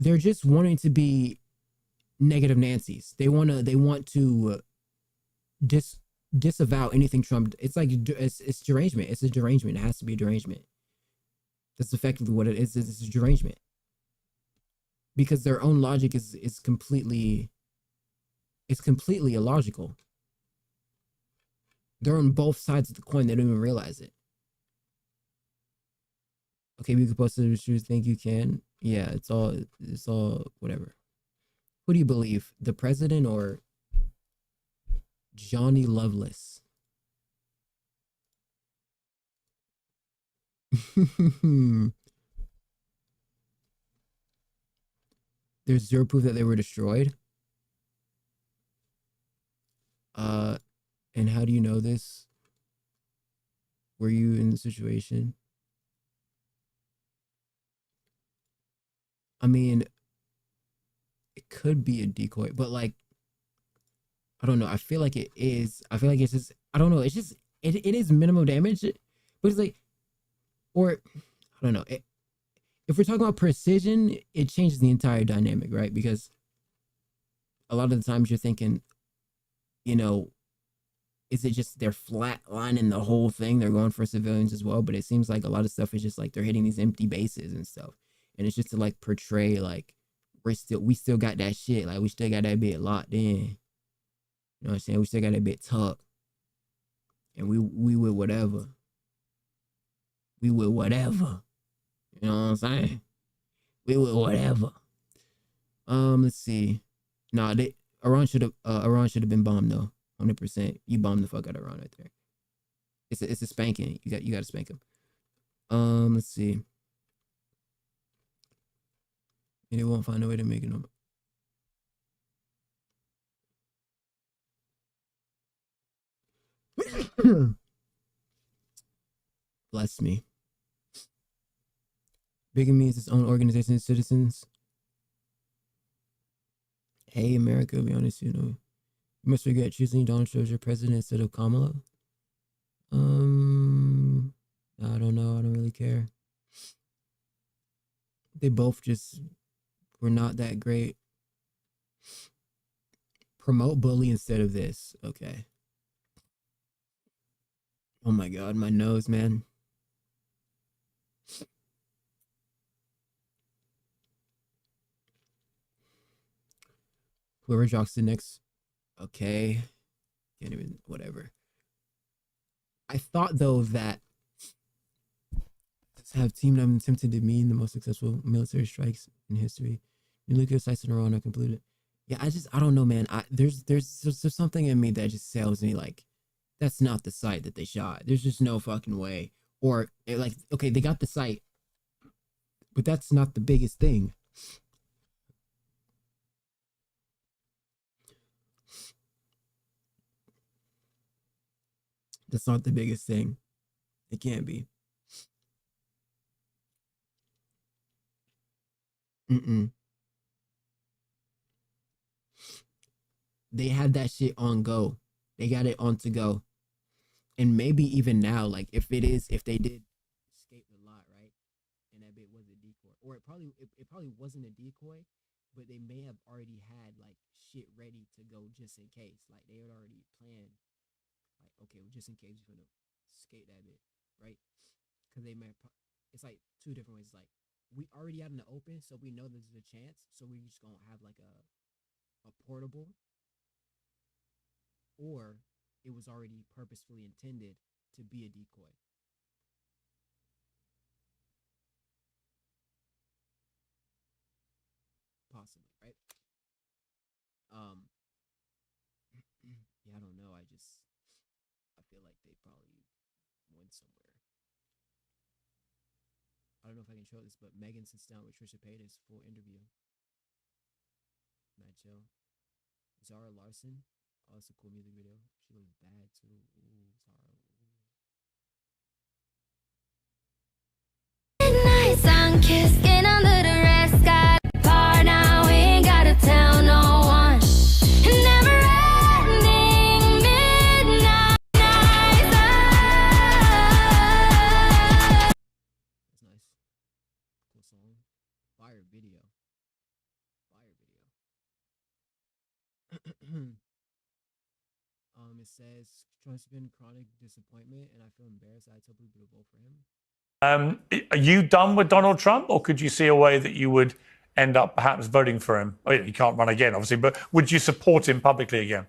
They're just wanting to be negative Nancy's. They want to disavow anything Trump. It's like it's derangement. It's a derangement. It has to be a derangement. That's effectively what it is. It's a derangement. Because their own logic is completely illogical. They're on both sides of the coin. They don't even realize it. Okay, we could post it if you think you can. Yeah, it's all whatever. Who do you believe? The president or Johnny Loveless? There's zero proof that they were destroyed. And how do you know this? Were you in the situation? I mean, it could be a decoy, but like, I don't know. I feel like it is. I feel like it's just, I don't know. It's just, it is minimum damage, but it's like, or I don't know. If we're talking about precision, it changes the entire dynamic, right? Because a lot of the times you're thinking, you know, is it just they're flatlining the whole thing? They're going for civilians as well, but it seems like a lot of stuff is just like they're hitting these empty bases and stuff. And it's just to like portray like we still got that shit. Like we still got that bit locked in. You know what I'm saying? We still got that bit tucked. And we with whatever. We with whatever. You know what I'm saying? We with whatever. Let's see. Nah, Iran should have been bombed though. 100%. You bombed the fuck out of Iran right there. It's a spanking. You got to spank him. Let's see. And they won't find a way to make it normal. Bless me. Bigamy is its own organization of citizens. Hey, America, be honest, you know. You must regret choosing Donald Trump as your president instead of Kamala. I don't know. I don't really care. They both just were not that great. Promote bully instead of this. Okay. Oh my God, my nose, man. Whoever drops the next. Okay. Can't even, whatever. I thought though that have teamed up and attempted to mean the most successful military strikes in history. Nuclear sites in Iran are completed. Yeah, I don't know, man. There's something in me that just tells me like that's not the site that they shot. There's just no fucking way. Or like, okay, they got the site, but that's not the biggest thing. That's not the biggest thing. It can't be. They had that shit on go. They got it on to go. And maybe even now, like if they did escape a lot, right? And that bit was a decoy. Or it probably wasn't a decoy, but they may have already had like shit ready to go just in case. Like they had already planned, like, okay, well, just in case we're gonna escape that bit, right? Because they may it's like two different ways. Like we already out in the open, so we know there's a chance, so we just gonna have like a portable, or it was already purposefully intended to be a decoy. Possibly, right? Yeah, I don't know. I feel like they probably went somewhere. I don't know if I can show this, but Megan sits down with Trisha Paytas full interview. Mad chill. Zara Larson. Oh, it's a cool music video. She looks bad too. Ooh, Zara. Midnight sun kiss, skin under the red sky. Par now, we ain't gotta tell no one. Never ending midnight. That's nice. Cool song. Fire video. It says Trump's been chronic disappointment, and I feel embarrassed. I tell people to vote for him. Are you done with Donald Trump, or could you see a way that you would end up perhaps voting for him? Oh, yeah, he can't run again, obviously, but would you support him publicly again?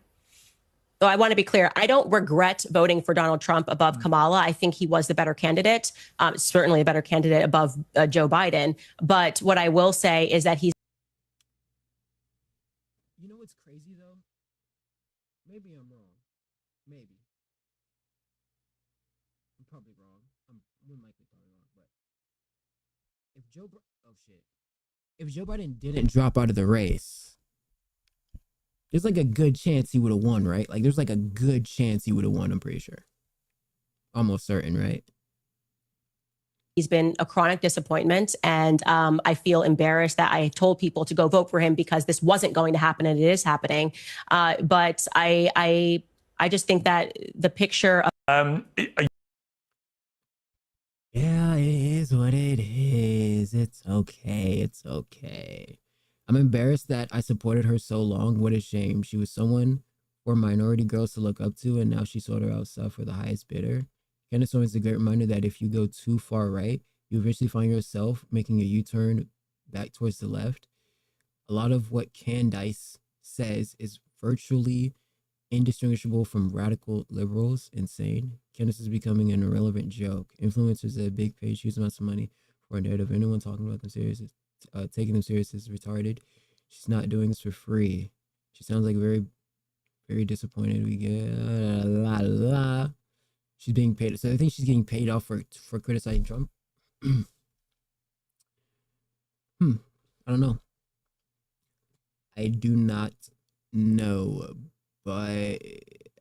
So I want to be clear. I don't regret voting for Donald Trump above Kamala. I think he was the better candidate, certainly a better candidate above Joe Biden. But what I will say is that he's. You know what's crazy though? Maybe I'm wrong. Maybe. I'm probably wrong. I'm likely probably wrong. But if if Joe Biden didn't drop out of the race, there's like a good chance he would have won, right? Like there's like a good chance he would have won, I'm pretty sure. Almost certain, right? He's been a chronic disappointment, and I feel embarrassed that I told people to go vote for him because this wasn't going to happen, and it is happening. But I just think that the picture of yeah, it is what it is. It's okay. It's okay. I'm embarrassed that I supported her so long. What a shame. She was someone for minority girls to look up to, and now she sold her out south for the highest bidder. Candace Owens is a great reminder that if you go too far right, you eventually find yourself making a U-turn back towards the left. A lot of what Candice says is virtually indistinguishable from radical liberals. Insane. Candace is becoming an irrelevant joke. Influencers at a big page huge amounts of money for a narrative. Anyone talking about them serious, taking them serious is retarded. She's not doing this for free. She sounds like very, very disappointed. We get la. She's being paid. So I think she's getting paid off for criticizing Trump. I don't know. I do not know, but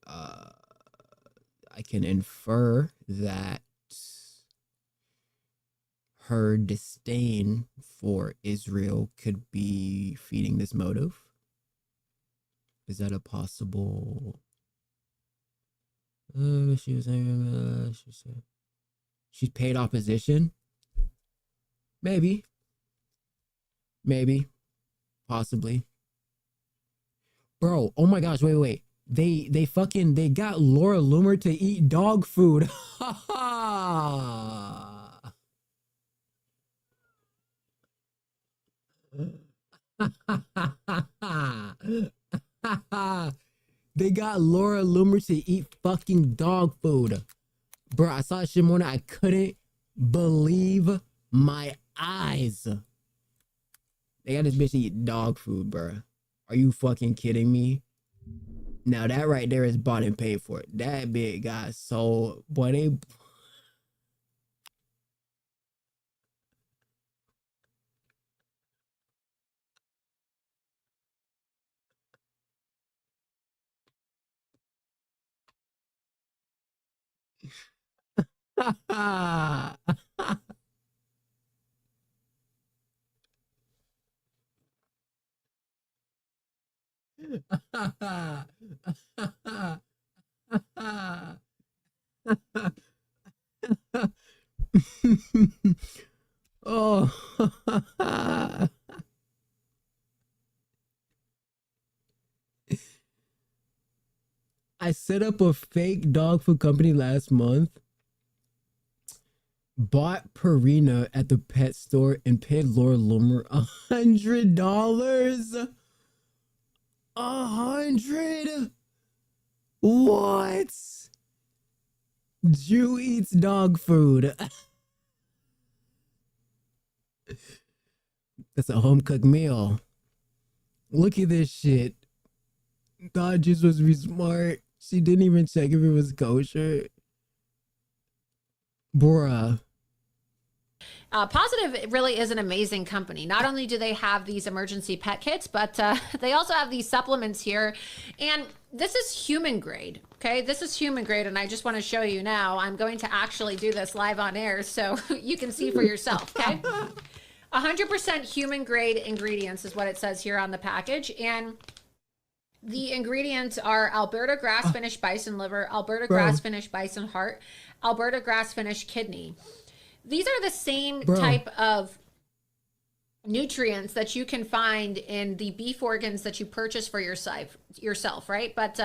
I can infer that her disdain for Israel could be feeding this motive. Is that a possible? She was saying she's paid opposition. Maybe, possibly. Bro, oh my gosh, wait. They got Laura Loomer to eat dog food. They got Laura Loomer to eat fucking dog food. Bro, I saw that shit morning. I couldn't believe my eyes. They got this bitch eat dog food, bro. Are you fucking kidding me? Now that right there is bought and paid for. That big got sold. Boy, they... Oh. I set up a fake dog food company last month. Bought Purina at the pet store and paid Laura Loomer $100. 100? What? Jew eats dog food. That's a home cooked meal. Look at this shit. Thought you're supposed to be smart. She didn't even check if it was kosher. Bruh. Positive really is an amazing company. Not only do they have these emergency pet kits, but they also have these supplements here. And this is human grade, okay? This is human grade, and I just want to show you now. I'm going to actually do this live on air so you can see for yourself, okay? 100% human grade ingredients is what it says here on the package. And the ingredients are Alberta grass-finished bison liver, Alberta grass-finished bison heart, Alberta grass-finished kidney. These are the same type of nutrients that you can find in the beef organs that you purchase for yourself, right? But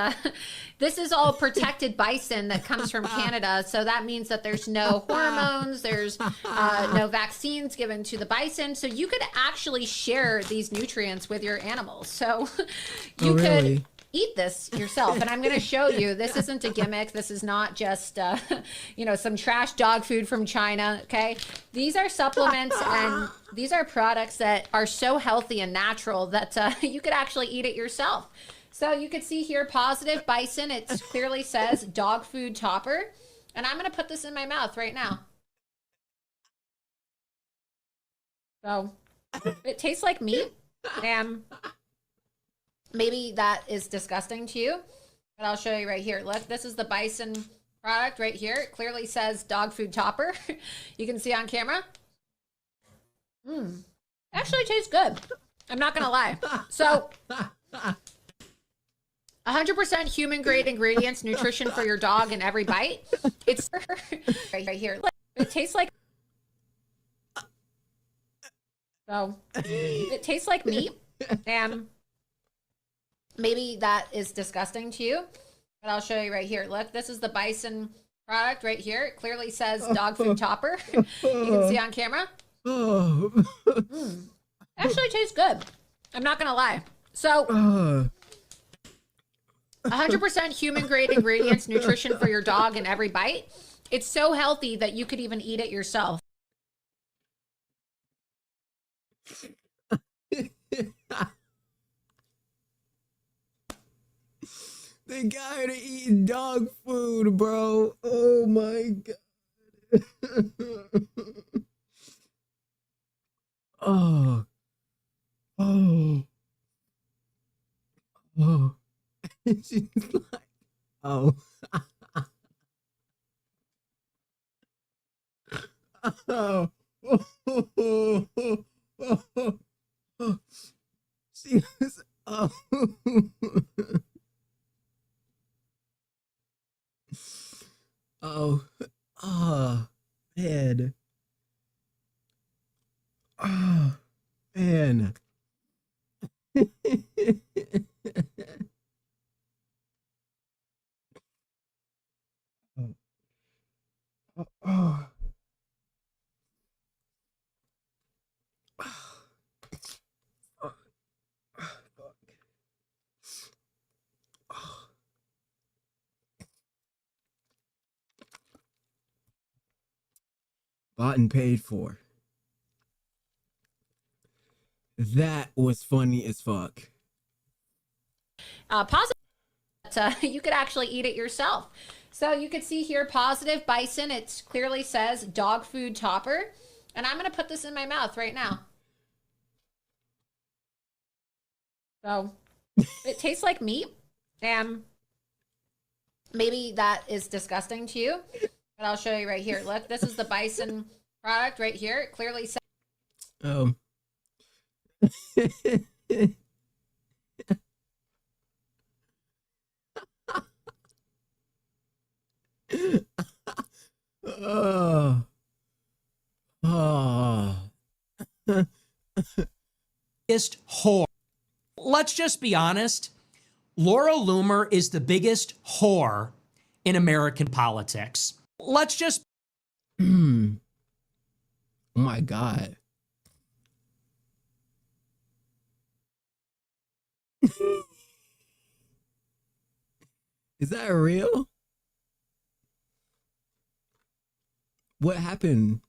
this is all protected bison that comes from Canada. So that means that there's no hormones, there's no vaccines given to the bison. So you could actually share these nutrients with your animals. So you could eat this yourself. And I'm going to show you, this isn't a gimmick. This is not just, some trash dog food from China. Okay. These are supplements and these are products that are so healthy and natural that you could actually eat it yourself. So you can see here, Positive Bison. It clearly says dog food topper. And I'm going to put this in my mouth right now. So it tastes like meat, and maybe that is disgusting to you, but I'll show you right here. Look, this is the bison product right here. It clearly says dog food topper. You can see on camera. Actually tastes good. I'm not gonna lie. So 100% human grade ingredients, nutrition for your dog in every bite. It's right here. It tastes like, so it tastes like meat, and maybe that is disgusting to you, but I'll show you right here. Look, this is the bison product right here. It clearly says dog food topper. You can see on camera. Actually tastes good. I'm not gonna lie. So 100% human grade ingredients, nutrition for your dog in every bite. It's so healthy that you could even eat it yourself. They got her to eat dog food, bro. Oh my god. Oh. She's like, oh. Oh. She was, oh. Oh, man. Oh, man. Oh. Bought and paid for. That was funny as fuck. Positive, you could actually eat it yourself. So you can see here, positive bison. It clearly says dog food topper. And I'm going to put this in my mouth right now. So it tastes like meat. And maybe that is disgusting to you. But I'll show you right here. Look, this is the bison product right here. It clearly says. Biggest whore. Let's just be honest. Laura Loomer is the biggest whore in American politics. Let's just. Oh my God. Is that real? What happened?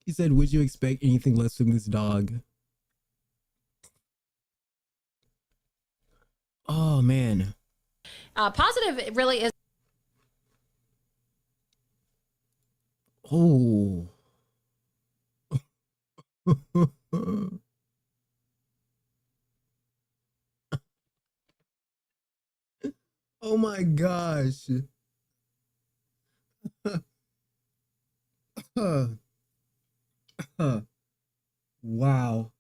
He said, would you expect anything less from this dog? Oh, man. Positive, it really is. Oh. Oh my gosh. Wow.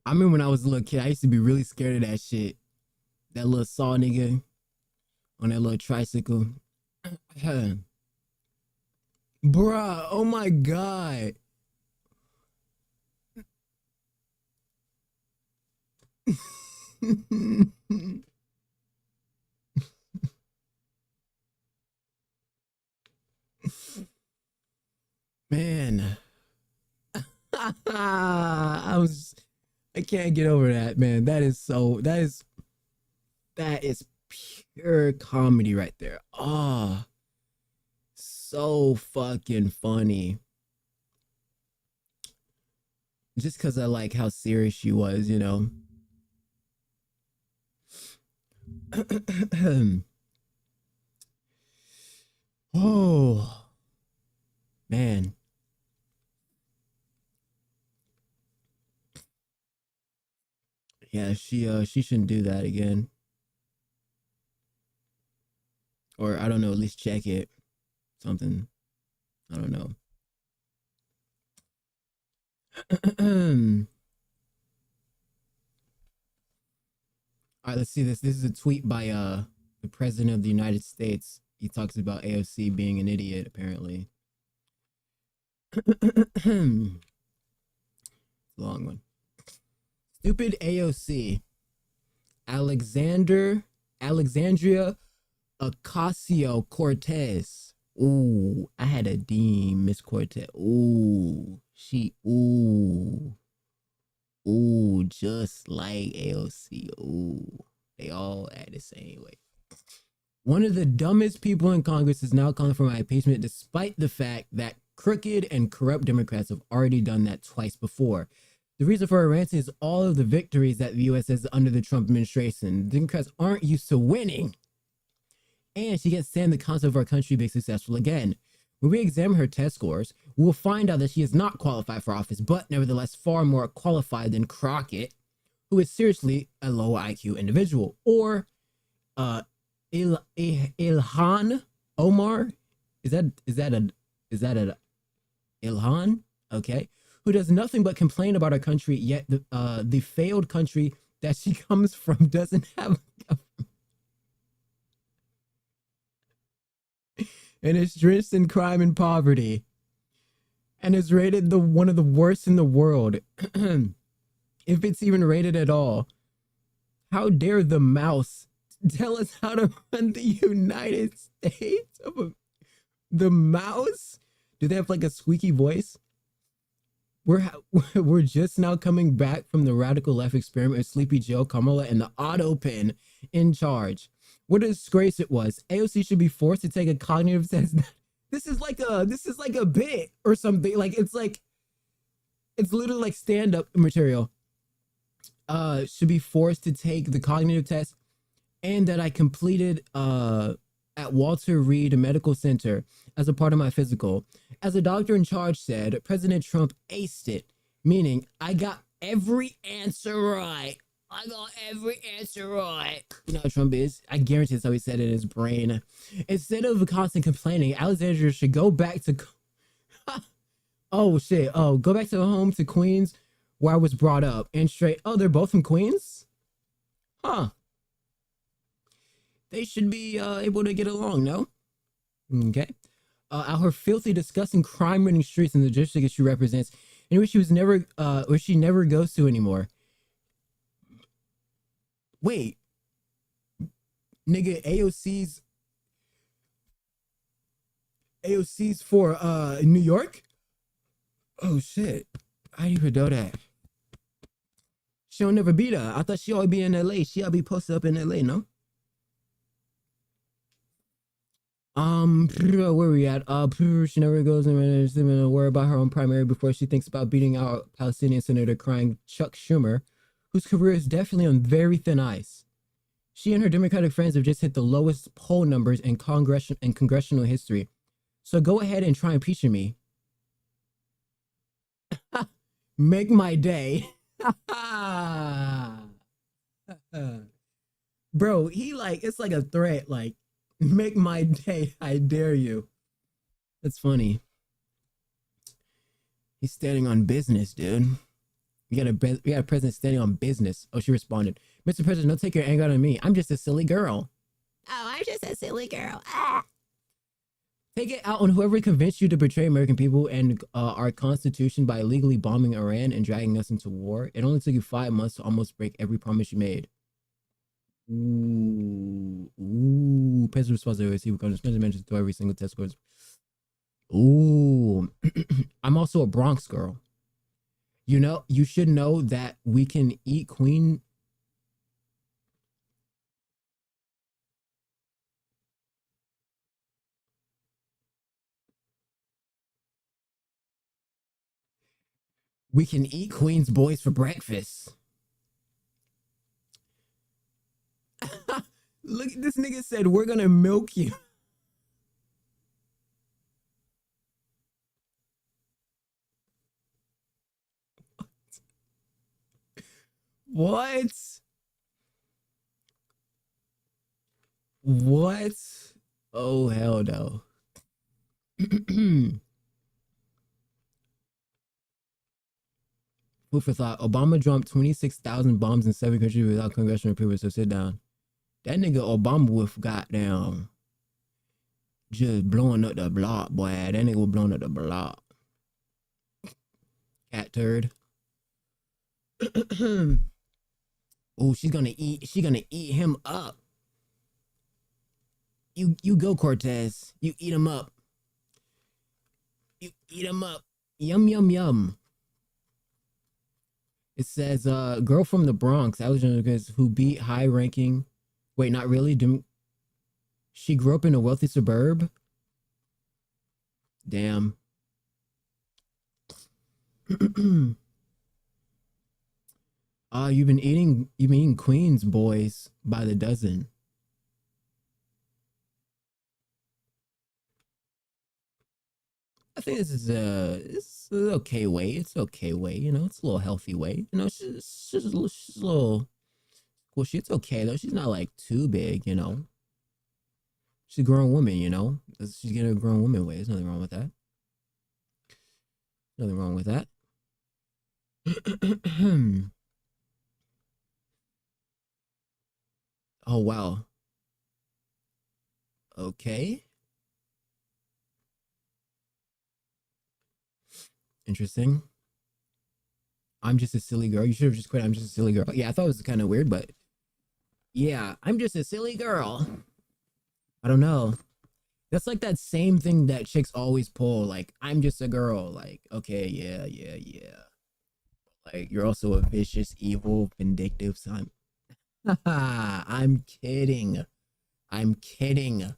I remember when I was a little kid, I used to be really scared of that shit. That little saw nigga on that little tricycle. Bruh, oh my God. Man. I can't get over that, man. That is pure comedy right there. Oh, so fucking funny. Just because I like how serious she was, you know. Oh, man. Yeah, she shouldn't do that again. Or I don't know, at least check it. Something. I don't know. All right, let's see this. This is a tweet by the President of the United States. He talks about AOC being an idiot, apparently. Long one. Stupid AOC. Alexandria Ocasio-Cortez. Ooh, I had a deem, Miss Cortez. Ooh, ooh, just like AOC. Ooh, they all act the same way. One of the dumbest people in Congress is now calling for my impeachment, despite the fact that crooked and corrupt Democrats have already done that twice before. The reason for her rant is all of the victories that the U.S. has under the Trump administration. The Democrats aren't used to winning. And she can't stand the concept of our country being successful again. When we examine her test scores, we'll find out that she is not qualified for office, but nevertheless far more qualified than Crockett, who is seriously a low IQ individual, or Ilhan Omar. Is that a Ilhan? Okay, who does nothing but complain about our country, yet the failed country that she comes from doesn't have a government. And it's drenched in crime and poverty. and is rated the one of the worst in the world. If it's even rated at all. How dare the mouse tell us how to run the United States? The mouse? Do they have like a squeaky voice? We're just now coming back from the radical left experiment with Sleepy Joe, Kamala, and the auto pin in charge. What a disgrace it was. AOC should be forced to take a cognitive test. This is like a bit or something. Like it's literally like stand-up material. Should be forced to take the cognitive test, and that I completed at Walter Reed Medical Center as a part of my physical. As the doctor in charge said, President Trump aced it, meaning I got every answer right. I got every answer right. You know how Trump is? I guarantee that's how he said it in his brain. Instead of constant complaining, Alexandria should go back to... oh, shit. Oh, go back to the home to Queens, where I was brought up. And straight... Oh, they're both from Queens? Huh. They should be able to get along, no? Okay. Out her filthy, disgusting, crime-ridden streets and the district she represents, in which she never goes to anymore. Wait. Nigga, AOC's for New York? Oh shit. I didn't even know that. She'll never be there. I thought she ought to be in LA. She ought to be posted up in LA, no? Where we at? She never goes and worry about her own primary before she thinks about beating out Palestinian Senator crying Chuck Schumer, whose career is definitely on very thin ice. She and her Democratic friends have just hit the lowest poll numbers in congressional history. So go ahead and try impeaching me. Make my day. Bro, it's like a threat, like, make my day, I dare you. That's funny. He's standing on business, dude. We got a president standing on business. Oh, she responded. Mr. President, don't take your anger out on me. I'm just a silly girl. Oh, I'm just a silly girl. Ah. Take it out on whoever convinced you to betray American people and our Constitution by illegally bombing Iran and dragging us into war. It only took you 5 months to almost break every promise you made. Ooh. President responsibility. See what comes. President mentions to every single test scores. Ooh. I'm also a Bronx girl. You know, you should know that we can eat queen. We can eat Queen's boys for breakfast. Look, this nigga said, we're gonna milk you. What? What? Oh, hell no. Food for thought. Obama dropped 26,000 bombs in 7 countries without congressional approval, so sit down. That nigga Obama with goddamn just blowing up the block, boy. That nigga was blowing up the block. Cat turd. Oh, she's gonna eat him up. You go, Cortez. You eat him up. You eat him up. Yum, yum, yum. It says, girl from the Bronx, Alexandria, who beat high-ranking... Wait, not really? She grew up in a wealthy suburb? Damn. You've been eating Queens boys by the dozen. I think this is it's an okay way. It's an okay way, you know. It's a little healthy way, you know. She's a little. Well, it's okay though. She's not like too big, you know. She's a grown woman, you know. She's getting a grown woman way. There's nothing wrong with that. Nothing wrong with that. Oh wow. Okay. Interesting. I'm just a silly girl. You should have just quit. I'm just a silly girl. Yeah, I thought it was kind of weird, but yeah, I'm just a silly girl. I don't know. That's like that same thing that chicks always pull. Like, I'm just a girl. Like, okay, yeah. Like, you're also a vicious, evil, vindictive son. I'm kidding. I'm kidding.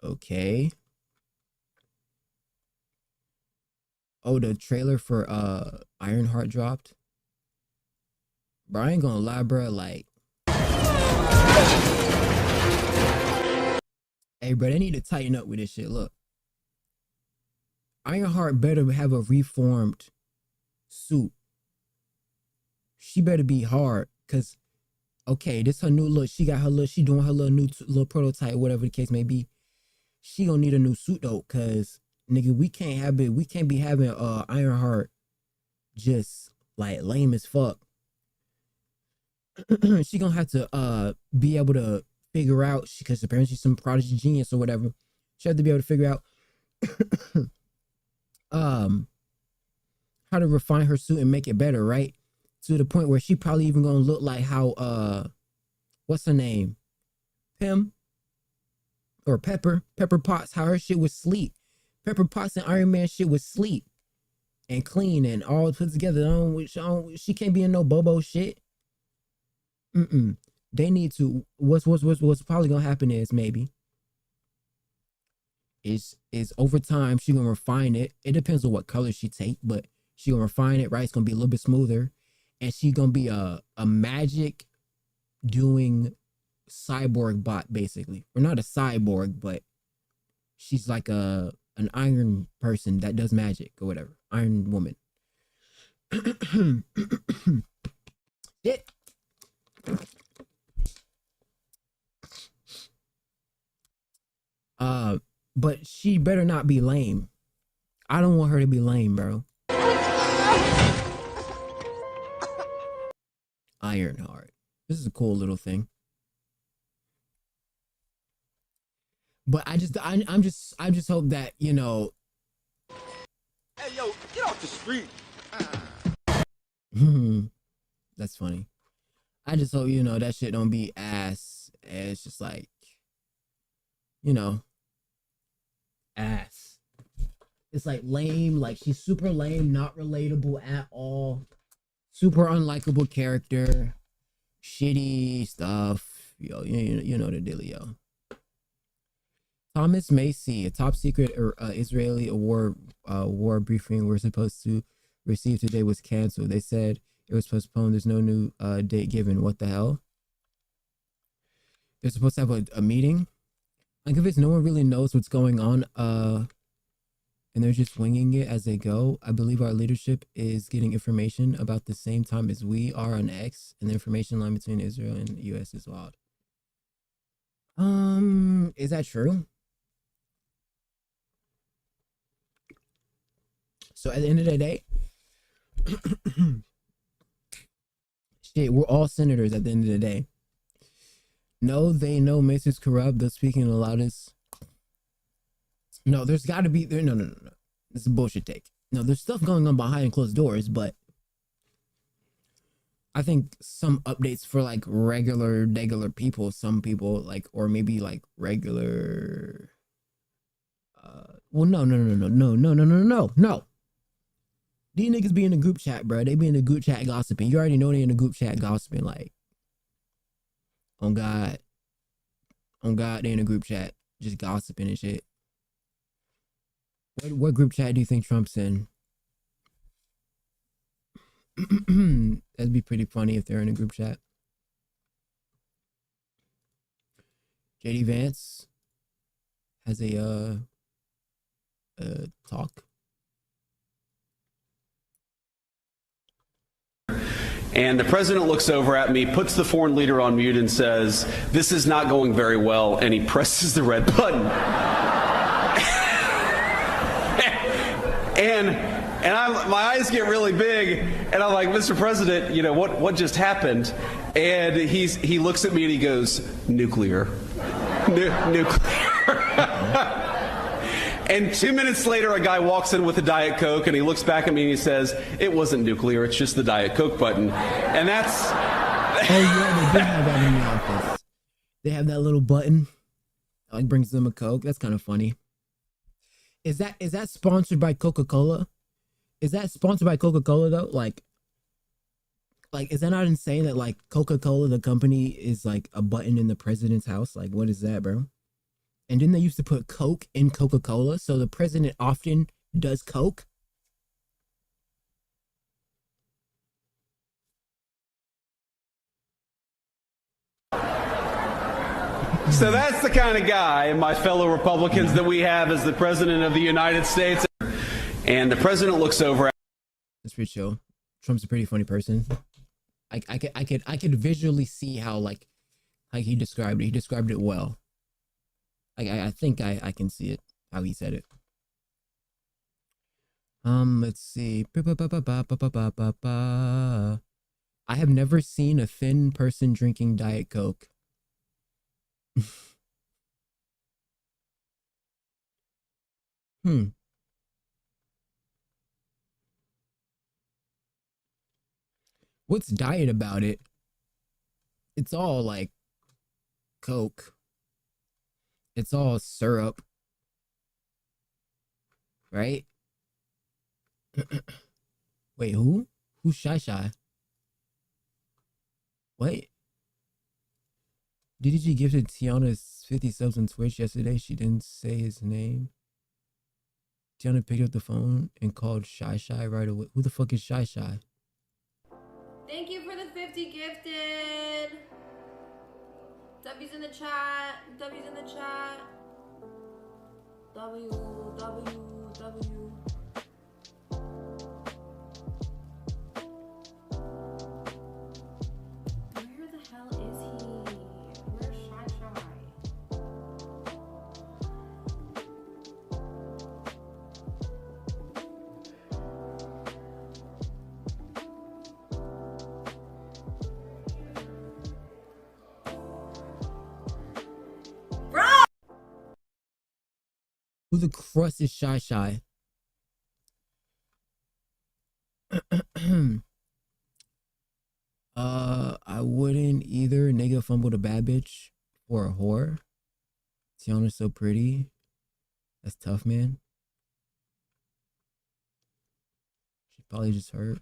Okay. Oh, the trailer for Ironheart dropped. Bro, I ain't gonna lie, bro. Like, hey, bro, they need to tighten up with this shit. Look, Ironheart better have a reformed suit. She better be hard, cause okay, this her new look. She got her look. She doing her little new little prototype, whatever the case may be. She gonna need a new suit though, cause nigga, we can't be having Ironheart just like lame as fuck. She gonna have to be able to figure out, because apparently she's some prodigy genius or whatever. She have to be able to figure out how to refine her suit and make it better, right? To the point where she probably even gonna look like how what's her name? Pym or Pepper Potts, how her shit was sleek. Pepper Potts and Iron Man shit was sleek and clean and all put together. She can't be in no bobo shit. They need to. What's probably gonna happen is maybe is over time she gonna refine it. It depends on what color she take, but she gonna refine it, right? It's gonna be a little bit smoother, and she gonna be a magic doing cyborg bot, basically. Or not a cyborg, but she's like an iron person that does magic or whatever. Iron woman. Shit. But she better not be lame. I don't want her to be lame, bro. Ironheart. This is a cool little thing. But I just hope that, you know. Hey yo, get off the street. That's funny. I just hope, you know, that shit don't be ass. It's just like, you know, ass. It's like lame, like she's super lame, not relatable at all. Super unlikable character. Shitty stuff. Yo, you know the dealio. Thomas Macy, a top secret Israeli award war briefing we're supposed to receive today was canceled. They said it was postponed. There's no new date given. What the hell? They're supposed to have a meeting. I'm convinced no one really knows what's going on. And they're just winging it as they go. I believe our leadership is getting information about the same time as we are on X, and the information line between Israel and the US is wild. Is that true? So at the end of the day, shit, we're all senators at the end of the day. No, they know Macy's corrupt. They're speaking the loudest. No, there's got to be there. No. This is a bullshit take. No, there's stuff going on behind closed doors, but I think some updates for like regular people, some people like, or maybe like regular. Well, no. These niggas be in the group chat, bro. They be in the group chat gossiping. You already know they in the group chat gossiping. Like, on God, they in the group chat just gossiping and shit. What group chat do you think Trump's in? That'd be pretty funny if they're in a group chat. JD Vance has a talk. And the president looks over at me, puts the foreign leader on mute and says, "This is not going very well," and he presses the red button. And my eyes get really big, and I'm like, "Mr. President, you know, what just happened?" And he looks at me and he goes, nuclear. Nuclear. And 2 minutes later, a guy walks in with a Diet Coke and he looks back at me and he says, it wasn't nuclear, it's just the Diet Coke button. And that's... Oh yeah, they did have that in the office. They have that little button that like brings them a Coke. That's kind of funny. Is that sponsored by Coca-Cola? Is that sponsored by Coca-Cola though? Like, is that not insane that like Coca-Cola, the company, is like a button in the president's house? Like, what is that, bro? And didn't they used to put Coke in Coca-Cola? So the president often does Coke. So that's the kind of guy, and my fellow Republicans, that we have as the president of the United States. And the president looks over. That's pretty chill. Trump's a pretty funny person. I could visually see how like he described it. He described it well. I think I can see it how he said it. Let's see. I have never seen a thin person drinking Diet Coke. What's diet about it? It's all like Coke. It's all syrup. Right? Wait, who? Who's Shy? Wait. DDG gifted Tiana 50 subs on Twitch yesterday. She didn't say his name. Tiana picked up the phone and called Shy right away. Who the fuck is Shy? Thank you for the 50 gifted. W's in the chat. W's in the chat. W. Where the hell is he? Where's Shy? Who the crust is Shy? I wouldn't either. Nigga fumbled a bad bitch or a whore. Tiana's so pretty. That's tough, man. She probably just hurt.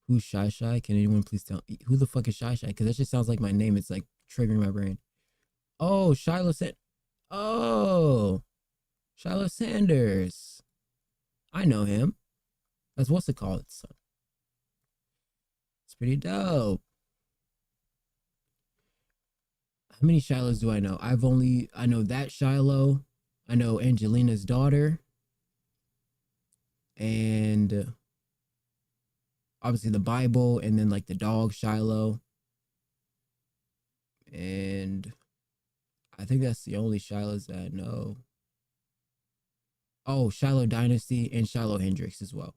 Who's Shy? Can anyone please tell me? Who the fuck is Shy? Because that just sounds like my name. It's like triggering my brain. Oh, Shiloh said. Oh, Shiloh Sanders. I know him. That's what's it called. So, it's pretty dope. How many Shilohs do I know? I know that Shiloh. I know Angelina's daughter. And obviously the Bible, and then like the dog Shiloh. And I think that's the only Shilohs that I know. Oh, Shiloh Dynasty and Shiloh Hendrix as well.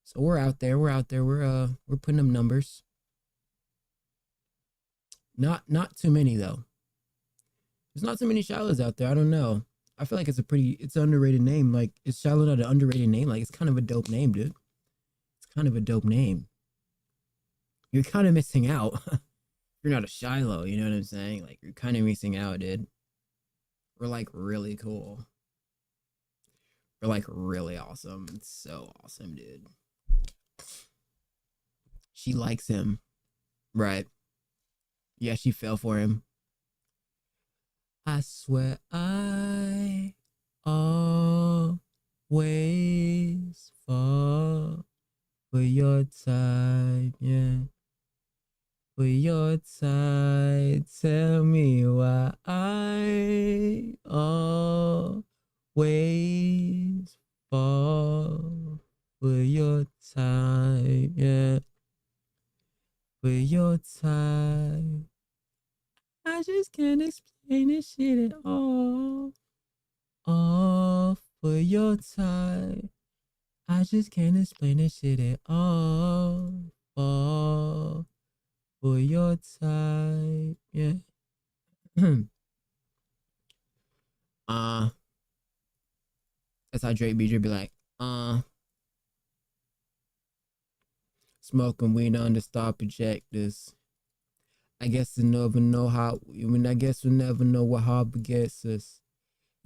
So we're out there. We're putting up numbers. Not too many though. There's not too many Shilohs out there. I don't know. I feel like it's an underrated name. Like, is Shiloh not an underrated name? Like, it's kind of a dope name, dude. It's kind of a dope name. You're kind of missing out. You're not a Shiloh, you know what I'm saying? Like, you're kind of missing out, dude. We're like really cool. We're like really awesome. It's so awesome, dude. She likes him. Right. Yeah, she fell for him. I swear I always fall for your type, yeah. For your type, tell me why I always fall for your type, yeah. For your type, I just can't explain this shit at all. All for your type, I just can't explain this shit at all. Fall for your type. Yeah. That's how Drake be like, smoking weed on the star projectors. I guess we'll never know how. I guess we'll never know what harbor gets us.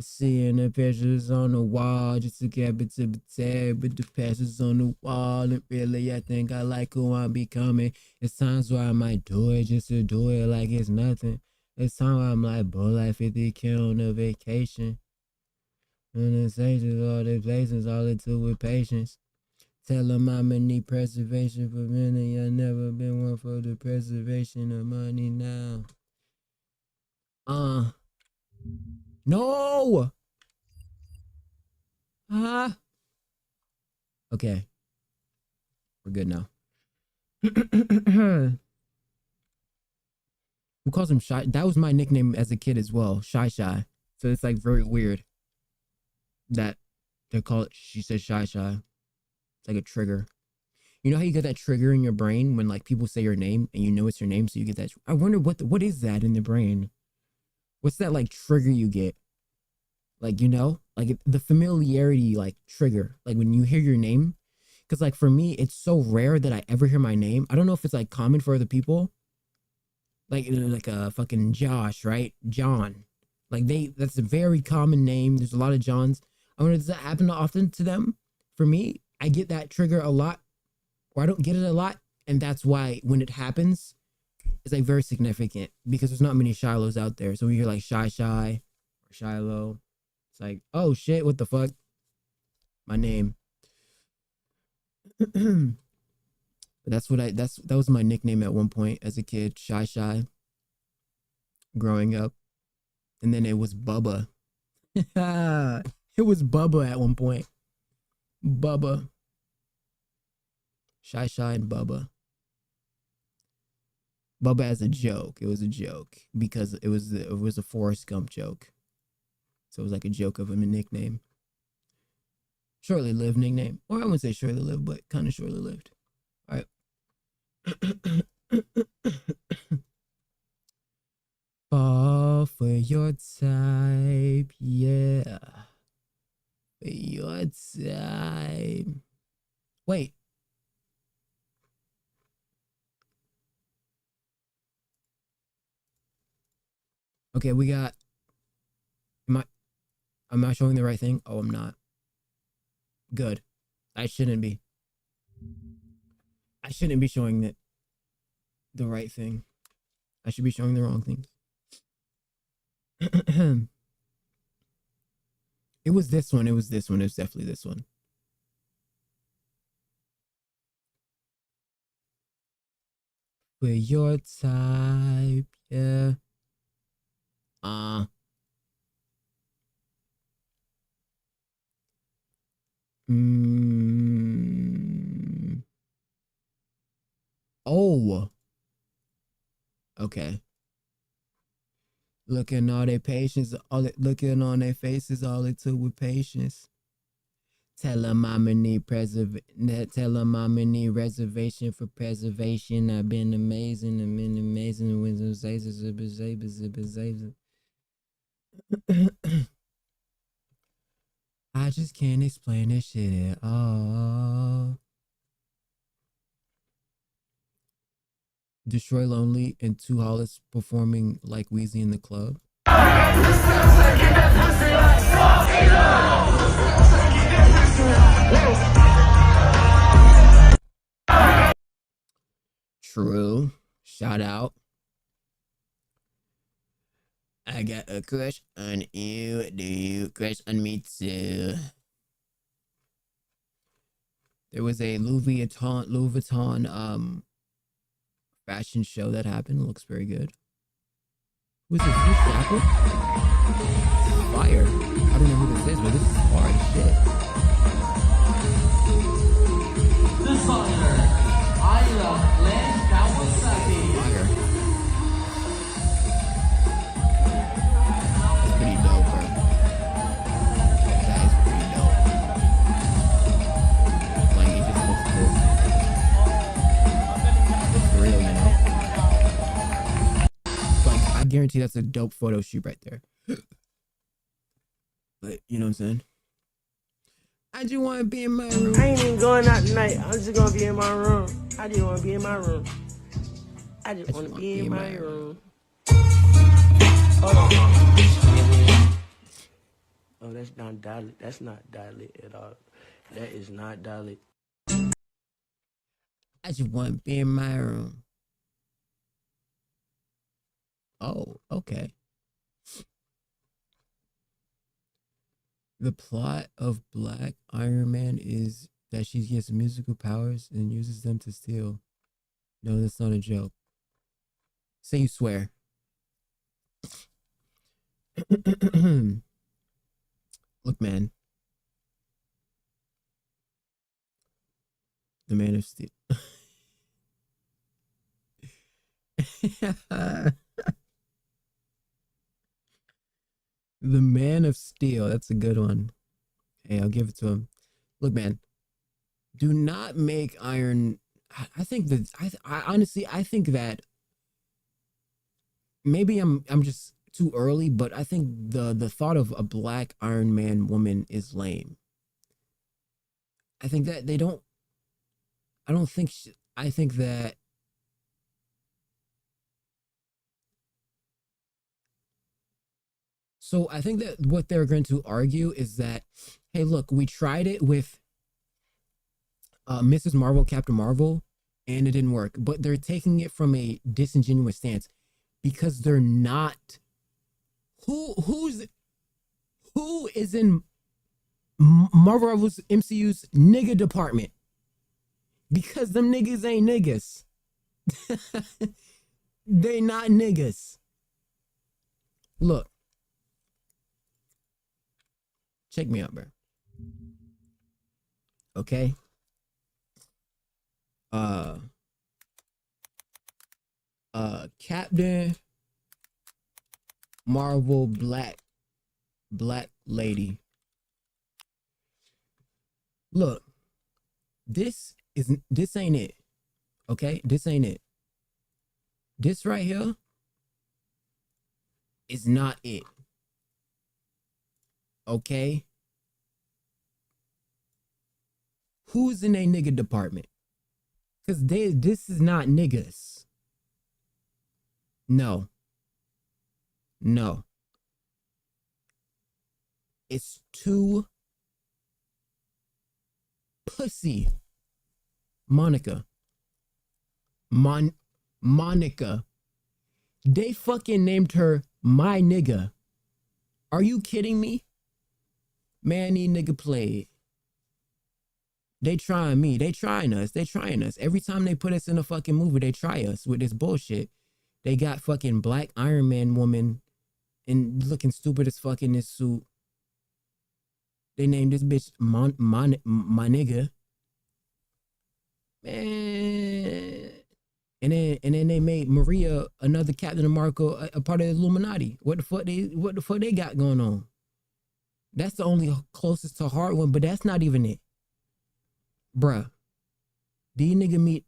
Seeing the pictures on the wall just to get it to be tagged, but the pictures on the wall. And really, I think I like who I'm becoming. It's times where I might do it just to do it like it's nothing. It's time where I'm like, boy, like 50K on a vacation. And the stages, all the places, all it took with patience. Tell them I'ma need preservation for money. I never been one for the preservation of money now. No! Okay. We're good now. Who calls him Shy? That was my nickname as a kid as well. Shy. So it's like very weird that they call it, she said Shy. It's like a trigger. You know how you get that trigger in your brain when like people say your name and you know it's your name, so you get that. I wonder what is that in the brain? What's that like trigger you get? Like, you know, like the familiarity like trigger, like when you hear your name. Because like for me, it's so rare that I ever hear my name. I don't know if it's like common for other people. Like a fucking Josh, right? John. Like that's a very common name. There's a lot of Johns. I wonder, does that happen often to them? For me, I get that trigger a lot, or I don't get it a lot. And that's why when it happens, it's like very significant because there's not many Shilohs out there. So when you hear like Shy or Shiloh, it's like, oh shit, what the fuck? My name. But that was my nickname at one point as a kid, Shy, growing up. And then it was Bubba. It was Bubba at one point. Bubba. Shy and Bubba. Bubba as a joke. It was a joke because it was a Forrest Gump joke. So it was like a joke of him, a nickname. Shortly lived nickname. Or I wouldn't say shortly lived, but kind of shortly lived. All right. Fall for your type, yeah. For your type. Wait. Okay, we got. Am I showing the right thing? Oh, I'm not. Good. I shouldn't be. I shouldn't be showing the right thing. I should be showing the wrong things. It was this one. It was definitely this one. For your type, yeah. Oh. Okay. Looking all their patience, looking on their faces, all it took with patience. Tell them I'ma need reservation for preservation. I've been amazing with I just can't explain this shit at all. Destroy Lonely and Two Hollis performing like Weezy in the club. True. Shout out. I got a crush on you. Do you crush on me too? There was a Louis Vuitton fashion show that happened. It looks very good. Was this Apple? This is fire. I don't know who this is, but this is hard as shit. Designer Ira Len Kawasaki. Fire. That's pretty dope, bro. That is pretty dope. Like, it just looks good. It's real, you know? guarantee that's a dope photo shoot right there. But you know what I'm saying? I just want to be in my room. I ain't even going out tonight. I'm just gonna be in my room. I just want to be in my room. I just want to be in my room. Hold on. Oh, that's not dialect. That's not dialect at all. That is not dialect. I just want to be in my room. Oh, okay. The plot of Black Iron Man is that she gets musical powers and uses them to steal. No, that's not a joke. Say you swear. Look, man. The Man of Steel. The Man of Steel. That's a good one. Hey, I'll give it to him. Look, man. Do not make Iron. I think that I honestly think that maybe I'm just too early, but I think the thought of a Black Iron Man woman is lame. I think that they don't. I don't think. I think that. So I think that what they're going to argue is that, hey, look, we tried it with Mrs. Marvel, Captain Marvel, and it didn't work. But they're taking it from a disingenuous stance because they're not. Who is in Marvel's MCU's nigga department? Because them niggas ain't niggas. They not niggas. Look. Check me out, bro. Okay. Captain Marvel Black Lady. Look. This ain't it. Okay? This ain't it. This right here is not it. Okay? Who's in a nigga department? Because this is not niggas. No. No. It's too pussy. Monica. Monica. They fucking named her my nigga. Are you kidding me? Man, these nigga played. They trying me. They trying us. They trying us. Every time they put us in a fucking movie, they try us with this bullshit. They got fucking Black Iron Man woman and looking stupid as fuck in this suit. They named this bitch my nigga. Man. And then they made Maria another Captain America, a part of the Illuminati. What the fuck they got going on? That's the only closest to hard one, but that's not even it. Bruh. These niggas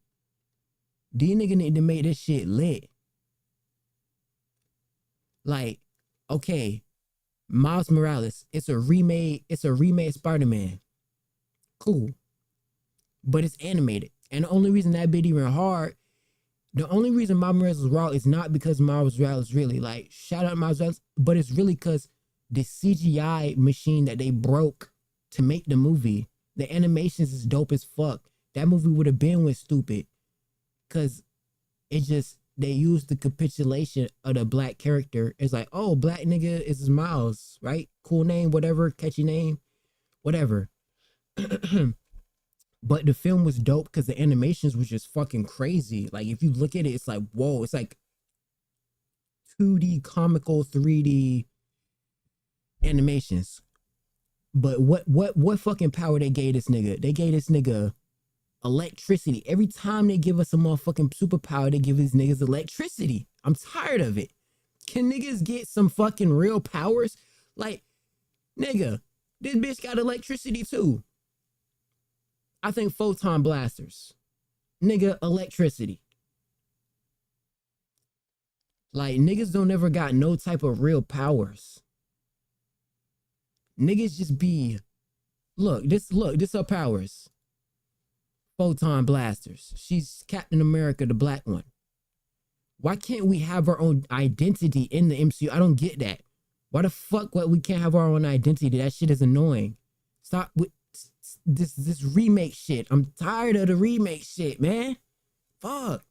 need to make this shit lit. Like, okay, Miles Morales, it's a remade Spider-Man. Cool. But it's animated. And the only reason that bit even hard, the only reason Miles Morales is raw is not because Miles Morales really, like, shout out Miles Morales, but it's really because the CGI machine that they broke to make the movie, the animations is dope as fuck. That movie would have been with stupid. Cause it just, they used the capitulation of the black character. It's like, oh, black nigga is Miles, right? Cool name, whatever, catchy name, whatever. But the film was dope because the animations was just fucking crazy. Like, if you look at it, it's like, whoa, it's like 2D comical 3D animations. But what fucking power they gave this nigga? They gave this nigga electricity. Every time they give us a motherfucking superpower, they give these niggas electricity. I'm tired of it. Can niggas get some fucking real powers? Like, nigga, this bitch got electricity too. I think photon blasters. Nigga, electricity. Like, niggas don't ever got no type of real powers. Niggas just be, look, this her powers. Photon blasters. She's Captain America, the black one. Why can't we have our own identity in the MCU? I don't get that. Why the fuck we can't have our own identity? That shit is annoying. Stop with this remake shit. I'm tired of the remake shit, man. Fuck.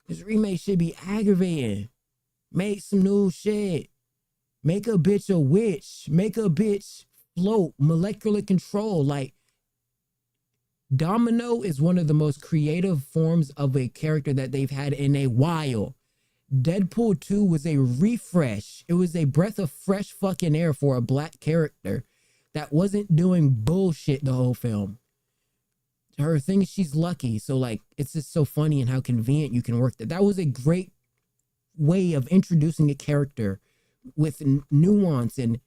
This remake should be aggravating. Make some new shit. Make a bitch a witch. Make a bitch float. Molecular control. Like, Domino is one of the most creative forms of a character that they've had in a while. Deadpool 2 was a refresh. It was a breath of fresh fucking air for a black character that wasn't doing bullshit the whole film. Her thing is she's lucky. So, like, it's just so funny and how convenient you can work that. That was a great way of introducing a character with nuance and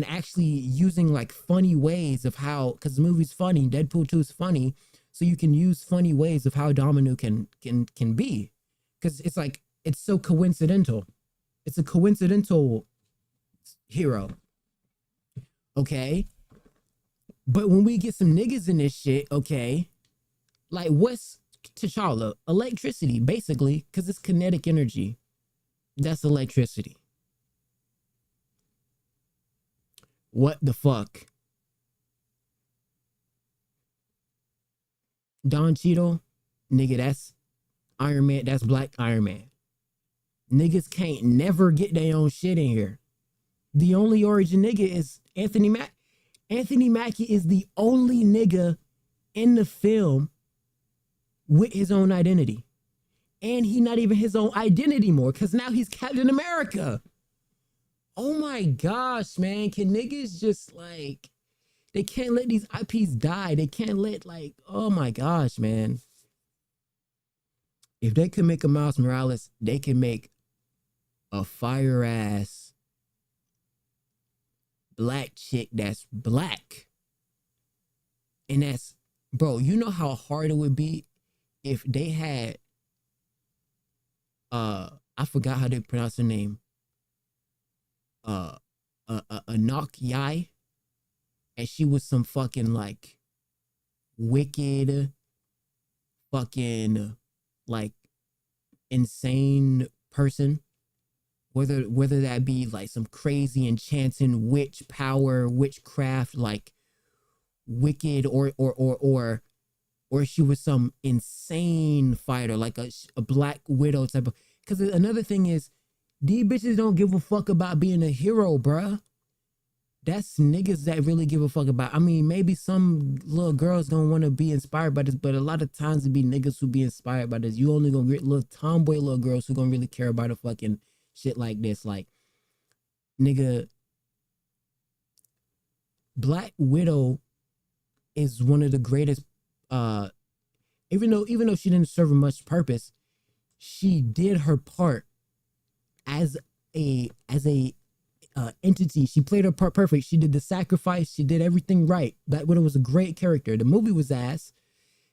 actually using like funny ways of how, because the movie's funny, Deadpool 2 is funny, so you can use funny ways of how Domino can be, because it's like, it's so coincidental. It's a coincidental hero, okay? But when we get some niggas in this shit, okay, like what's T'Challa? Electricity, basically, because it's kinetic energy. That's electricity. What the fuck? Don Cheadle, nigga, that's Iron Man. That's Black Iron Man. Niggas can't never get their own shit in here. The only origin nigga is Anthony Mackie. Anthony Mackie is the only nigga in the film with his own identity. And he not even his own identity more, because now he's Captain America. Oh my gosh, man. Can niggas just like, they can't let these IPs die. They can't let like, oh my gosh, man. If they could make a Miles Morales, they can make a fire ass black chick that's black. And that's, bro, you know how hard it would be if they had, I forgot how they pronounce her name. Anak Yai, and she was some fucking like wicked fucking like insane person, whether that be like some crazy enchanting witch power, witchcraft, like wicked, or she was some insane fighter, like a Black Widow type of. Because another thing is, these bitches don't give a fuck about being a hero, bruh. That's niggas that really give a fuck about. I mean, maybe some little girls don't want to be inspired by this, but a lot of times it be niggas who be inspired by this. You only gonna get little tomboy little girls who gonna really care about a fucking shit like this. Like, nigga, Black Widow is one of the greatest. Even though she didn't serve much purpose, she did her part as a entity. She played her part perfect. She did the sacrifice. She did everything right. Black Widow was a great character. The movie was ass,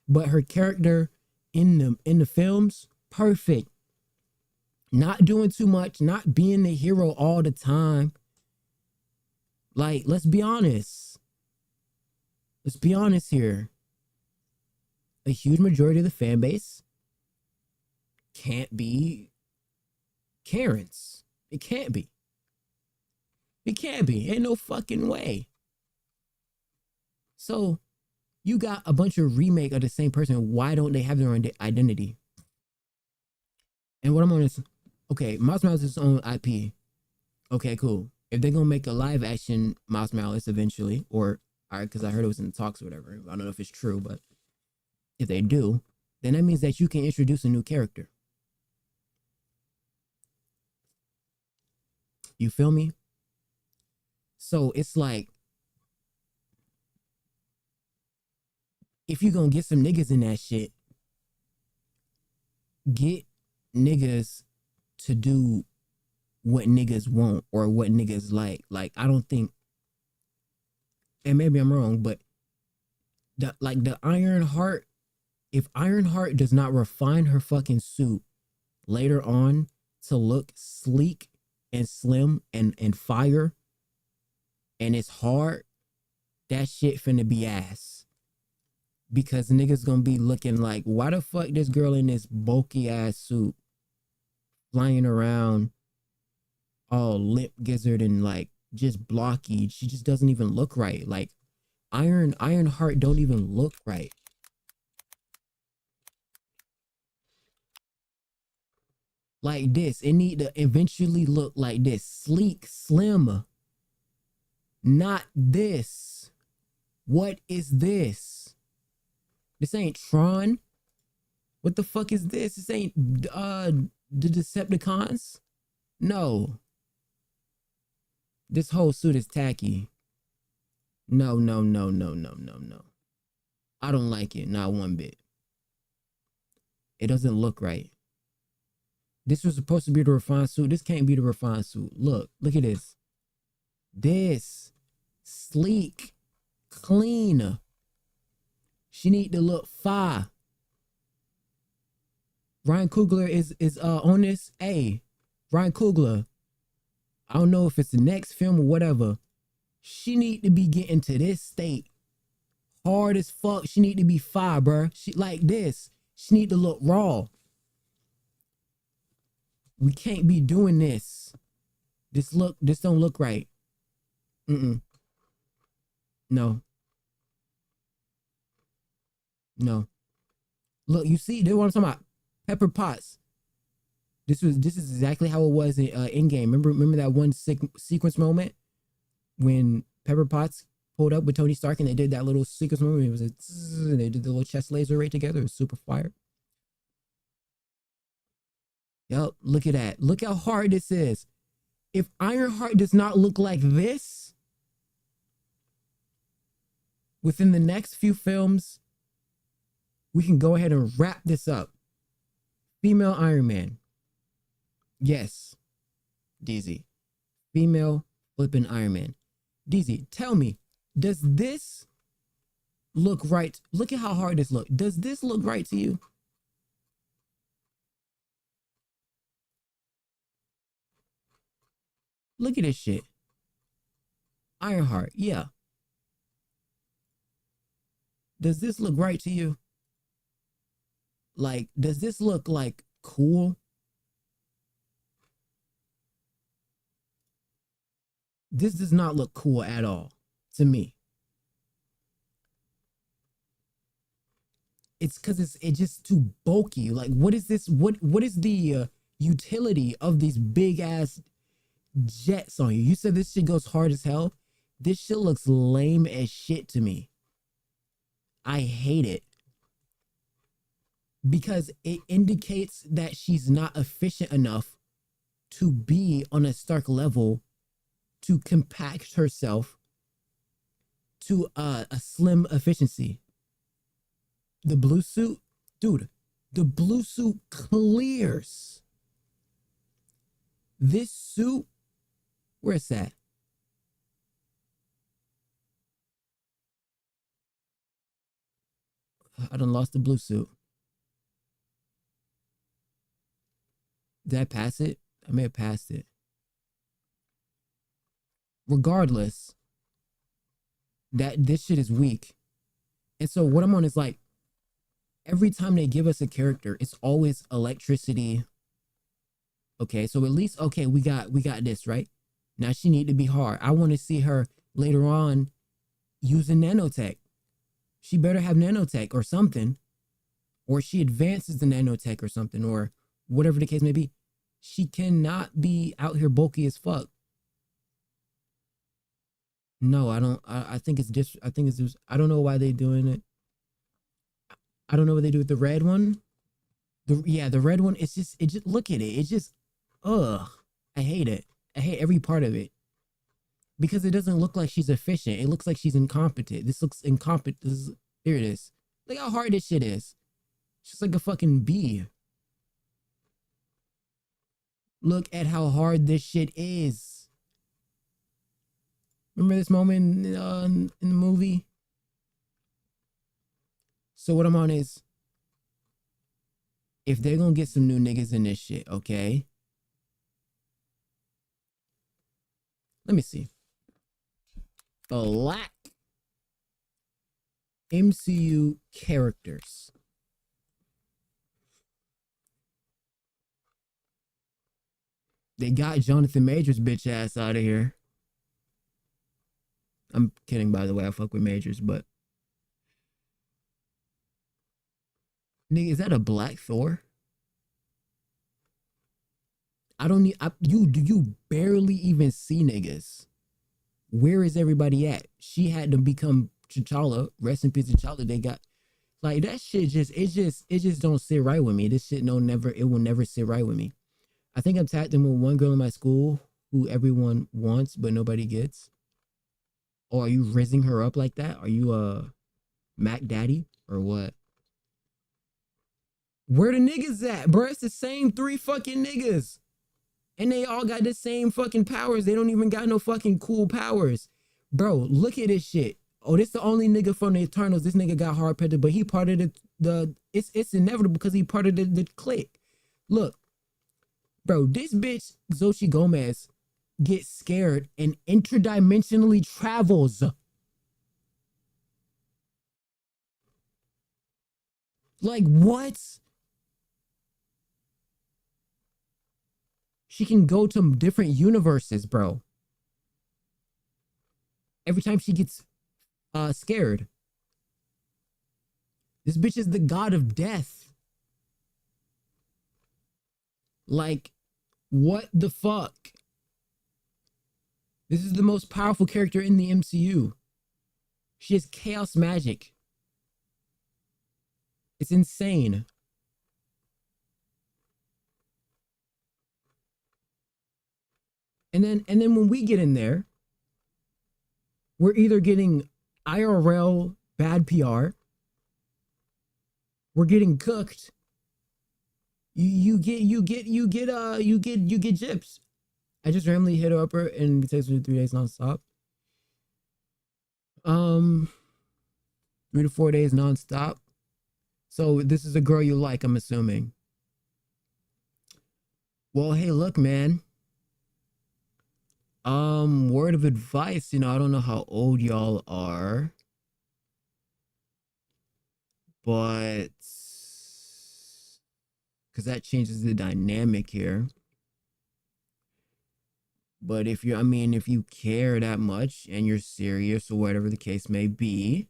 but her character in the films, perfect. Not doing too much, not being the hero all the time. Like, let's be honest. Let's be honest here. A huge majority of the fan base can't be Karens. It can't be. It can't be. Ain't no fucking way. So, you got a bunch of remake of the same person. Why don't they have their own identity? And what I'm on is, okay, Miles Morales is his own IP. Okay, cool. If they're gonna make a live action Miles Morales eventually, or, alright, because I heard it was in the talks or whatever. I don't know if it's true, but if they do, then that means that you can introduce a new character. You feel me? So it's like, if you gonna get some niggas in that shit, get niggas to do what niggas want or what niggas like. Like, I don't think, and maybe I'm wrong, but the Iron Heart, if Iron Heart does not refine her fucking suit later on to look sleek and slim and fire, and it's hard, that shit finna be ass. Because niggas gonna be looking like, why the fuck this girl in this bulky ass suit flying around all lip gizzard and like just blocky? She just doesn't even look right. Like Ironheart don't even look right. Like this, it need to eventually look like this, sleek, slim. Not this. What is this? This ain't Tron. What the fuck is this? This ain't the Decepticons. No. This whole suit is tacky. No. I don't like it, not one bit. It doesn't look right. This was supposed to be the refined suit. This can't be the refined suit. Look at this. This sleek, clean. She need to look fire. Ryan Coogler is on this. Hey, Ryan Coogler. I don't know if it's the next film or whatever. She need to be getting to this state. Hard as fuck. She need to be fire, bruh. She like this. She need to look raw. We can't be doing this. This don't look right. No. Look, you see, this is what I'm talking about. Pepper Potts. This is exactly how it was in Endgame. Remember that one sequence moment when Pepper Potts pulled up with Tony Stark and they did that little sequence moment. It was they did the little chest laser right together. It was super fire. Yup, look at that. Look how hard this is. If Ironheart does not look like this within the next few films, we can go ahead and wrap this up. Female Iron Man. Yes, DZ. Female flipping Iron Man. DZ, tell me, does this look right? Look at how hard this looks. Does this look right to you? Look at this shit. Ironheart, yeah. Does this look right to you? Like, does this look like cool? This does not look cool at all to me. It's because it's just too bulky. Like, what is this? What is the utility of these big ass jets on you? You said this shit goes hard as hell. This shit looks lame as shit to me. I hate it. Because it indicates that she's not efficient enough to be on a Stark level to compact herself to a slim efficiency. The blue suit, dude, the blue suit clears. This suit, where's that? I done lost the blue suit. Did I pass it? I may have passed it. Regardless, that this shit is weak. And so what I'm on is like, every time they give us a character, it's always electricity. Okay, so at least, okay, we got this, right? Now she need to be hard. I want to see her later on using nanotech. She better have nanotech or something. Or she advances the nanotech or something, or whatever the case may be. She cannot be out here bulky as fuck. No, I don't. I think it's just. I think it's just. I don't know why they're doing it. I don't know what they do with the red one. The red one. It's just. It just. Look at it. It's just. Ugh. I hate it. I hate every part of it. Because it doesn't look like she's efficient. It looks like she's incompetent. This looks incompetent. Here it is. Look how hard this shit is. It's just like a fucking bee. Look at how hard this shit is. Remember this moment in the movie? So what I'm on is, if they're gonna get some new niggas in this shit, okay? Let me see. Black MCU characters. They got Jonathan Majors bitch ass out of here. I'm kidding, by the way. I fuck with Majors, but nigga, is that a black Thor? I don't need you barely even see niggas. Where is everybody at? She had to become T'Challa. Rest in peace, T'Challa. They got like that shit. It just don't sit right with me. This shit it will never sit right with me. I think I'm tapped in with one girl in my school who everyone wants but nobody gets. Or are you rizzing her up like that? Are you a Mac Daddy or what? Where the niggas at, bro? It's the same 3 fucking niggas. And they all got the same fucking powers. They don't even got no fucking cool powers. Bro, look at this shit. Oh, this the only nigga from the Eternals. This nigga got hard petted, but he part of it's inevitable because he part of the clique. Look, bro, this bitch, Xochitl Gomez, gets scared and interdimensionally travels. Like, what? She can go to different universes, bro. Every time she gets scared. This bitch is the god of death. Like, what the fuck? This is the most powerful character in the MCU. She has chaos magic. It's insane. And then when we get in there, we're either getting IRL bad PR, we're getting cooked. You get gyps. I just randomly hit her up and it takes me 3 days nonstop. 3 to 4 days nonstop. So this is a girl you like, I'm assuming. Well, hey, look, man. Word of advice, I don't know how old y'all are, but because that changes the dynamic here. But if you care that much and you're serious or whatever the case may be,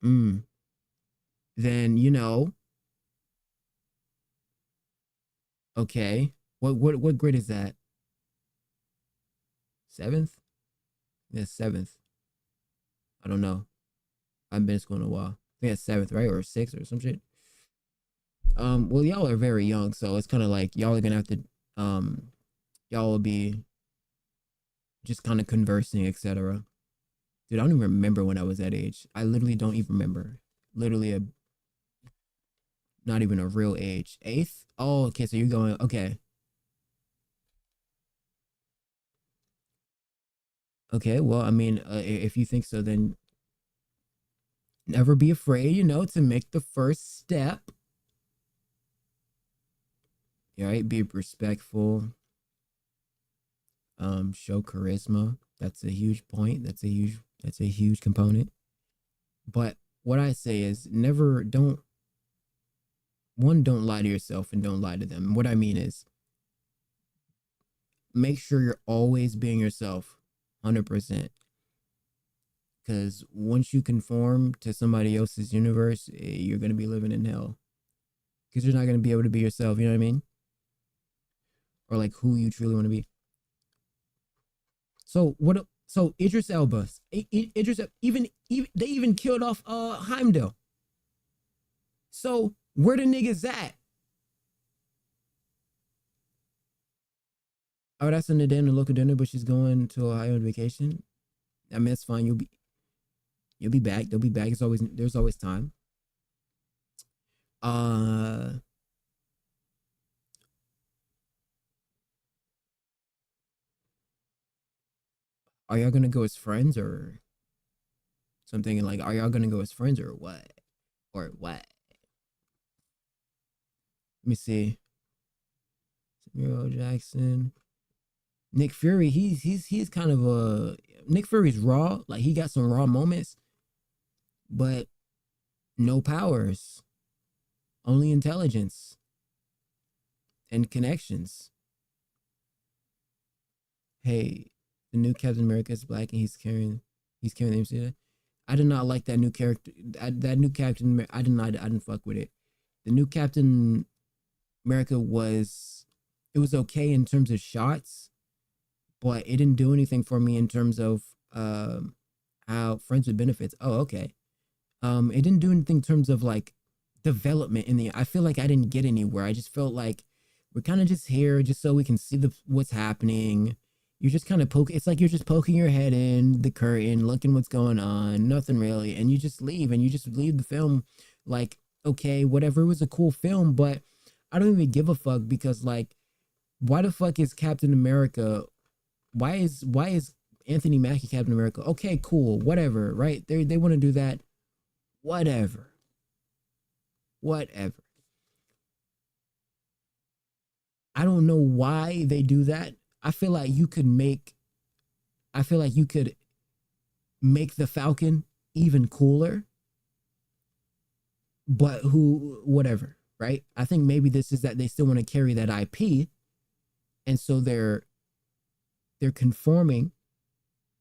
then okay. What grade is that? 7th? Yeah, 7th. I don't know. I haven't been to school in a while. I think that's 7th, right? Or 6th or some shit. Well, y'all are very young, so it's kind of like y'all are gonna have to y'all will be just kind of conversing, etc. Dude, I don't even remember when I was that age. I literally don't even remember. Literally not even a real age. 8th? Oh, okay, so you're going, okay. Okay, well, if you think so, then never be afraid, to make the first step. All right, be respectful. Show charisma. That's a huge point. That's a huge component. But what I say is don't lie to yourself and don't lie to them. What I mean is make sure you're always being yourself 100%. Because once you conform to somebody else's universe, you're going to be living in hell. Because you're not going to be able to be yourself, you know what I mean? Or like who you truly want to be. So Idris Elba, Idris, even they even killed off Heimdall. So where the niggas at? Oh, that's in the den to look at dinner, but she's going to Ohio on vacation. I mean, that's fine. You'll be back. They'll be back. There's always time. Are y'all gonna go as friends or So I'm thinking like, are y'all gonna go as friends or what? Or what? Let me see. Samuel L. Jackson. Nick Fury, he's kind of a Nick Fury's raw, like he got some raw moments, but no powers, only intelligence and connections. Hey, the new Captain America is black and he's carrying the MCU. I did not like that new character. That new Captain, I didn't fuck with it. The new Captain America was okay in terms of shots, but it didn't do anything for me in terms of how friends with benefits. Oh, okay. It didn't do anything in terms of like development I feel like I didn't get anywhere. I just felt like we're kind of just here just so we can see what's happening. You're just kind of it's like you're just poking your head in the curtain, looking what's going on, nothing really, and you just leave the film like, okay, whatever, it was a cool film, but I don't even give a fuck because like, why the fuck is Captain America? Why is Anthony Mackie Captain America? Okay, cool, whatever, right? They want to do that, whatever. I don't know why they do that. I feel like you could make the Falcon even cooler, but whatever, right? I think maybe this is that they still want to carry that IP, and so they're conforming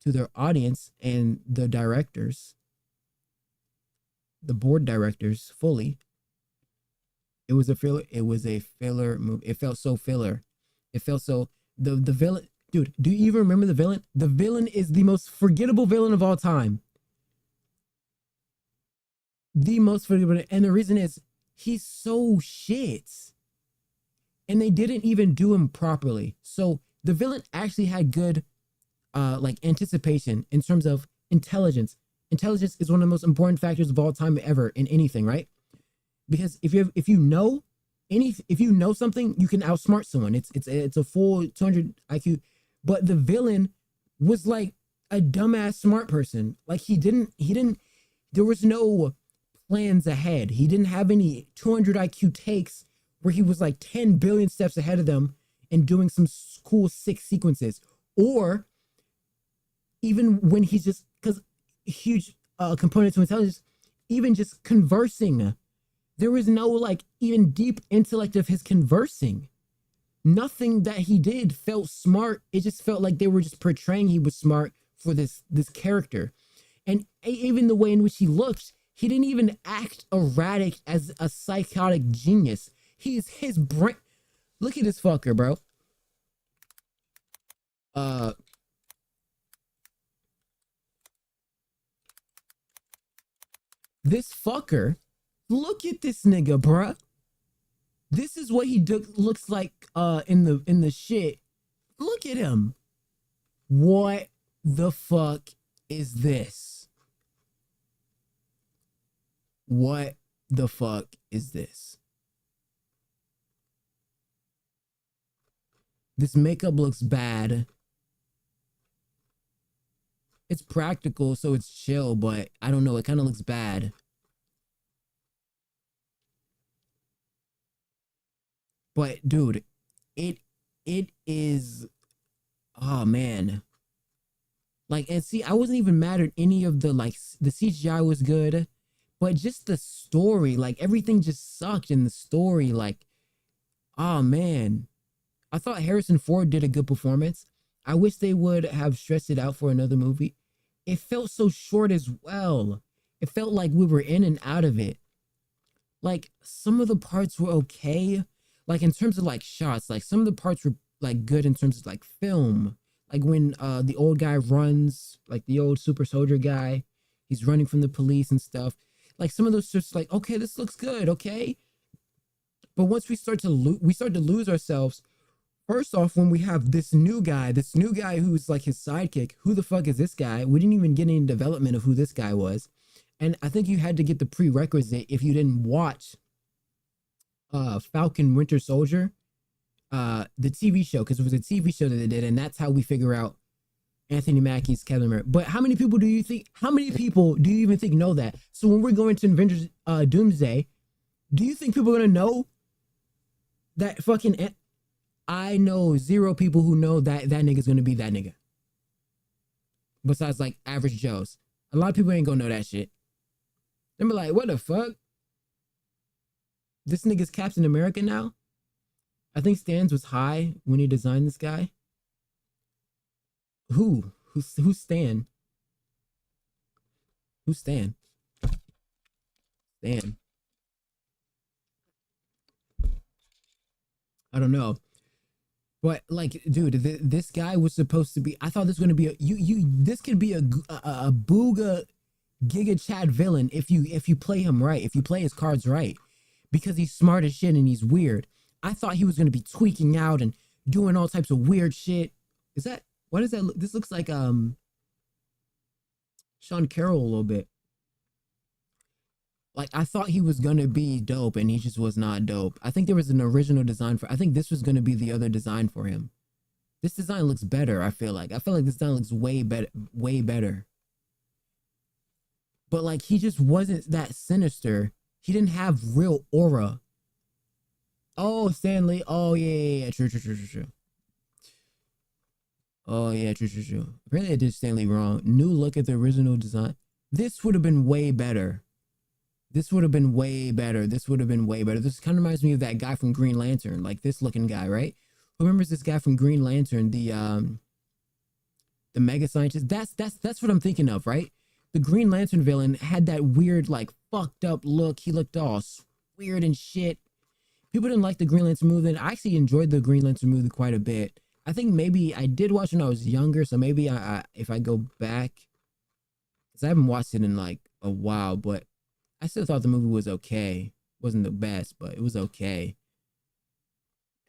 to their audience and the directors, the board directors fully. It was a filler movie. It felt so filler. It felt so the villain, dude, do you even remember the villain? The villain is the most forgettable villain of all time. The most forgettable, and the reason is he's so shit. And they didn't even do him properly. So the villain actually had good like anticipation in terms of intelligence. Intelligence is one of the most important factors of all time ever in anything, right? Because if you know something, you can outsmart someone. It's a full 200 IQ. But the villain was like a dumbass smart person. Like he didn't there was no plans ahead. He didn't have any 200 IQ takes where he was like 10 billion steps ahead of them and doing some cool sick sequences. Or even when he's just, because huge component to intelligence, even just conversing, there was no like even deep intellect of his conversing. Nothing that he did felt smart. It just felt like they were just portraying he was smart for this character. And even the way in which he looked, he didn't even act erratic as a psychotic genius. His brain. Look at this fucker, bro. This fucker. Look at this nigga, bruh. This is what he looks like in the shit. Look at him. What the fuck is this? What the fuck is this? This makeup looks bad. It's practical, so it's chill, but I don't know, it kind of looks bad. But dude, it is, oh man. Like, and see, I wasn't even mad at any of the, like, the CGI was good, but just the story, like, everything just sucked in the story. Like, oh man. I thought Harrison Ford did a good performance. I wish they would have stressed it out for another movie. It felt so short as well. It felt like we were in and out of it. Like, some of the parts were okay. Like, in terms of, like, shots, like, some of the parts were, like, good in terms of, like, film. Like, when the old guy runs, like, the old super soldier guy, he's running from the police and stuff. Like, some of those just, like, okay, this looks good, okay? But once we start to lose ourselves, first off, when we have this new guy who's, like, his sidekick, who the fuck is this guy? We didn't even get any development of who this guy was. And I think you had to get the prerequisite if you didn't watch Falcon Winter Soldier, the TV show, because it was a TV show that they did, and that's how we figure out Anthony Mackie's Captain America. But how many people do you even think know that? So when we're going to Avengers Doomsday, do you think people are gonna know that fucking? I know 0 people who know that nigga's gonna be that nigga. Besides like average Joes, a lot of people ain't gonna know that shit. They be like, what the fuck? This nigga's Captain America now? I think Stans was high when he designed this guy. Who's Stan? Who's Stan? Stan. I don't know. But like, dude, this guy was supposed to be. I thought this was gonna be this could be a booga giga chat villain if you play him right, if you play his cards right, because he's smart as shit and he's weird. I thought he was gonna be tweaking out and doing all types of weird shit. Is that what is that? This looks like Sean Carroll a little bit. Like, I thought he was gonna be dope and he just was not dope. I think there was an original design I think this was gonna be the other design for him. This design looks better, I feel like this design looks way better. But like, he just wasn't that sinister. He didn't have real aura. Oh, Stanley. Oh yeah. True. Oh yeah, true. Apparently I did Stanley wrong. New look at the original design. This would have been way better. This kind of reminds me of that guy from Green Lantern, like this looking guy, right? Who remembers this guy from Green Lantern, the mega scientist? That's what I'm thinking of, right? The Green Lantern villain had that weird, like, fucked up look. He looked all weird and shit. People didn't like the Green Lantern movie, and I actually enjoyed the Green Lantern movie quite a bit. I think maybe I did watch it when I was younger, so maybe if I go back, because I haven't watched it in like a while, but I still thought the movie was okay. Wasn't the best, but it was okay.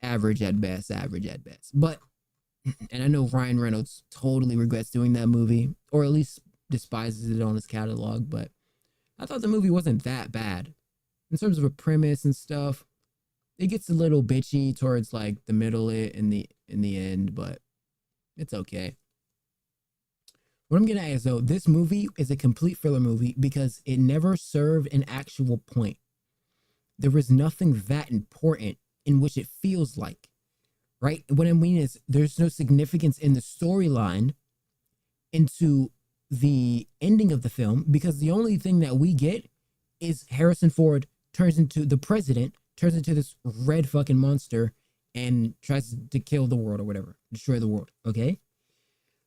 Average at best. But, and I know Ryan Reynolds totally regrets doing that movie, or at least despises it on his catalog, but I thought the movie wasn't that bad. In terms of a premise and stuff, it gets a little bitchy towards like the middle in the end, but it's okay. What I'm gonna ask though, this movie is a complete filler movie because it never served an actual point. There was nothing that important in which it feels like, right? What I mean is there's no significance in the storyline into the ending of the film, because the only thing that we get is Harrison Ford turns into this red fucking monster and tries to kill the world or whatever, destroy the world, okay?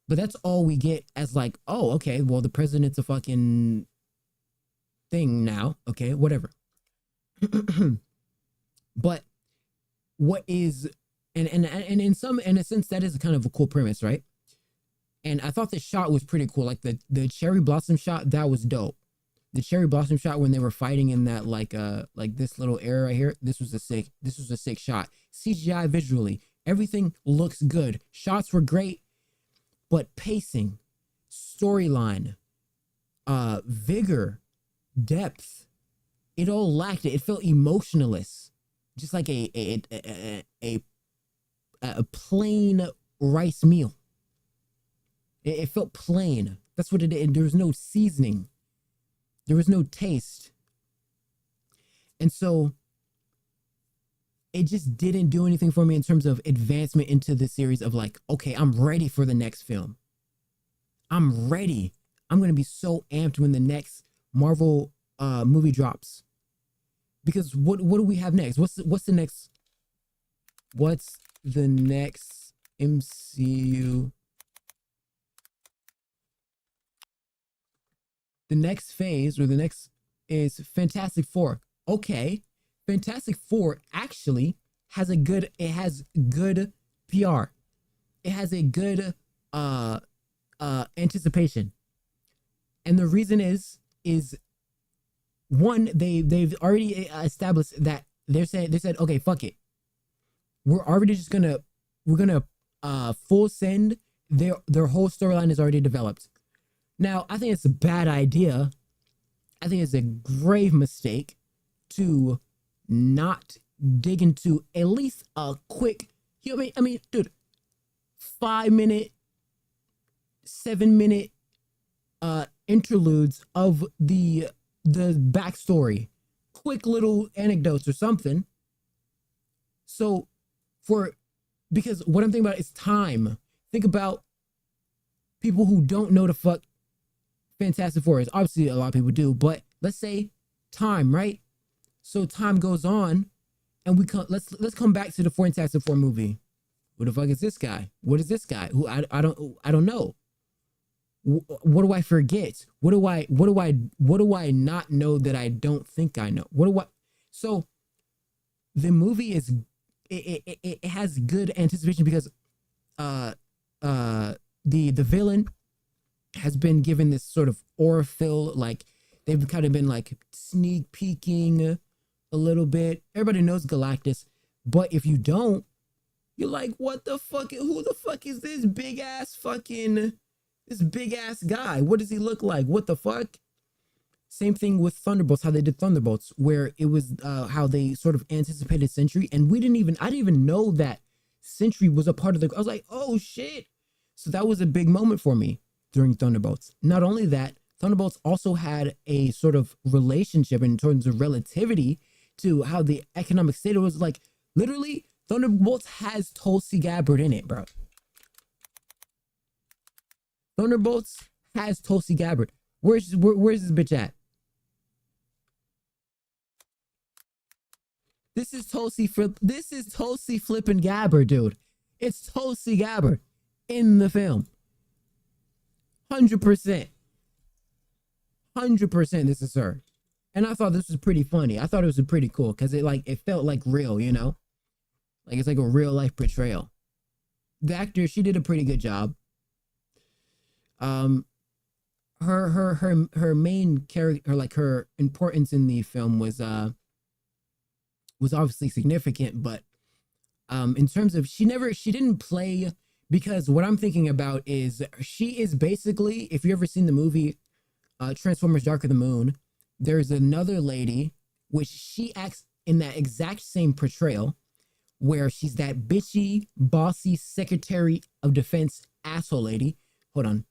But that's all we get as like, oh, okay, well, the president's a fucking thing now, okay, whatever. But what is, and in a sense, that is kind of a cool premise, right? And I thought the shot was pretty cool. Like the cherry blossom shot, that was dope. The cherry blossom shot when they were fighting in that like this little area right here, this was a sick shot. CGI visually, everything looks good. Shots were great, but pacing, storyline, vigor, depth, it all lacked it. It felt emotionless, just like a plain rice meal. It felt plain. That's what it did. There was no seasoning. There was no taste. And so it just didn't do anything for me in terms of advancement into the series of like, okay, I'm ready for the next film. I'm ready. I'm going to be so amped when the next Marvel movie drops. Because what do we have next? What's the next MCU? The next phase or the next is Fantastic Four. Okay. Fantastic Four actually has good PR. It has a good anticipation. And the reason is one, they've already established that they said, okay, fuck it. We're already just gonna full send their whole storyline is already developed. Now, I think it's a bad idea. I think it's a grave mistake to not dig into at least a quick, I mean, dude, 5 minute 7-minute interludes of the backstory, quick little anecdotes or something. So because what I'm thinking about is time. Think about people who don't know the fuck Fantastic Four is. Obviously, a lot of people do, but let's say time, right? So time goes on, and let's come back to the Fantastic Four movie. Who the fuck is this guy? What is this guy? Who I don't know. What do I forget? What do I not know that I don't think I know? So the movie is it has good anticipation because the villain has been given this sort of aura fill, like they've kind of been like sneak peeking a little bit. Everybody knows Galactus, but if you don't, you're like, what the fuck? Who the fuck is this big ass guy? What does he look like? What the fuck? Same thing with Thunderbolts, how they did Thunderbolts, where it was how they sort of anticipated Sentry, and I didn't even know that Sentry was a part of I was like, oh shit. So that was a big moment for me during Thunderbolts. Not only that, Thunderbolts also had a sort of relationship in terms of relativity to how the economic state was. Like, literally, Thunderbolts has Tulsi Gabbard in it, bro. Thunderbolts has Tulsi Gabbard. Where's this bitch at? This is Tulsi flipping Gabbard, dude. It's Tulsi Gabbard in the film. 100%. 100% this is her. And I thought this was pretty funny. I thought it was pretty cool because it felt like real, you know? Like it's like a real life portrayal. The actor, she did a pretty good job. Her main character, like her importance in the film was obviously significant, but in terms of she didn't play, because what I'm thinking about is she is basically, if you ever seen the movie Transformers Dark of the Moon, there's another lady which she acts in that exact same portrayal where she's that bitchy, bossy Secretary of Defense asshole lady. Hold on.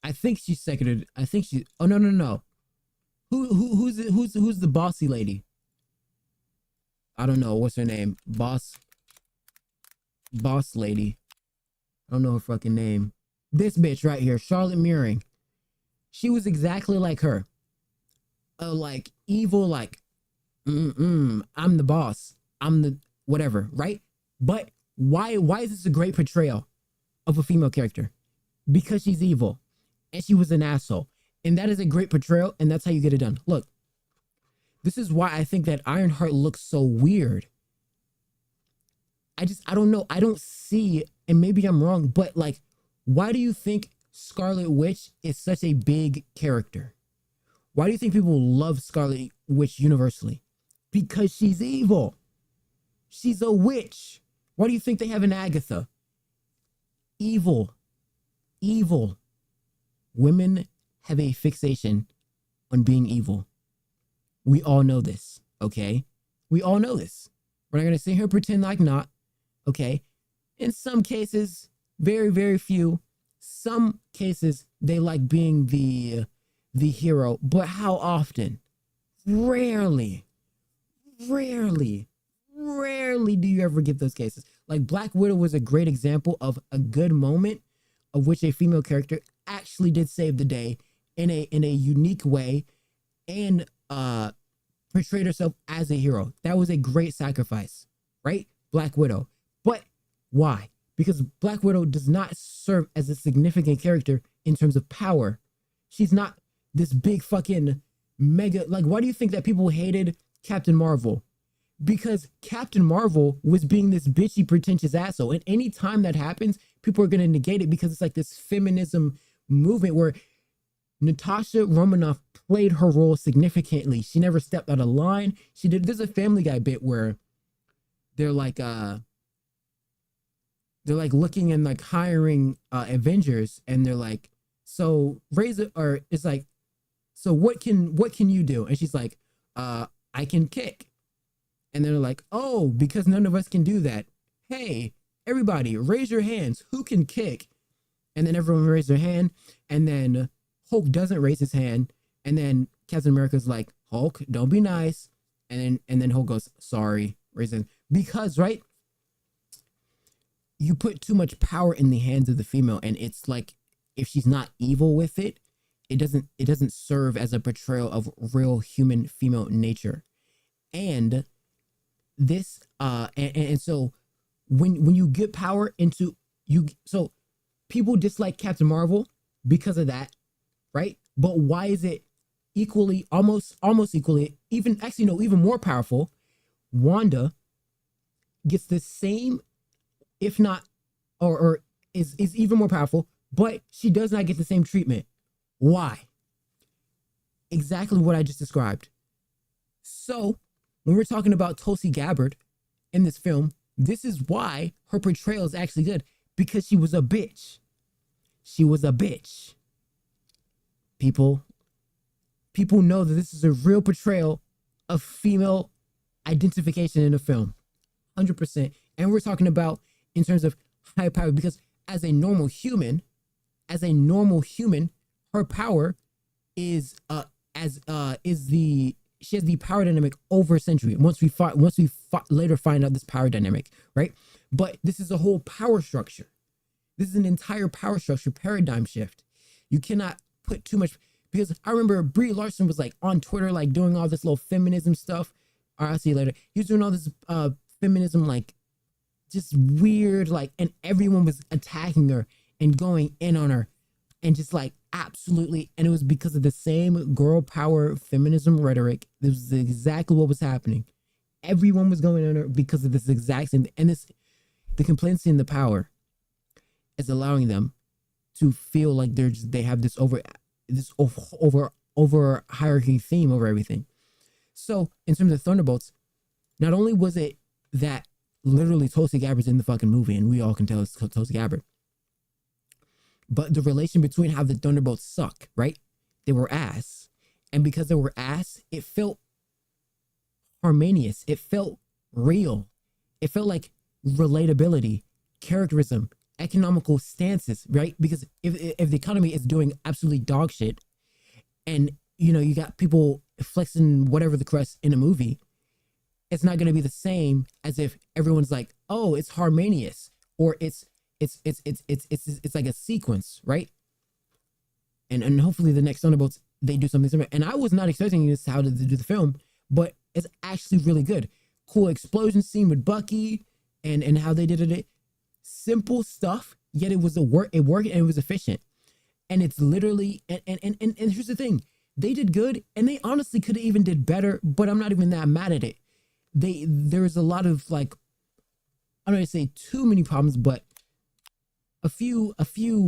I think she's seconded. I think she. Oh no. Who's the bossy lady? I don't know. What's her name? Boss lady. I don't know her fucking name. This bitch right here, Charlotte Meering. She was exactly like her. Like evil, like I'm the boss. I'm the whatever, right? But why is this a great portrayal of a female character? Because she's evil and she was an asshole. And that is a great portrayal, and that's how you get it done. Look, this is why I think that Ironheart looks so weird. I don't know. I don't see, and maybe I'm wrong, but like, why do you think Scarlet Witch is such a big character? Why do you think people love Scarlet Witch universally? Because she's evil. She's a witch. Why do you think they have an Agatha? Evil. Evil. Women have a fixation on being evil. We all know this, okay? We all know this. We're not going to sit here and pretend like not, okay? In some cases, very, very few, some cases, they like being the hero. But how often? Rarely do you ever get those cases. Like Black Widow was a great example of a good moment of which a female character actually did save the day in a unique way and portrayed herself as a hero. That was a great sacrifice, right? Black Widow. But why? Because Black Widow does not serve as a significant character in terms of power. She's not this big fucking mega, like, why do you think that people hated Captain Marvel? Because Captain Marvel was being this bitchy, pretentious asshole. And any time that happens, people are going to negate it because it's like this feminism movement where Natasha Romanoff played her role significantly. She never stepped out of line. There's a Family Guy bit where they're like looking and like hiring Avengers, and they're like, so Razor or is like, so what can you do? And she's like, I can kick. And they're like, oh, because none of us can do that. Hey, everybody, raise your hands. Who can kick? And then everyone raised their hand. And then Hulk doesn't raise his hand. And then Captain America's like, Hulk, don't be nice. And then Hulk goes, sorry, raise his hand. Because, right, you put too much power in the hands of the female, and it's like, if she's not evil with it, it doesn't serve as a portrayal of real human female nature. And this and so when you get power into you, so people dislike Captain Marvel because of that, right? But why is it equally, almost equally, even more powerful? Wanda gets the same, if not, or is even more powerful, but she does not get the same treatment. Why? Exactly what I just described. So when we're talking about Tulsi Gabbard in this film, this is why her portrayal is actually good, because she was a bitch. She was a bitch. People know that this is a real portrayal of female identification in a film. 100%. And we're talking about in terms of high power, because as a normal human, her power is she has the power dynamic over a century. Once we later find out this power dynamic, right? But this is a whole power structure. This is an entire power structure paradigm shift. You cannot put too much, because I remember Brie Larson was like on Twitter, like doing all this little feminism stuff. All right, I'll see you later. He was doing all this feminism, like just weird, like, and everyone was attacking her and going in on her and just like absolutely. And it was because of the same girl power feminism rhetoric. This was exactly what was happening. Everyone was going on her because of this exact same. And the complacency and the power is allowing them to feel like they have this over hierarchy theme over everything. So in terms of Thunderbolts, not only was it that literally Tulsi Gabbard's in the fucking movie, and we all can tell it's Tulsi Gabbard, but the relation between how the Thunderbolts suck, right? They were ass. And because they were ass, it felt harmonious. It felt real. It felt like relatability, characterism, economical stances, right? Because if the economy is doing absolutely dog shit, and you got people flexing whatever the crest in a movie, it's not going to be the same as if everyone's like, oh, it's harmonious, or it's like a sequence, right? And hopefully the next Thunderbolts, they do something similar. And I was not expecting this how to do the film, but it's actually really good. Cool explosion scene with Bucky and how they did it. Simple stuff, yet it worked and it was efficient. And it's literally and here's the thing. They did good, and they honestly could have even did better, but I'm not even that mad at it. There's a lot of, like, I don't want to say too many problems, but a few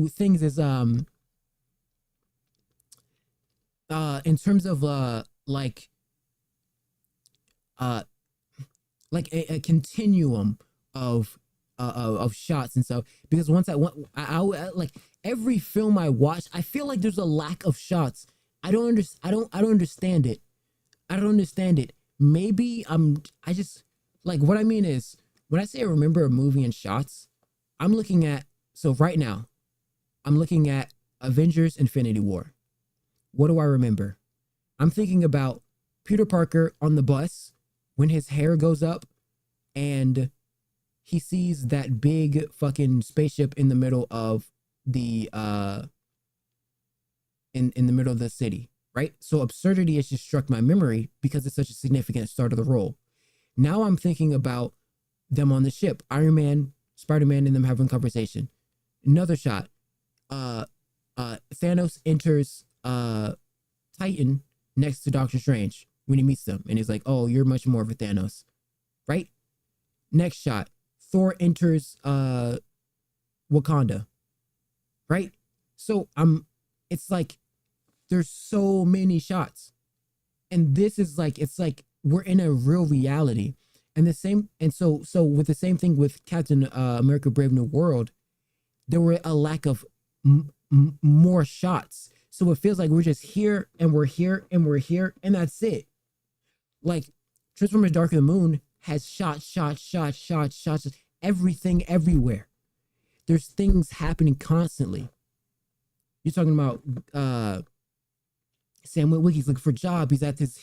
things is in terms of like a continuum of shots and stuff. Because once I like every film I watch, I feel like there's a lack of shots. I don't understand it. I don't understand it. Maybe I just, like, what I mean is, when I say I remember a movie in shots, I'm looking at, so right now, I'm looking at Avengers Infinity War. What do I remember? I'm thinking about Peter Parker on the bus when his hair goes up and he sees that big fucking spaceship in the middle of the in the middle of the city, right? So absurdity has just struck my memory because it's such a significant start of the role. Now I'm thinking about them on the ship, Iron Man, Spider-Man, and them having a conversation. Another shot, Thanos enters Titan next to Doctor Strange when he meets them, and he's like, oh, you're much more of a Thanos, right? Next shot, Thor enters Wakanda, right? So it's like there's so many shots, and this is like, it's like we're in a real reality. And the same, and so with the same thing with Captain America: Brave New World, there were a lack of more shots. So it feels like we're just here and we're here and we're here and that's it. Like Transformers Dark of the Moon has shots, everything everywhere. There's things happening constantly. You're talking about Sam Witwicky's looking for a job. He's at his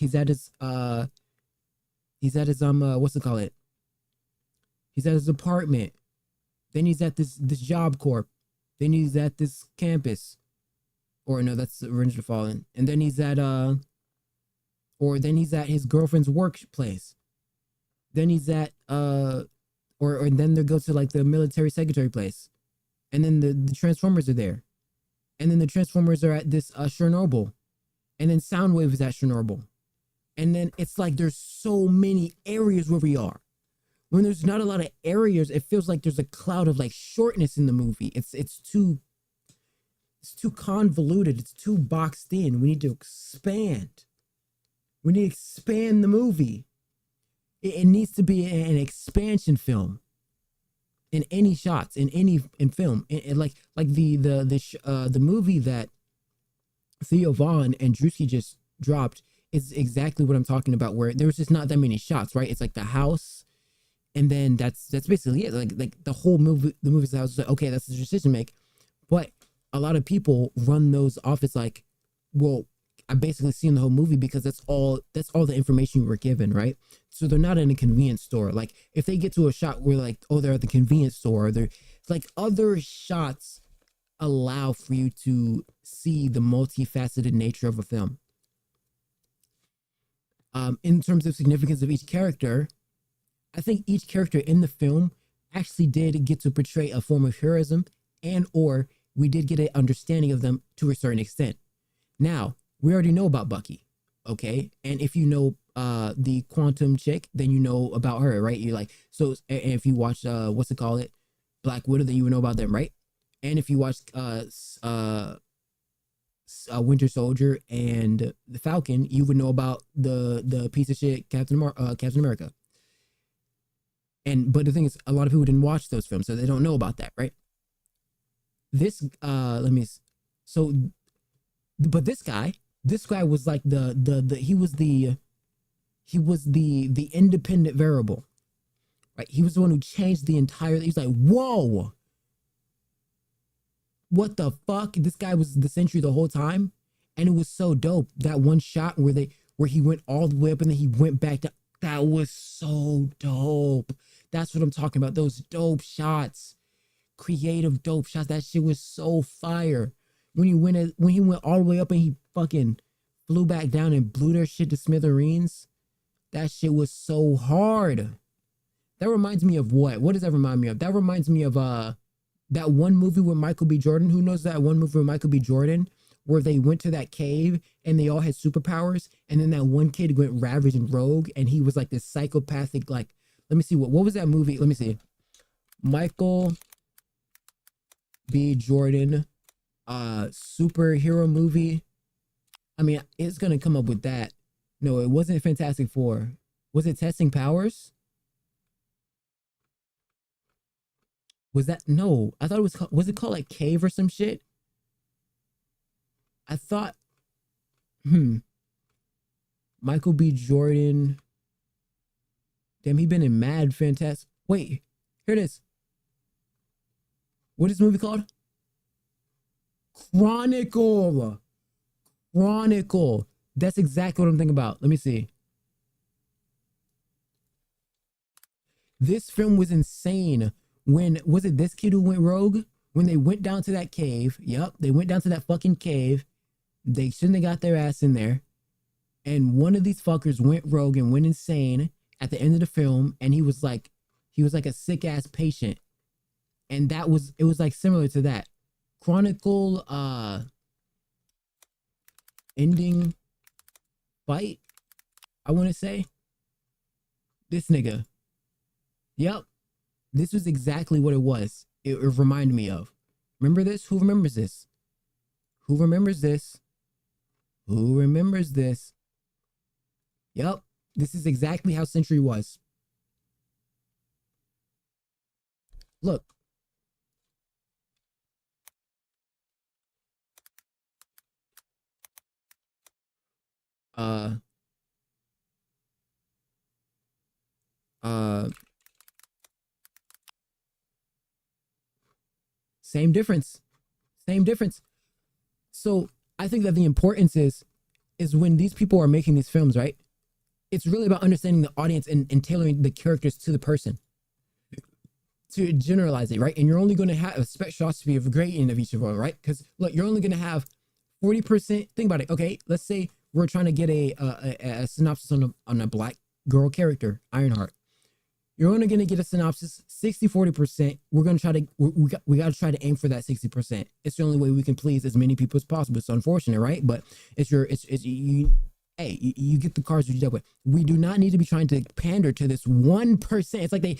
what's it called? He's at his apartment. Then he's at this job corp. Then he's at this campus. Or no, that's Revenge of the Fallen. And then he's at his girlfriend's workplace. Then he's at or then they go to like the military secretary place. And then the Transformers are there. And then the Transformers are at this Chernobyl. And then Soundwave is at Chernobyl. And then it's like there's so many areas where we are. When there's not a lot of areas, it feels like there's a cloud of like shortness in the movie. It's too convoluted. It's too boxed in. We need to expand. We need to expand the movie. It needs to be an expansion film. In any shots, in film, like the movie that Theo Vaughn and Drewski just dropped is exactly what I'm talking about. Where there's just not that many shots, right? It's like the house, and then that's basically it. Like the whole movie, the movie's the house. Like, okay, that's the decision make, but a lot of people run those off as like, well, I basically seen the whole movie because that's all the information you were given, right? So they're not in a convenience store. Like if they get to a shot where like, oh, they're at the convenience store, they're like other shots allow for you to see the multifaceted nature of a film. In terms of significance of each character, I think each character in the film actually did get to portray a form of heroism, and or we did get an understanding of them to a certain extent. Now, we already know about Bucky, okay? And if you know the quantum chick, then you know about her, right? You're like, so and if you watch Black Widow, then you would know about them, right? And if you watch Winter Soldier and the Falcon, you would know about the piece of shit Captain America. But the thing is, a lot of people didn't watch those films, so they don't know about that, right? This guy was like he was the independent variable, right? He was the one who changed the entire. He's like, whoa, what the fuck? This guy was the Sentry the whole time, and it was so dope. That one shot where he went all the way up and then he went back down. That was so dope. That's what I'm talking about. Those dope shots, creative dope shots. That shit was so fire. When he went all the way up and he fucking flew back down and blew their shit to smithereens. That shit was so hard. That reminds me of what? What does that remind me of? That reminds me of that one movie with Michael B. Jordan. Who knows that one movie with Michael B. Jordan where they went to that cave and they all had superpowers, and then that one kid went ravage and rogue, and he was like this psychopathic, like, let me see, what was that movie? Let me see. Michael B. Jordan superhero movie. I mean, it's gonna come up with that. No, it wasn't Fantastic Four. Was it Testing Powers? Was that? No, I thought it was it called like Cave or some shit? I thought, Michael B. Jordan. Damn, he been in mad fantastic. Wait, here it is. What is this movie called? Chronicle. That's exactly what I'm thinking about. Let me see. This film was insane. When was it this kid who went rogue? When they went down to that cave. Yep, they went down to that fucking cave. They shouldn't have got their ass in there. And one of these fuckers went rogue and went insane at the end of the film, and he was like a sick ass patient. And it was like similar to that. Chronicle ending fight, I want to say. This nigga. Yep. This was exactly what it was. It reminded me of. Remember this? Who remembers this? Who remembers this? Who remembers this? Yep. This is exactly how Sentry was. Look. uh same difference. Same difference. So I think that the importance is when these people are making these films, right? It's really about understanding the audience and tailoring the characters to the person, to generalize it, right? And you're only going to have a spectroscopy of gradient of each of them, right? Because look, you're only going to have 40%. Think about it. Okay, let's say we're trying to get a synopsis on a black girl character, Ironheart. You're only going to get a synopsis 60-40%. We're going to try to we got to try to aim for that 60%. It's the only way we can please as many people as possible. It's unfortunate, right? But it's you. Hey, you get the cards you dealt with. We do not need to be trying to pander to this 1%. It's like they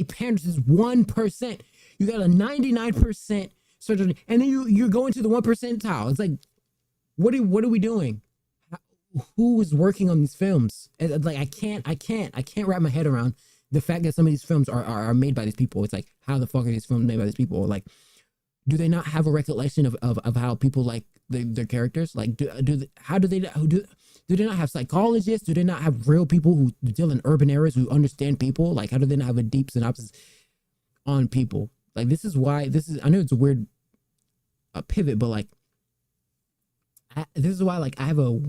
pander to this 1%. You got a 99% surgery, and then you're going to the 1 percentile. It's like, what are we doing? Who is working on these films? Like I can't wrap my head around the fact that some of these films are made by these people. It's like, how the fuck are these films made by these people? Like, do they not have a recollection of how people like their characters? Like, do they not have psychologists? Do they not have real people who deal in urban areas who understand people? Like, how do they not have a deep synopsis on people? Like, this is why I know it's a weird pivot, but like, this is why like I have a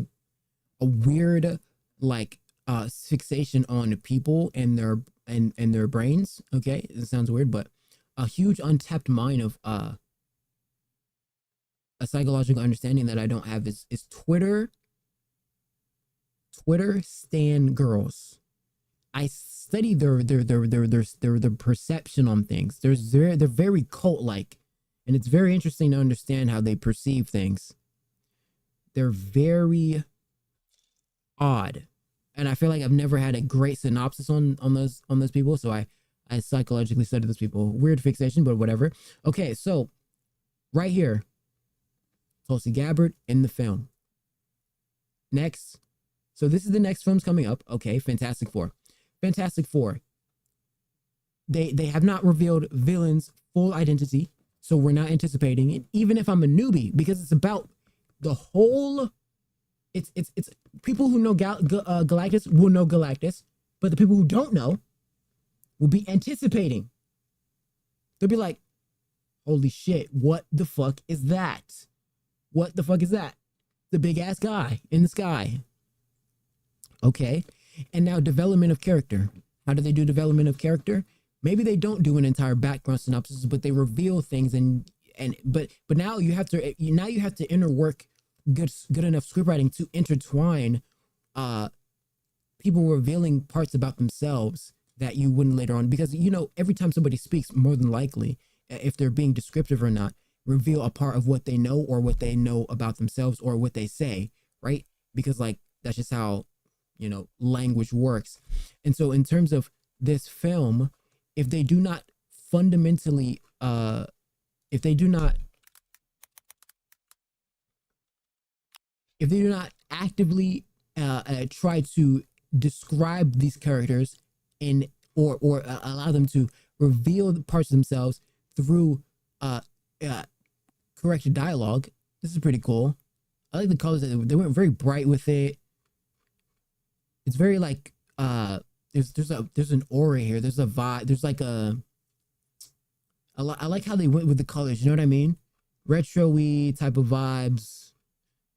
weird like fixation on people and their brains. Okay, it sounds weird, but a huge untapped mind of a psychological understanding that I don't have is Twitter stan girls. I study their perception on things. They're very cult like, and it's very interesting to understand how they perceive things. They're very odd, and I feel like I've never had a great synopsis on those people. So I psychologically study those people. Weird fixation, but whatever. Okay, so right here, Tulsi Gabbard in the film. Next. So this is the next film's coming up. Okay, Fantastic Four. Fantastic Four. They have not revealed villain's full identity, so we're not anticipating it. Even if I'm a newbie, because it's about the whole. It's people who know Galactus will know Galactus, but the people who don't know will be anticipating. They'll be like, "Holy shit! What the fuck is that? What the fuck is that? The big ass guy in the sky." Okay, and now development of character. How do they do development of character? Maybe they don't do an entire background synopsis, but they reveal things but now you have to inner work good enough scriptwriting to intertwine people revealing parts about themselves that you wouldn't later on, because every time somebody speaks, more than likely, if they're being descriptive or not, reveal a part of what they know or what they know about themselves or what they say, right? Because like that's just how language works. And so in terms of this film, if they do not fundamentally if they do not actively try to describe these characters or allow them to reveal the parts of themselves through corrected dialogue, this is pretty cool. I like the colors. They went very bright with it. It's very like there's an aura here. There's a vibe. There's like I like how they went with the colors. You know what I mean? Retro-y type of vibes.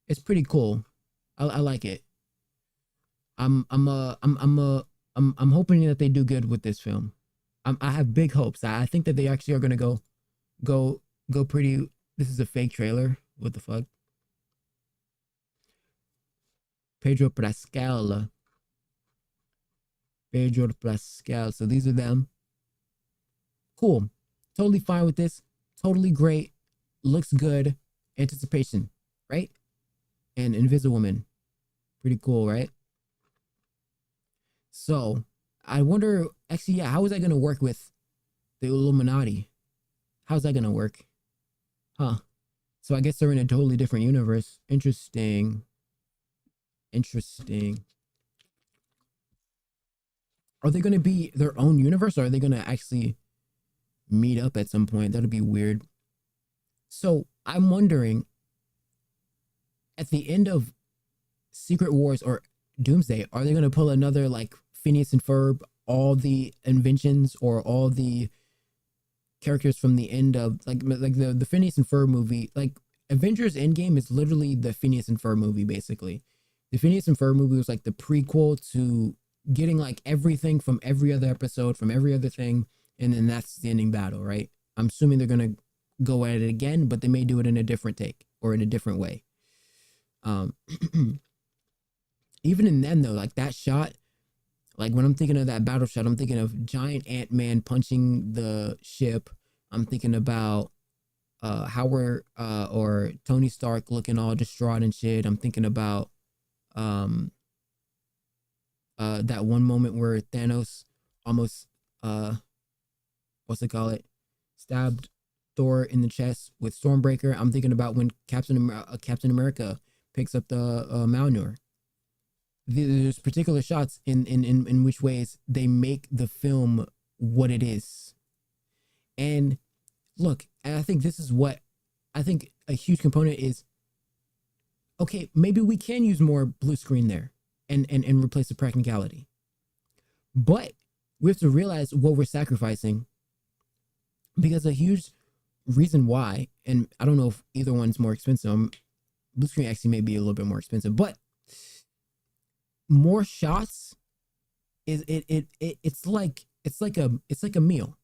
It's pretty cool. I like it. I'm hoping that they do good with this film. I have big hopes. I think that they actually are gonna go pretty. This is a fake trailer. What the fuck? Pedro Pascal. So these are them. Cool. Totally fine with this. Totally great. Looks good. Anticipation, right? And Invisible Woman. Pretty cool, right? So I wonder, actually, yeah, how is that going to work with the Illuminati? How's that going to work? Huh. So I guess they're in a totally different universe. Interesting. Are they going to be their own universe, or are they going to actually meet up at some point? That'd be weird. So I'm wondering, at the end of Secret Wars or Doomsday, are they gonna pull another like Phineas and Ferb, all the inventions or all the characters from the end of like the Phineas and Ferb movie? Like Avengers Endgame is literally the Phineas and Ferb movie, basically. The Phineas and Ferb movie was like the prequel to getting like everything from every other episode, from every other thing, and then that's the ending battle, right? I'm assuming they're gonna go at it again, but they may do it in a different take or in a different way. Even in then though, like that shot, like when I'm thinking of that battle shot, I'm thinking of giant Ant-Man punching the ship. I'm thinking about Howard or Tony Stark looking all distraught and shit. I'm thinking about that one moment where Thanos almost stabbed Thor in the chest with Stormbreaker. I'm thinking about when Captain America picks up the Mjolnir. There's particular shots in which ways they make the film what it is. And look, I think this is what I think a huge component is. Okay, maybe we can use more blue screen there and replace the practicality. But we have to realize what we're sacrificing, because a huge reason why, and I don't know if either one's more expensive. Blue screen actually may be a little bit more expensive, but more shots is it's like a meal.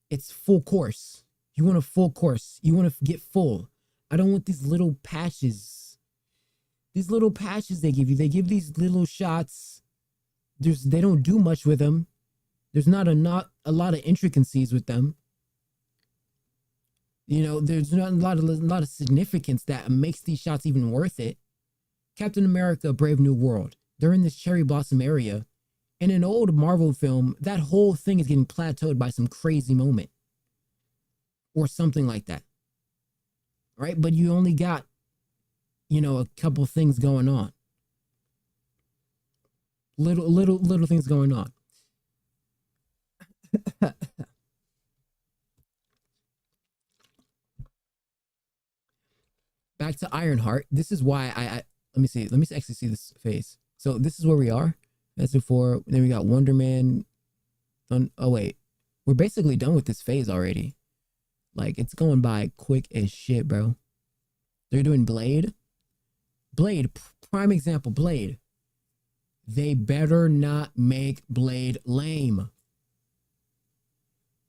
It's full course. You want a full course. You want to get full. I don't want these little patches. These little patches they give you. They give these little shots. They don't do much with them. There's not a lot of intricacies with them. You know, there's not a lot of significance that makes these shots even worth it. Captain America, Brave New World. They're in this cherry blossom area. In an old Marvel film, that whole thing is getting plateaued by some crazy moment. Or something like that. Right? But you only got, you know, a couple things going on. Little things going on. Back to Ironheart. This is why I let me see. Let me actually see this face. So this is where we are. That's before. Then we got Wonder Man. Oh wait, we're basically done with this phase already. Like it's going by quick as shit, bro. They're doing Blade. Blade, prime example. Blade. They better not make Blade lame.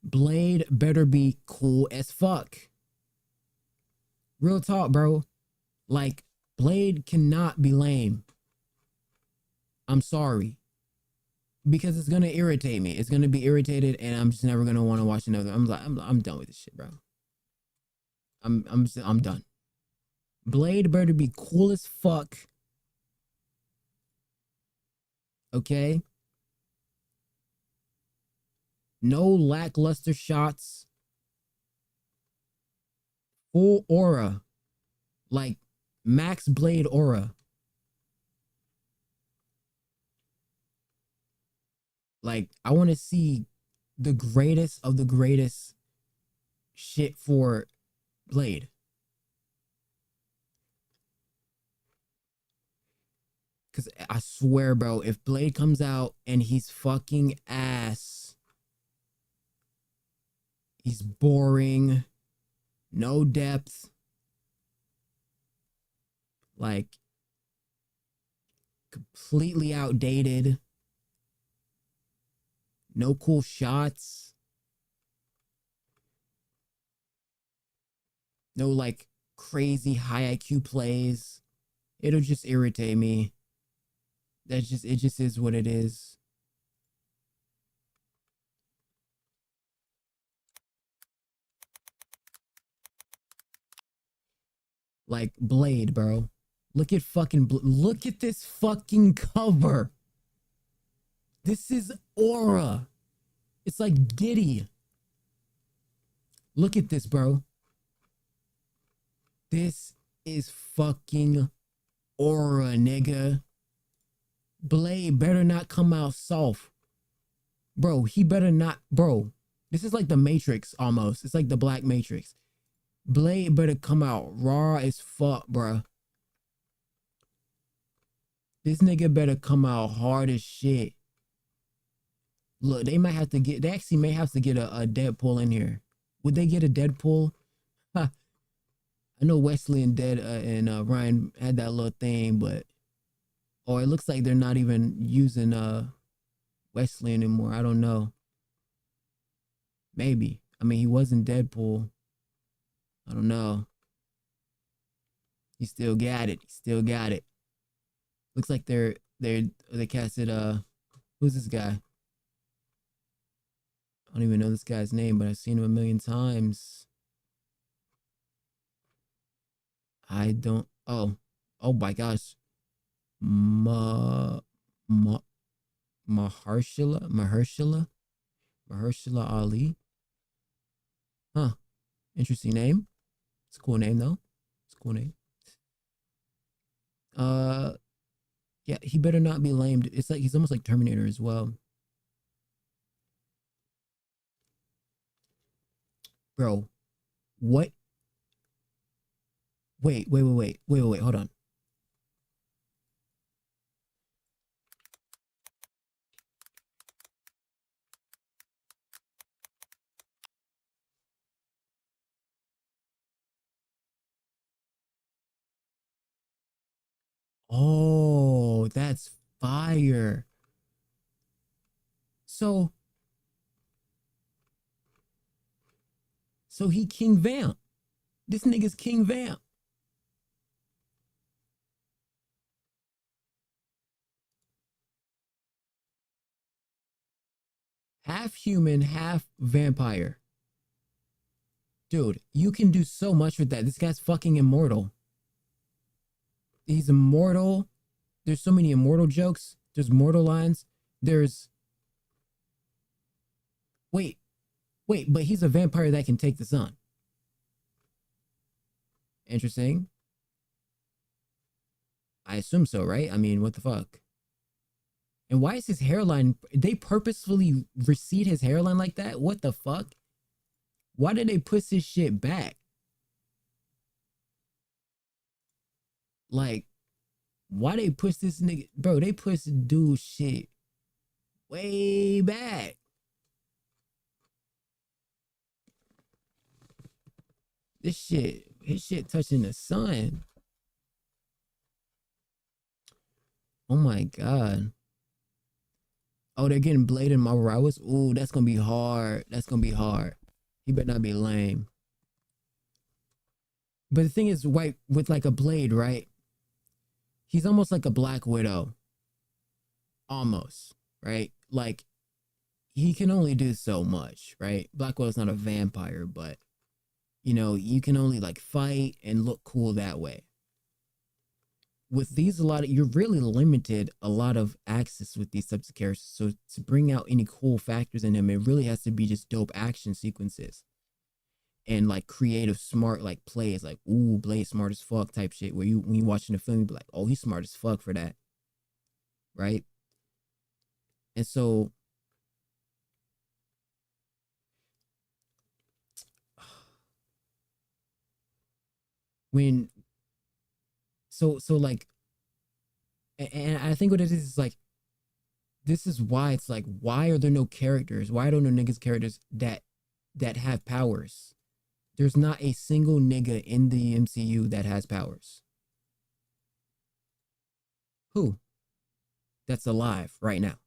Blade better be cool as fuck. Real talk, bro. Like, Blade cannot be lame. I'm sorry. Because it's gonna irritate me. It's gonna be irritated, and I'm just never gonna want to watch another. I'm done with this shit, bro. I'm done. Blade better be cool as fuck. Okay? No lackluster shots. Full aura. Like Max Blade aura. Like, I want to see the greatest of the greatest shit for Blade. Because I swear, bro, if Blade comes out and he's fucking ass, he's boring, no depth, like completely outdated, no cool shots, no like crazy high IQ plays, it'll just irritate me. It just is what it is. Like Blade, bro. Look at look at this fucking cover. This is aura. It's like Diddy. Look at this, bro. This is fucking aura, nigga. Blade better not come out soft. Bro, he better not. Bro, this is like the Matrix almost. It's like the Black Matrix. Blade better come out raw as fuck, bro. This nigga better come out hard as shit. Look, they actually may have to get a Deadpool in here. Would they get a Deadpool? Ha. I know Wesley and Ryan had that little thing, but it looks like they're not even using Wesley anymore. I don't know. Maybe. I mean, he wasn't Deadpool. I don't know. He still got it. He still got it. Looks like they casted who's this guy? I don't even know this guy's name, but I've seen him a million times. I don't. Oh my gosh. Mahershala Ali. Huh. Interesting name. It's a cool name though. It's a cool name. Yeah, he better not be lamed. It's like he's almost like Terminator as well. Bro, what? Wait, hold on. Oh, that's fire. So he King Vamp. This nigga's King Vamp. Half human, half vampire. Dude, you can do so much with that. This guy's fucking immortal. He's immortal. There's so many immortal jokes. There's mortal lines. There's... Wait, but he's a vampire that can take the sun. Interesting. I assume so, right? I mean, what the fuck? And why is his hairline... They purposefully recede his hairline like that? What the fuck? Why did they push this shit back? Like, why they push this nigga? Bro, they push the dude shit way back. His shit touching the sun. Oh my God. Oh, they're getting Blade and Marvel Rivals. Ooh, that's gonna be hard. That's gonna be hard. He better not be lame. But the thing is, white with like a Blade, right? He's almost like a Black Widow. Almost, right? Like, he can only do so much, right? Black Widow's not a vampire, but, you know, you can only, like, fight and look cool that way. With these, you're really limited a lot of access with these types of characters. So to bring out any cool factors in him, it really has to be just dope action sequences. And like creative, smart, like plays, like, ooh, Blade smart as fuck type shit, where when you watching the film, you be like, oh, he's smart as fuck for that. Right? And so like, and I think what it is like, this is why it's like, why are there no characters? Why don't no niggas characters that have powers? There's not a single nigga in the MCU that has powers. Who? That's alive right now.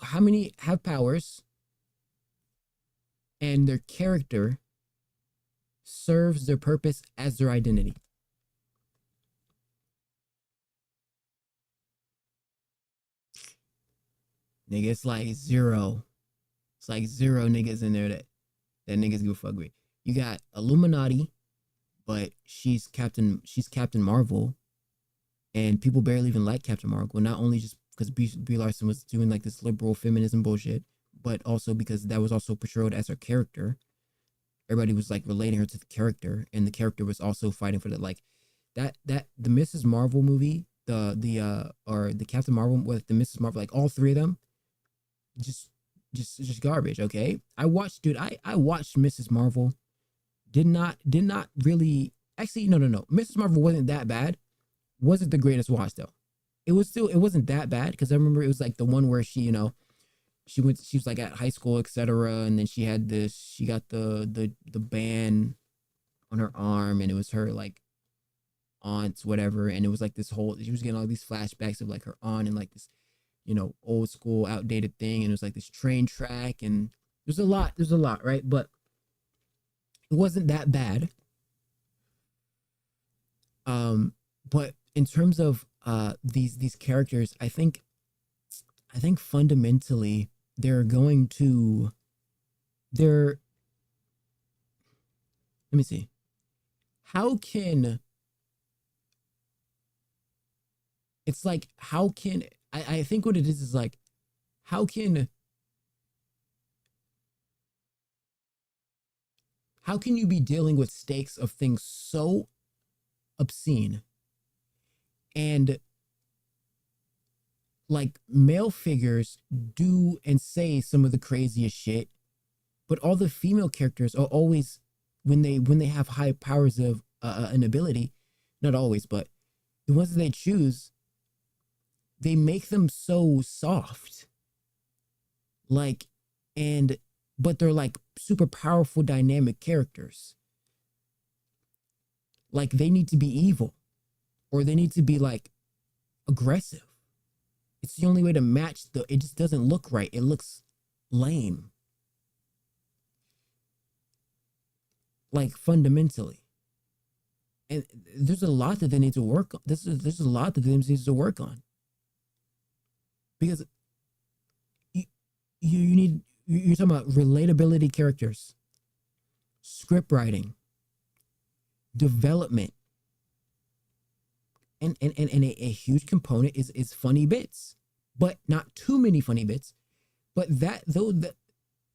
How many have powers and their character serves their purpose as their identity? Nigga, it's like zero. It's like zero niggas in there that niggas give a fuck with. You got Illuminati, but she's Captain Marvel, and people barely even like Captain Marvel. Not only just because Brie Larson was doing like this liberal feminism bullshit, but also because that was also portrayed as her character. Everybody was like relating her to the character, and the character was also fighting for that. Like that the Mrs. Marvel movie, or the Captain Marvel with the Mrs. Marvel, like all three of them, just garbage. Okay, I watched, dude. I watched Mrs. Marvel. Did not really. Actually, no. Mrs. Marvel wasn't that bad. Wasn't the greatest watch though. It wasn't that bad because I remember it was like the one where she was like at high school, etc. And then she got the band on her arm, and it was her like aunt's whatever, and it was like this whole, she was getting all these flashbacks of like her aunt and like this, old school outdated thing, and it was like this train track, and there's a lot, right? But it wasn't that bad. But in terms of these characters, I think fundamentally let me see. How can I think what it is like, how can you be dealing with stakes of things so obscene and like male figures do and say some of the craziest shit, but all the female characters are always, when they have high powers of an ability, not always, but the ones that they choose, they make them so soft, but they're like super powerful dynamic characters. Like they need to be evil, or they need to be like aggressive. It's the only way to match it just doesn't look right. It looks lame. Like fundamentally. And there's a lot that they need to work on. There's a lot that they need to work on. Because you're talking about relatability characters, script writing, development, and a huge component is funny bits, but not too many funny bits. But the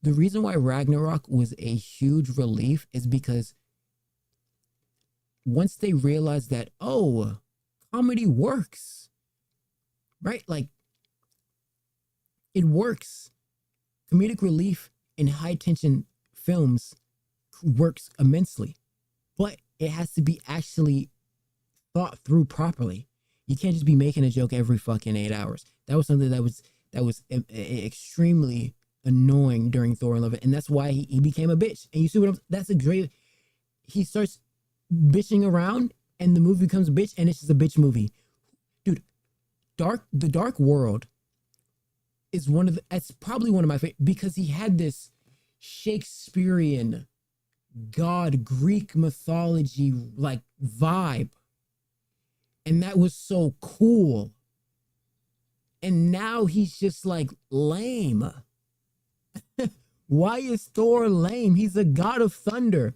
reason why Ragnarok was a huge relief is because once they realized that, oh, comedy works, right? Like it works. Comedic relief in high tension films works immensely, but it has to be actually thought through properly. You can't just be making a joke every fucking 8 hours. That was something that was extremely annoying during Thor: Love, and that's why he became a bitch. And you see that's a great. He starts bitching around, and the movie becomes a bitch, and it's just a bitch movie, dude. The Dark World is it's probably one of my favorite, because he had this Shakespearean god, Greek mythology like vibe, and that was so cool. And now he's just like lame. Why is Thor lame? He's a god of thunder.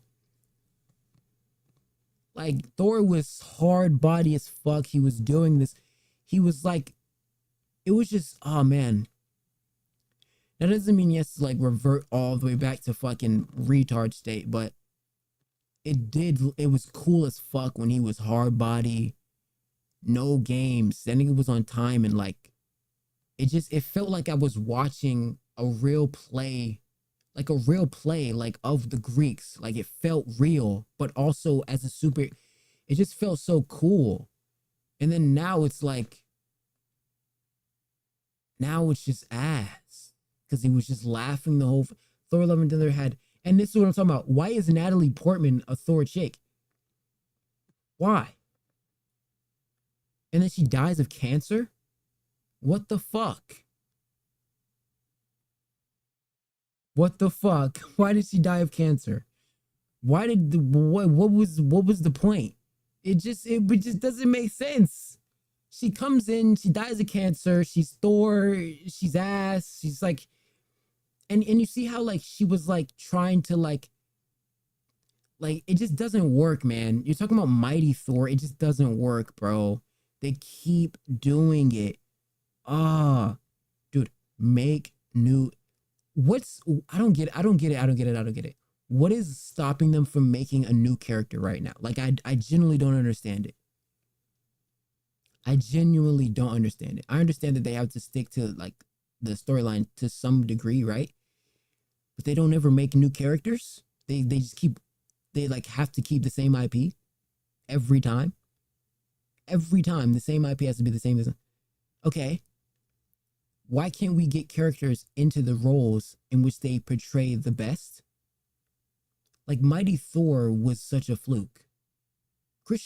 Like Thor was hard body as fuck. He was doing this. He was like, it was just, oh man. That doesn't mean he has to like revert all the way back to fucking retard state, but it was cool as fuck when he was hard body, no games. That nigga was on time, and like, it felt like I was watching a real play, like of the Greeks. Like it felt real, but also as a super, it just felt so cool. And then now it's like, now it's just ass. Because he was just laughing the whole Thor: Love and Thunder had. And this is what I'm talking about. Why is Natalie Portman a Thor chick? Why? And then she dies of cancer? What the fuck? What the fuck? Why did she die of cancer? Why did what was the point? It just doesn't make sense. She comes in, she dies of cancer, she's Thor, she's ass, she's like, and you see how like she was like trying to like it just doesn't work, man. You're talking about mighty Thor, it just doesn't work, bro. They keep doing it. Dude, make new. I don't get it. What is stopping them from making a new character right now? Like I genuinely don't understand it. I genuinely don't understand it. I understand that they have to stick to like the storyline to some degree, right? But they don't ever make new characters. They just keep, they like have to keep the same IP every time. Every time the same IP has to be the same. Okay. Why can't we get characters into the roles in which they portray the best? Like Mighty Thor was such a fluke.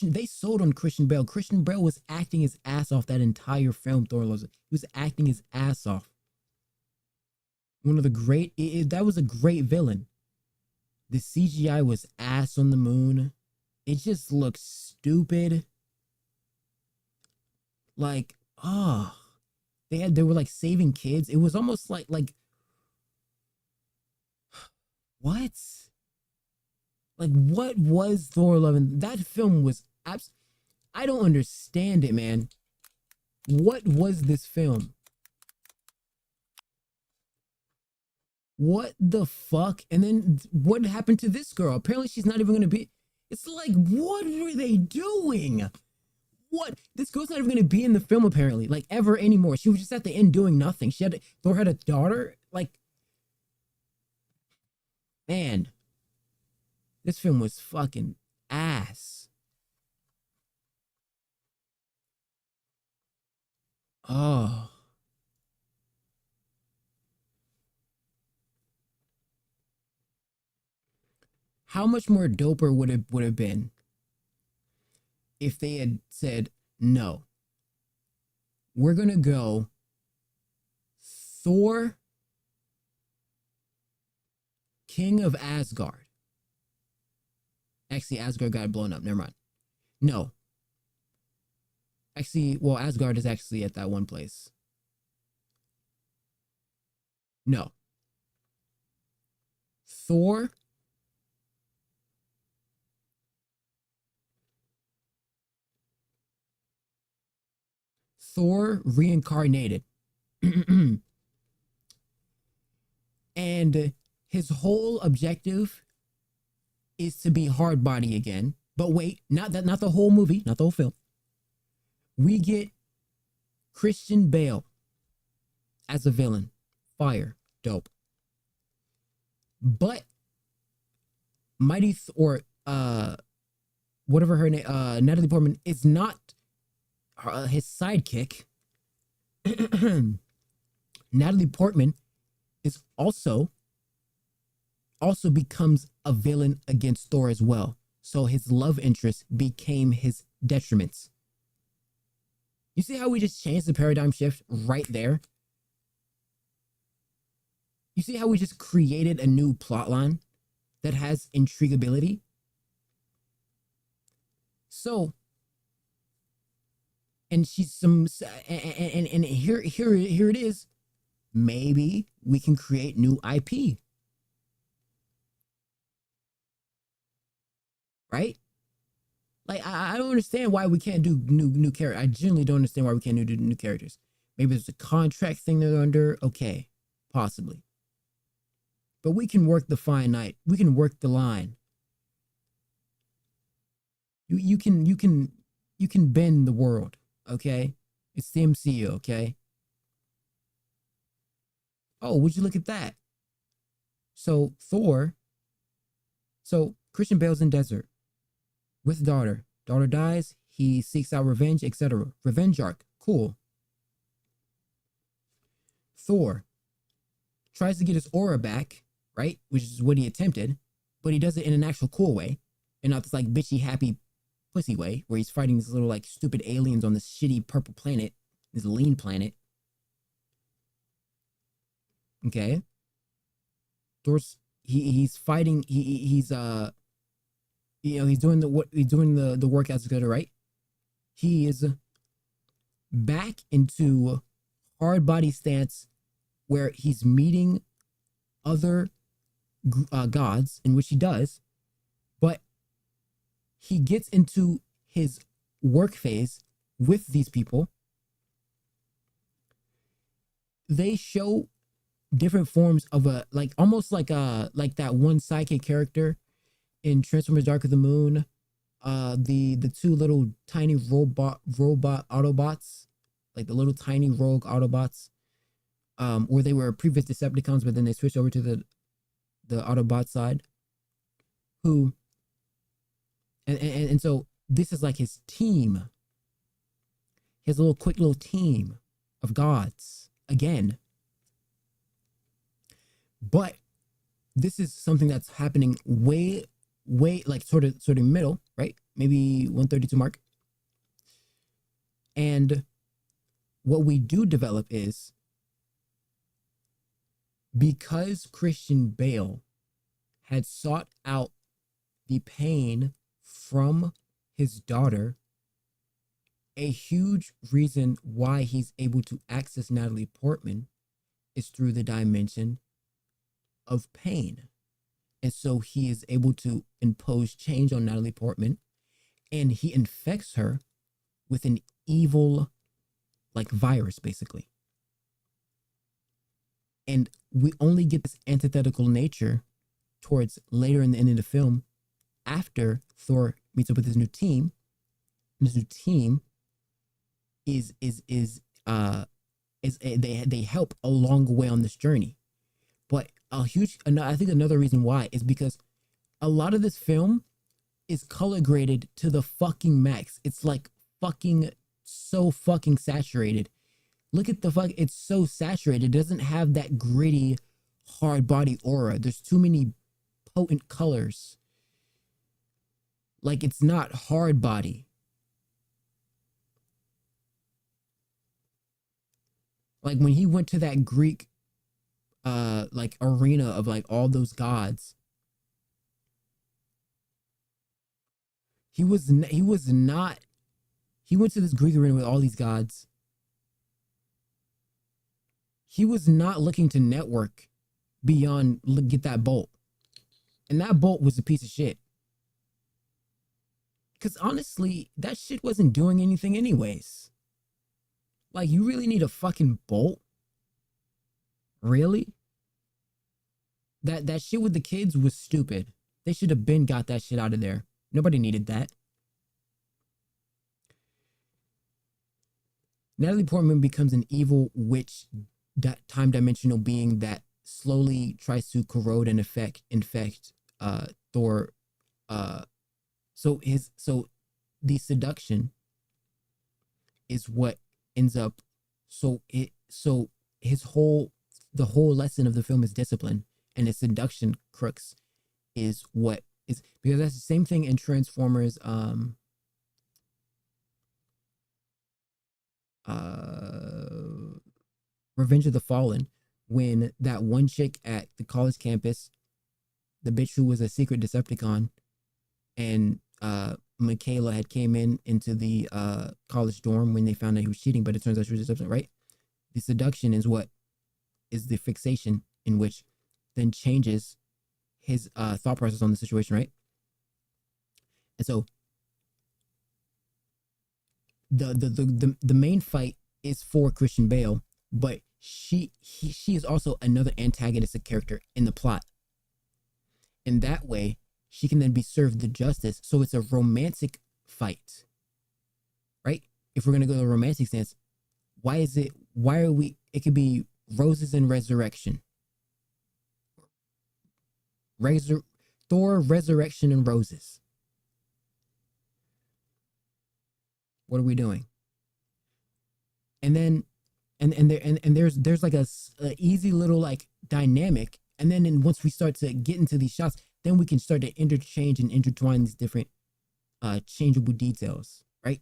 They sold on Christian Bale. Christian Bale was acting his ass off that entire film. Thor was, he was acting his ass off. One of the great, that was a great villain. The CGI was ass on the moon. It just looked stupid. Like, oh, they were like saving kids. It was almost like what? Like, what was Thor Love? And that film was I don't understand it, man. What was this film? What the fuck? And then what happened to this girl? Apparently she's not even going to be... It's like, what were they doing? What? This girl's not even going to be in the film, apparently. Like, ever anymore. She was just at the end doing nothing. Thor had a daughter? Like... Man... This film was fucking ass. Oh. How much more doper would it have been if they had said, no, we're gonna go Thor, King of Asgard. Actually, Asgard got blown up. Never mind. No. Actually, well, Asgard is actually at that one place. No. Thor. Thor reincarnated. And his whole objective is to be hard body again. But wait, not the whole movie, not the whole film. We get Christian Bale as a villain. Fire. Dope. But whatever her name, Natalie Portman is not his sidekick. Natalie Portman is also becomes a villain against Thor as well. So his love interest became his detriments. You see how we just changed the paradigm shift right there? You see how we just created a new plot line that has intriguability? So, and she's and here it is. Maybe we can create new IP. Right? Like, I don't understand why we can't do new characters. I genuinely don't understand why we can't do new characters. Maybe it's a contract thing they're under. Okay, possibly. But we can work the fine line. We can work the line. You can bend the world, okay? It's the MCU, okay? Oh, would you look at that? So Christian Bale's in desert with daughter. Daughter dies, he seeks out revenge, etc. Revenge arc, cool. Thor tries to get his aura back, right? Which is what he attempted, but he does it in an actual cool way, and not this like bitchy happy pussy way where he's fighting these little like stupid aliens on this shitty purple planet, this lean planet. Okay. Thor's he's fighting. He's doing the work as good, right? He is back into hard body stance where he's meeting other gods, in which he does, but he gets into his work phase with these people. They show different forms of almost like that one sidekick character in Transformers Dark of the Moon, the two little tiny robot Autobots, like the little tiny rogue Autobots, or they were previous Decepticons, but then they switched over to the Autobot side. Who, and so this is like his team. He has a quick little team of gods again. But this is something that's happening way like sort of middle, right? Maybe 132 mark. And what we do develop is, because Christian Bale had sought out the pain from his daughter, a huge reason why he's able to access Natalie Portman is through the dimension of pain. And so he is able to impose change on Natalie Portman, and he infects her with an evil, like, virus, basically. And we only get this antithetical nature towards later in the end of the film, after Thor meets up with his new team. And his new team they help along the way on this journey. But I think another reason why is because a lot of this film is color graded to the fucking max. It's like so fucking saturated. Look at it's so saturated. It doesn't have that gritty, hard body aura. There's too many potent colors. Like, it's not hard body. Like, when he went to that Greek like arena of like all those gods, he went to this Greek arena with all these gods. He was not looking to network beyond get that bolt. And that bolt was a piece of shit. Because honestly, that shit wasn't doing anything anyways. Like, you really need a fucking bolt? Really? That shit with the kids was stupid. They should have got that shit out of there. Nobody needed that. Natalie Portman becomes an evil witch, time dimensional being that slowly tries to corrode and infect Thor. So the seduction is what ends up. The whole lesson of the film is discipline, and the seduction crux is what is, because that's the same thing in Transformers. Revenge of the Fallen, when that one chick at the college campus, the bitch who was a secret Decepticon, and Michaela had came into the college dorm when they found out he was cheating, but it turns out she was Decepticon, right? The seduction is what is the fixation, in which then changes his thought process on the situation, right? And so the main fight is for Christian Bale, but she is also another antagonistic character in the plot. In that way, she can then be served the justice. So it's a romantic fight, right? If we're gonna go to the romantic stance, it could be roses and resurrection. Thor, resurrection, and roses. What are we doing? And then, there's like a easy little like dynamic, and then once we start to get into these shots, then we can start to interchange and intertwine these different changeable details, right?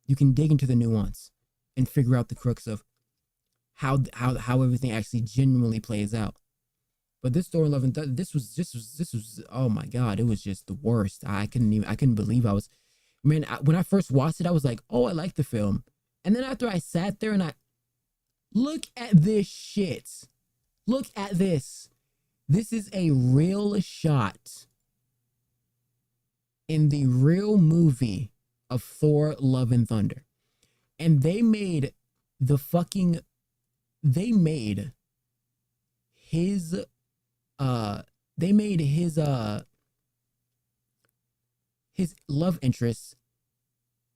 You can dig into the nuance and figure out the crux of how everything actually genuinely plays out. But this Thor: Love and Thunder, this was oh my god, it was just the worst. I couldn't believe when I first watched it, I was like, oh, I like the film. And then after I sat there and I look at this shit. Look at this. This is a real shot in the real movie of Thor: Love and Thunder. And they made his love interest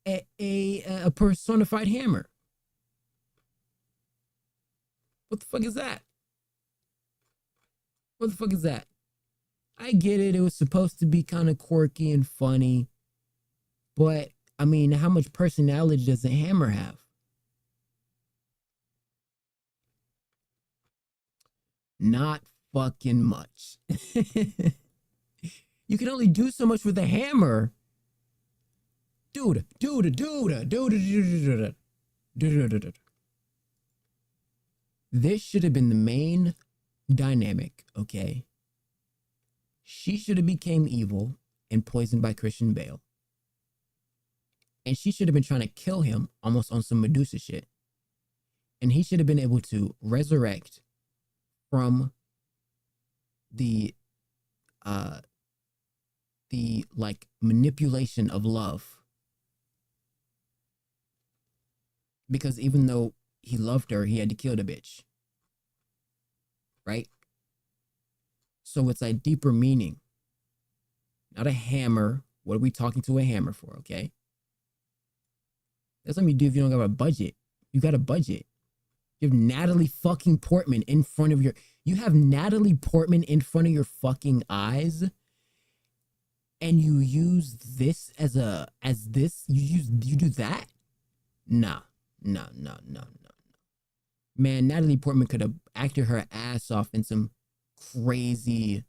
a personified hammer. What the fuck is that? What the fuck is that? I get it. It was supposed to be kind of quirky and funny. But, I mean, how much personality does a hammer have? Not fucking much. You can only do so much with a hammer. Dude. This should have been the main dynamic, okay? She should have became evil and poisoned by Christian Bale. And she should have been trying to kill him almost on some Medusa shit. And he should have been able to resurrect from the like manipulation of love. Because even though he loved her, he had to kill the bitch. Right? So it's like deeper meaning. Not a hammer. What are we talking to a hammer for, okay? That's something you do if you don't have a budget. You got a budget. You have Natalie fucking Portman in front of your... You have Natalie Portman in front of your fucking eyes, and you use this as this? You do that? No. Man, Natalie Portman could have acted her ass off in some crazy,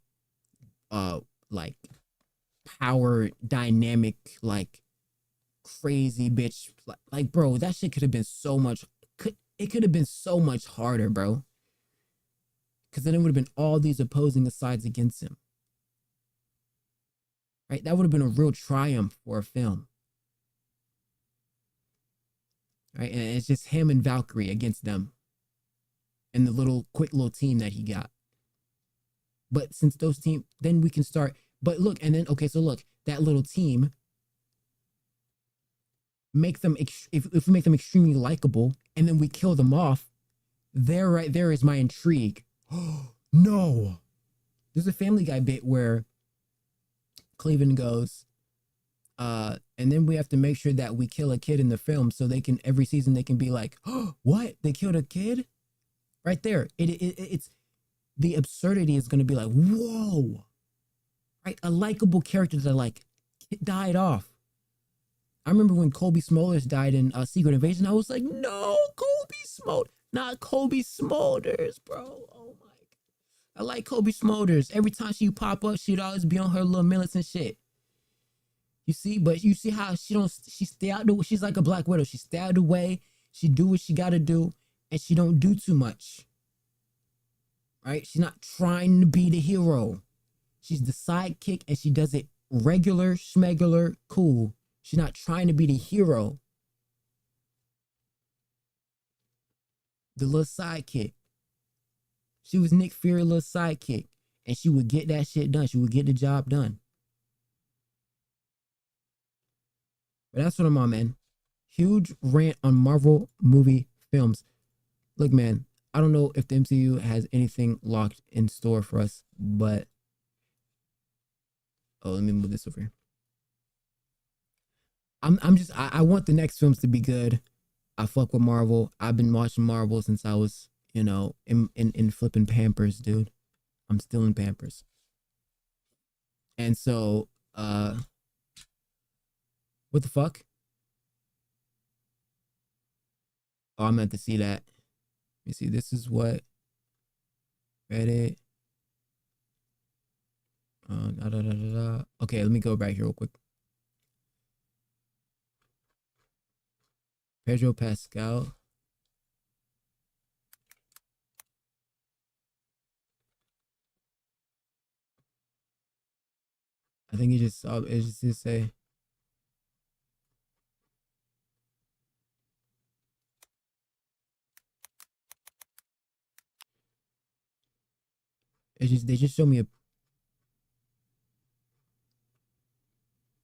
like, power dynamic, like, crazy bitch. Like, bro, that shit could have been so much... It could have been so much harder, bro. Because then it would have been all these opposing sides against him. Right? That would have been a real triumph for a film. Right? And it's just him and Valkyrie against them. And the quick little team that he got. But since those teams, then we can start. But look, and then, okay, so look, that little team, make them, if we make them extremely likable, and then we kill them off, right there is my intrigue. No. There's a Family Guy bit where Cleveland goes, and then we have to make sure that we kill a kid in the film so they can, every season they can be like, oh, what? They killed a kid? Right there. It's the absurdity is going to be like, whoa. Right? A likable character that like died off. I remember when Colby Smulders died in Secret Invasion, I was like, no, Colby Smulders. Not Colby Smulders, bro. Oh my God. I like Colby Smulders. Every time she pop up, she'd always be on her little militant shit. You see, but you see how she stay out the way. She's like a Black Widow. She stay out the way. She do what she gotta do, and she don't do too much. Right? She's not trying to be the hero. She's the sidekick, and she does it regular, schmegular, cool. She's not trying to be the hero. The little sidekick. She was Nick Fury's little sidekick. And she would get that shit done. She would get the job done. But that's what I'm on, man. Huge rant on Marvel movie films. Look, man, I don't know if the MCU has anything locked in store for us, but... Oh, let me move this over here. I want the next films to be good. I fuck with Marvel. I've been watching Marvel since I was, you know, in flipping Pampers, dude. I'm still in Pampers. And so, what the fuck? Oh, I meant to see that. Let me see. This is what Reddit. Okay, let me go back here real quick. Pedro Pascal. I think it's just say. They just show me a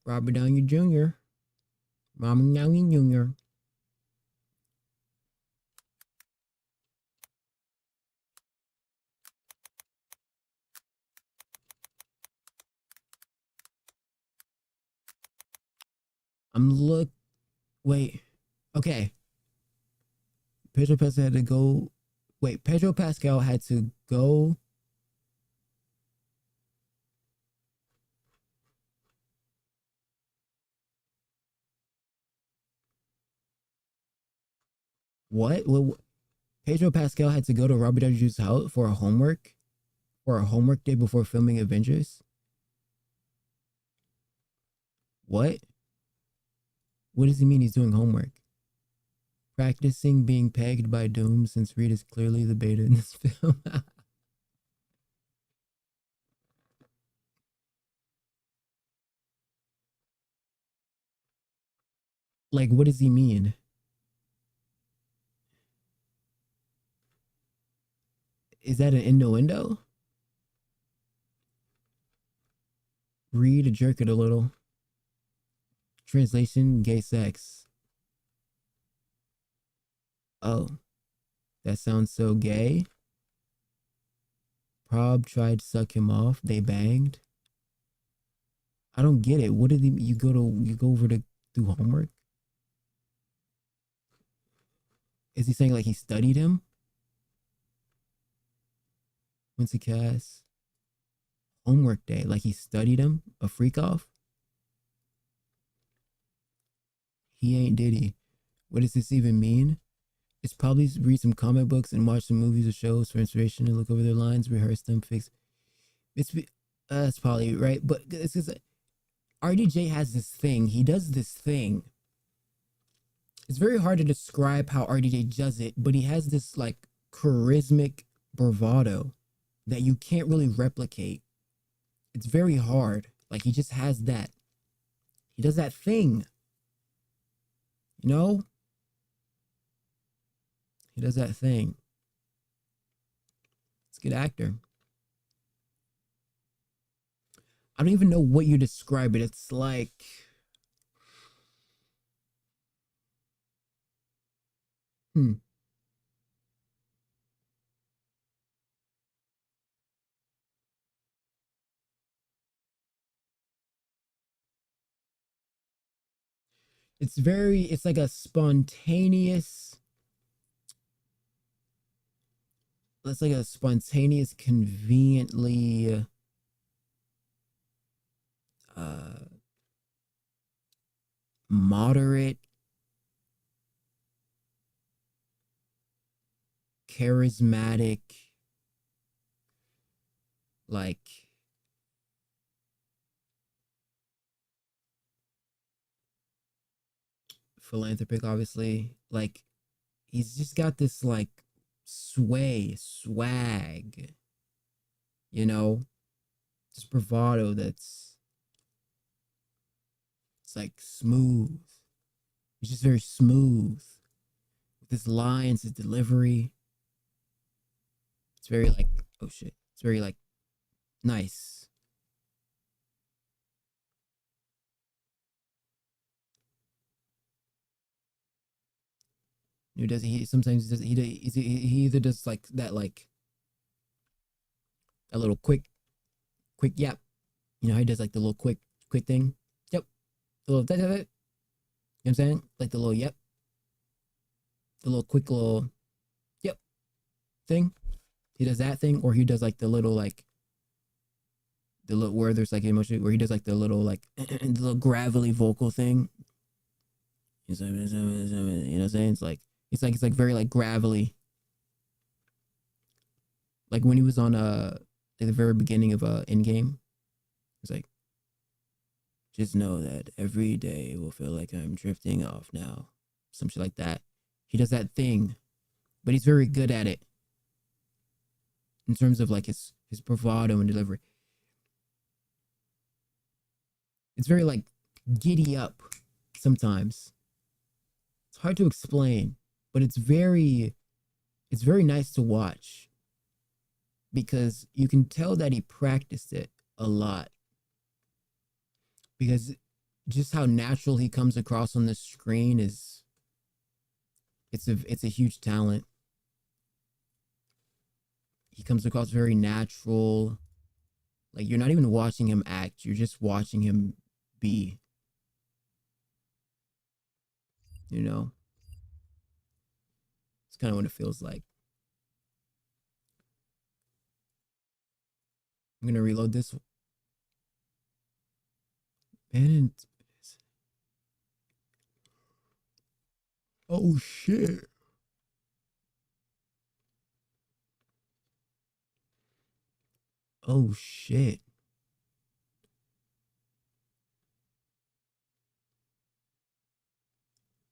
Robert Downey Jr. Robert Downey Jr. Wait. Okay. Pedro Pascal had to go. Wait, Pedro Pascal had to go. What? Pedro Pascal had to go to Robert Downey Jr.'s house for a homework day before filming Avengers? What? What does he mean he's doing homework? Practicing being pegged by Doom since Reed is clearly the beta in this film. Like, what does he mean? Is that an innuendo? Read, jerk it a little. Translation, gay sex. Oh, that sounds so gay. Prob tried to suck him off. They banged. I don't get it. What did you go over to do homework? Is he saying like he studied him? Quincy Cass. Homework day. Like he studied him? A freak off? He ain't Diddy. What does this even mean? It's probably read some comic books and watch some movies or shows for inspiration and look over their lines, rehearse them, fix. That's probably right. But it's just RDJ has this thing. He does this thing. It's very hard to describe how RDJ does it, but he has this like charismatic bravado that you can't really replicate. It's very hard. Like he just has that. He does that thing. You know? He does that thing. He's a good actor. I don't even know what you describe it. It's like... It's like a spontaneous... It's like a spontaneous, conveniently... moderate, charismatic, like philanthropic, obviously. Like he's just got this like swag, you know, this bravado that's it's like smooth. He's just very smooth with his lines, his delivery. It's very like, oh shit. It's very like nice. He does. He sometimes does. He either does like that, like a little quick yap. You know how he does like the little quick thing. Yep. The little that. You know what I'm saying? Like the little yep. The little quick little yep thing. He does that thing, or he does like the little like the little where there's like emotion, where he does like the little like the little gravelly vocal thing. You know what I'm saying? It's like very like gravelly. Like when he was on at the very beginning of Endgame, it's like, just know that every day will feel like I'm drifting off now. Some shit like that. He does that thing, but he's very good at it in terms of like his bravado and delivery. It's very like giddy up sometimes. It's hard to explain, but it's very nice to watch because you can tell that he practiced it a lot, because just how natural he comes across on the screen is it's a huge talent. He comes across very natural. Like you're not even watching him act, you're just watching him be. You know? It's kind of what it feels like. I'm gonna reload this one. Man, oh shit. Oh shit.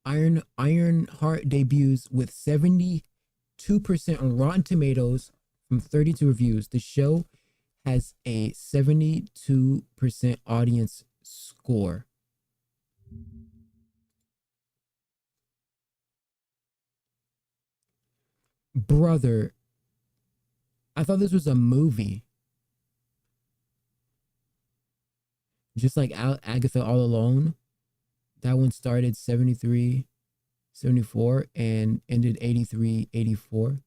Ironheart debuts with 72% on Rotten Tomatoes from 32 reviews. The show has a 72% audience score. Brother, I thought this was a movie. Just like Agatha All Alone. That one started 73, 74 and ended 83, 84.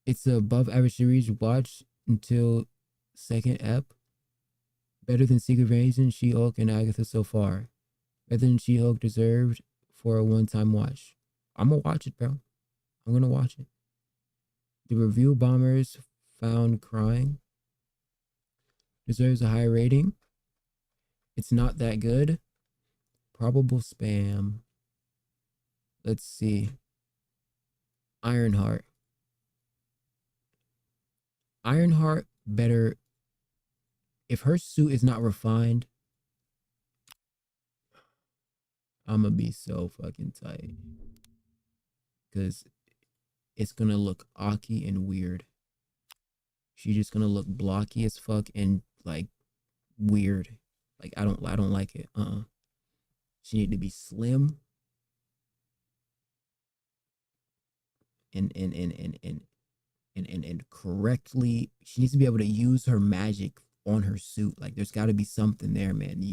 It's a above average series. Watch until second ep. Better than Secret Invasion, She-Hulk, and Agatha so far. Better than She-Hulk deserved for a one-time watch. I'm gonna watch it, bro. I'm gonna watch it. The review bombers found crying. Deserves a high rating. It's not that good. Probable spam. Let's see. Ironheart. Ironheart better. If her suit is not refined, I'm gonna be so fucking tight. Because it's gonna look awky and weird. She's just gonna look blocky as fuck and like weird. Like I don't like it. She need to be slim. And correctly. She needs to be able to use her magic on her suit. Like there's got to be something there, man.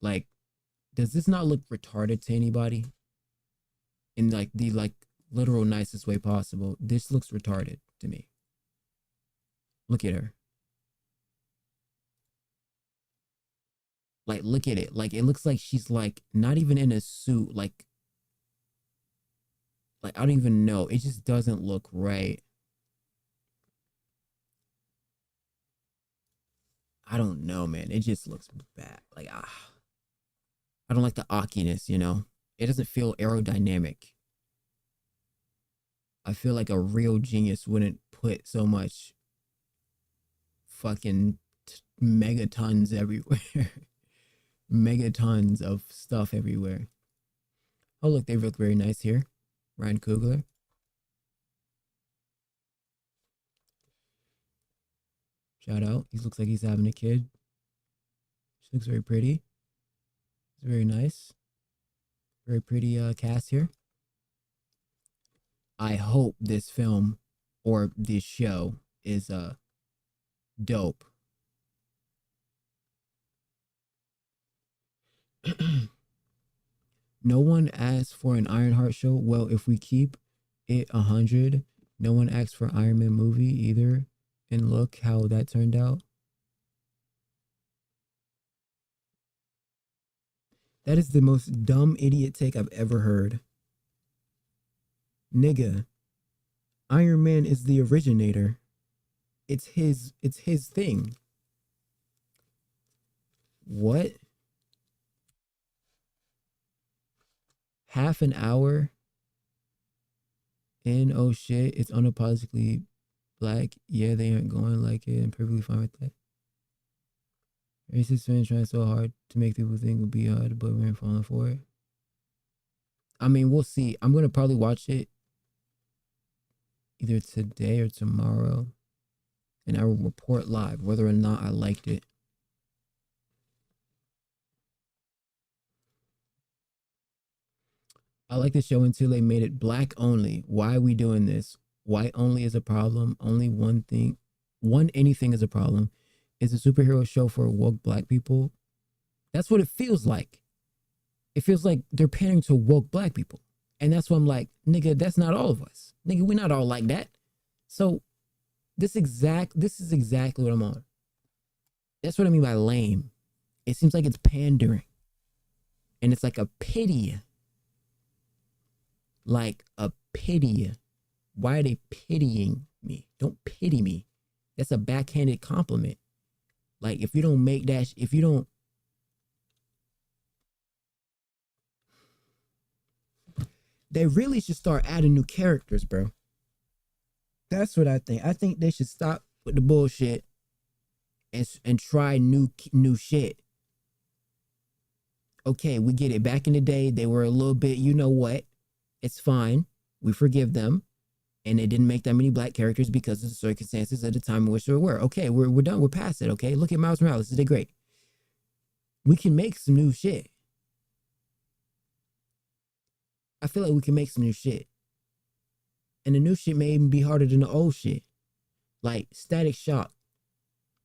Like, does this not look retarded to anybody? In like the literal nicest way possible. This looks retarded to me. Look at her. Like, look at it. Like, it looks like she's like not even in a suit. Like I don't even know. It just doesn't look right. I don't know, man. It just looks bad. Like, I don't like the awkiness, you know? It doesn't feel aerodynamic. I feel like a real genius wouldn't put so much fucking megatons everywhere. Megatons of stuff everywhere. Oh, look, they look very nice here. Ryan Coogler. Shout out. He looks like he's having a kid. She looks very pretty. It's very nice. Very pretty cast here. I hope this film or this show is dope. No one asked for an Ironheart show. Well, if we keep it 100, no one asked for Iron Man movie either. And look how that turned out. That is the most dumb idiot take I've ever heard. Nigga, Iron Man is the originator. It's his thing. What? Half an hour in, oh shit, it's unapologetically black. Yeah, they aren't going like it. I'm perfectly fine with that. Racist fans trying so hard to make people think it would be hard, but we're falling for it. I mean, we'll see. I'm gonna probably watch it either today or tomorrow, and I will report live whether or not I liked it. I like the show until they made it black only. Why are we doing this? White only is a problem. Only one anything is a problem. It's a superhero show for woke black people. That's what it feels like. It feels like they're pandering to woke black people. And that's why I'm like, nigga, that's not all of us. Nigga, we're not all like that. So this is exactly what I'm on. That's what I mean by lame. It seems like it's pandering. And it's like a pity. Like a pity. Why are they pitying me? Don't pity me. That's a backhanded compliment. Like, if you don't make that, if you don't, they really should start adding new characters, bro. That's what I think. I think they should stop with the bullshit and try new shit. Okay, we get it. Back in the day, they were a little bit, you know what? It's fine. We forgive them. And they didn't make that many black characters because of the circumstances at the time in which they were. Okay, we're done. We're past it, okay? Look at Miles Morales. They did great. We can make some new shit. I feel like we can make some new shit. And the new shit may even be harder than the old shit. Like Static Shock.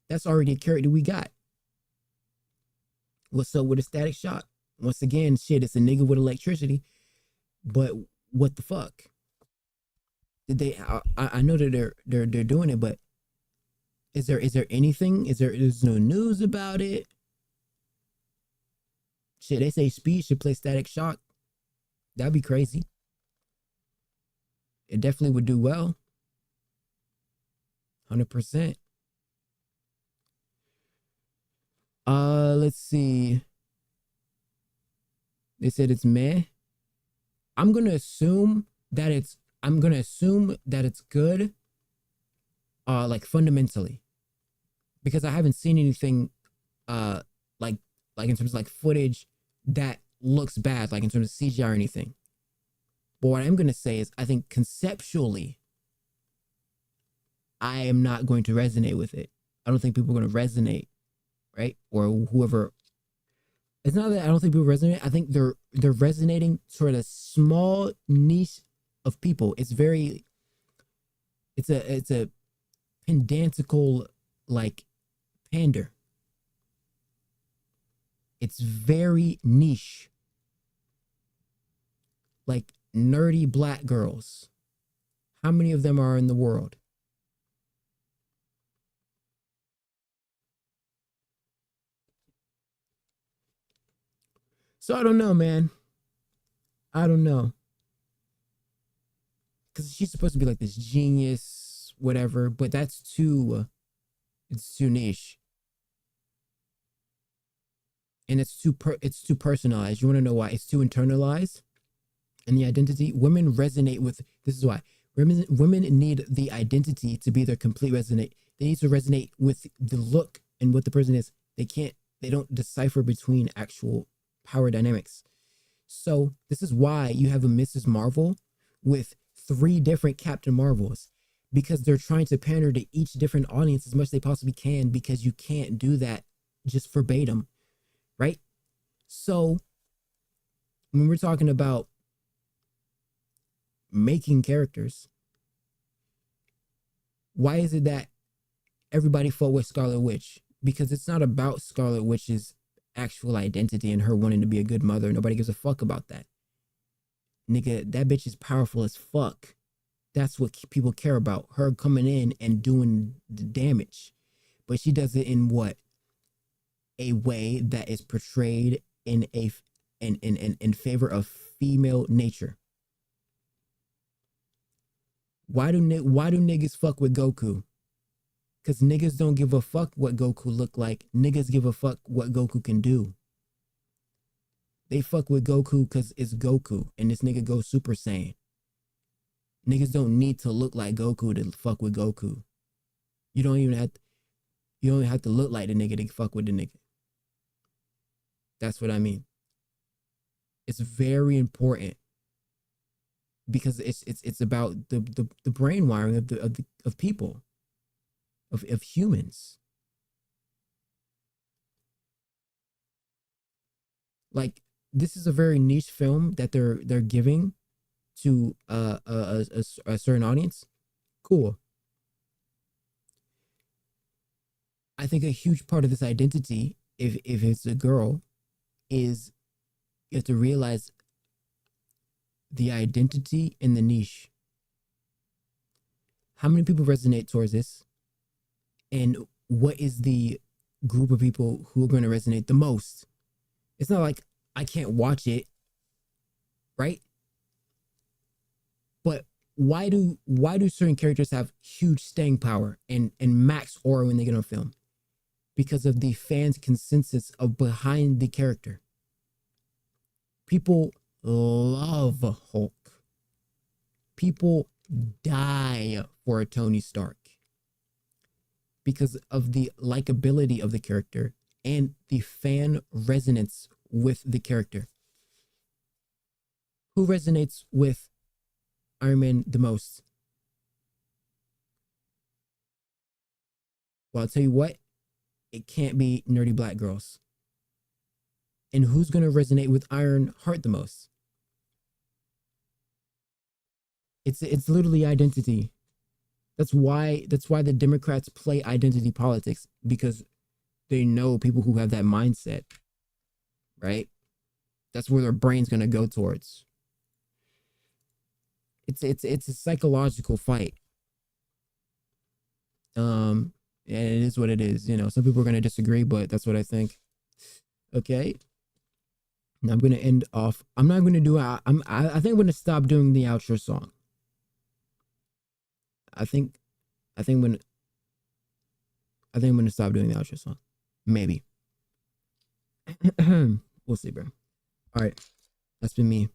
That's already a character we got. What's up with a Static Shock? Once again, shit, it's a nigga with electricity. But what the fuck? Did they? I know that they're doing it, but is there anything? Is no news about it? Shit, they say Speed should play Static Shock. That'd be crazy. It definitely would do well. 100%. Let's see. They said it's meh. I'm gonna assume that it's good. Like fundamentally, because I haven't seen anything, like in terms of like footage that looks bad, like in terms of CGI or anything. But what I'm gonna say is, I think conceptually, I am not going to resonate with it. I don't think people are going to resonate, right? Or whoever. It's not that I don't think people resonate. I think they're resonating toward a small niche of people. It's a pedantical, like, pander. It's very niche. Like nerdy black girls. How many of them are in the world? So I don't know, man. I don't know. Because she's supposed to be like this genius, whatever, but that's it's too niche. And it's too personalized. You want to know why? It's too internalized. And the identity, women resonate with, this is why. Women need the identity to be their complete resonate. They need to resonate with the look and what the person is. They don't decipher between actual power dynamics. So this is why you have a Mrs. Marvel with 3 different Captain Marvels, because they're trying to pander to each different audience as much as they possibly can, because you can't do that just verbatim, right? So when we're talking about making characters, why is it that everybody fought with Scarlet Witch? Because it's not about Scarlet Witch's actual identity and her wanting to be a good mother. Nobody gives a fuck about that. Nigga, that bitch is powerful as fuck. That's what people care about. Her coming in and doing the damage. But she does it in what? A way that is portrayed in favor of female nature. Why do niggas fuck with Goku? Because niggas don't give a fuck what Goku look like. Niggas give a fuck what Goku can do. They fuck with Goku because it's Goku. And this nigga goes Super Saiyan. Niggas don't need to look like Goku to fuck with Goku. You don't even have to look like the nigga to fuck with the nigga. That's what I mean. It's very important. Because it's about the brain wiring of people. Of humans. Like, this is a very niche film that they're giving to a certain audience. Cool. I think a huge part of this identity, if it's a girl, is you have to realize the identity in the niche. How many people resonate towards this? And what is the group of people who are going to resonate the most? It's not like I can't watch it, right? But why do certain characters have huge staying power and max aura when they get on film? Because of the fans' consensus of behind the character. People love Hulk. People die for a Tony Stark because of the likability of the character and the fan resonance with the character. Who resonates with Iron Man the most? Well, I'll tell you what, it can't be nerdy black girls. And who's going to resonate with Iron Heart the most? It's literally identity. That's why the Democrats play identity politics, because they know people who have that mindset, right? That's where their brain's going to go towards. It's a psychological fight. And it is what it is. You know, some people are going to disagree, but that's what I think. Okay. Now I'm going to end off. I'm not going to do, I think I'm going to stop doing the outro song. I think I'm going to stop doing the outro song. Maybe. We'll see, bro. All right. That's been me.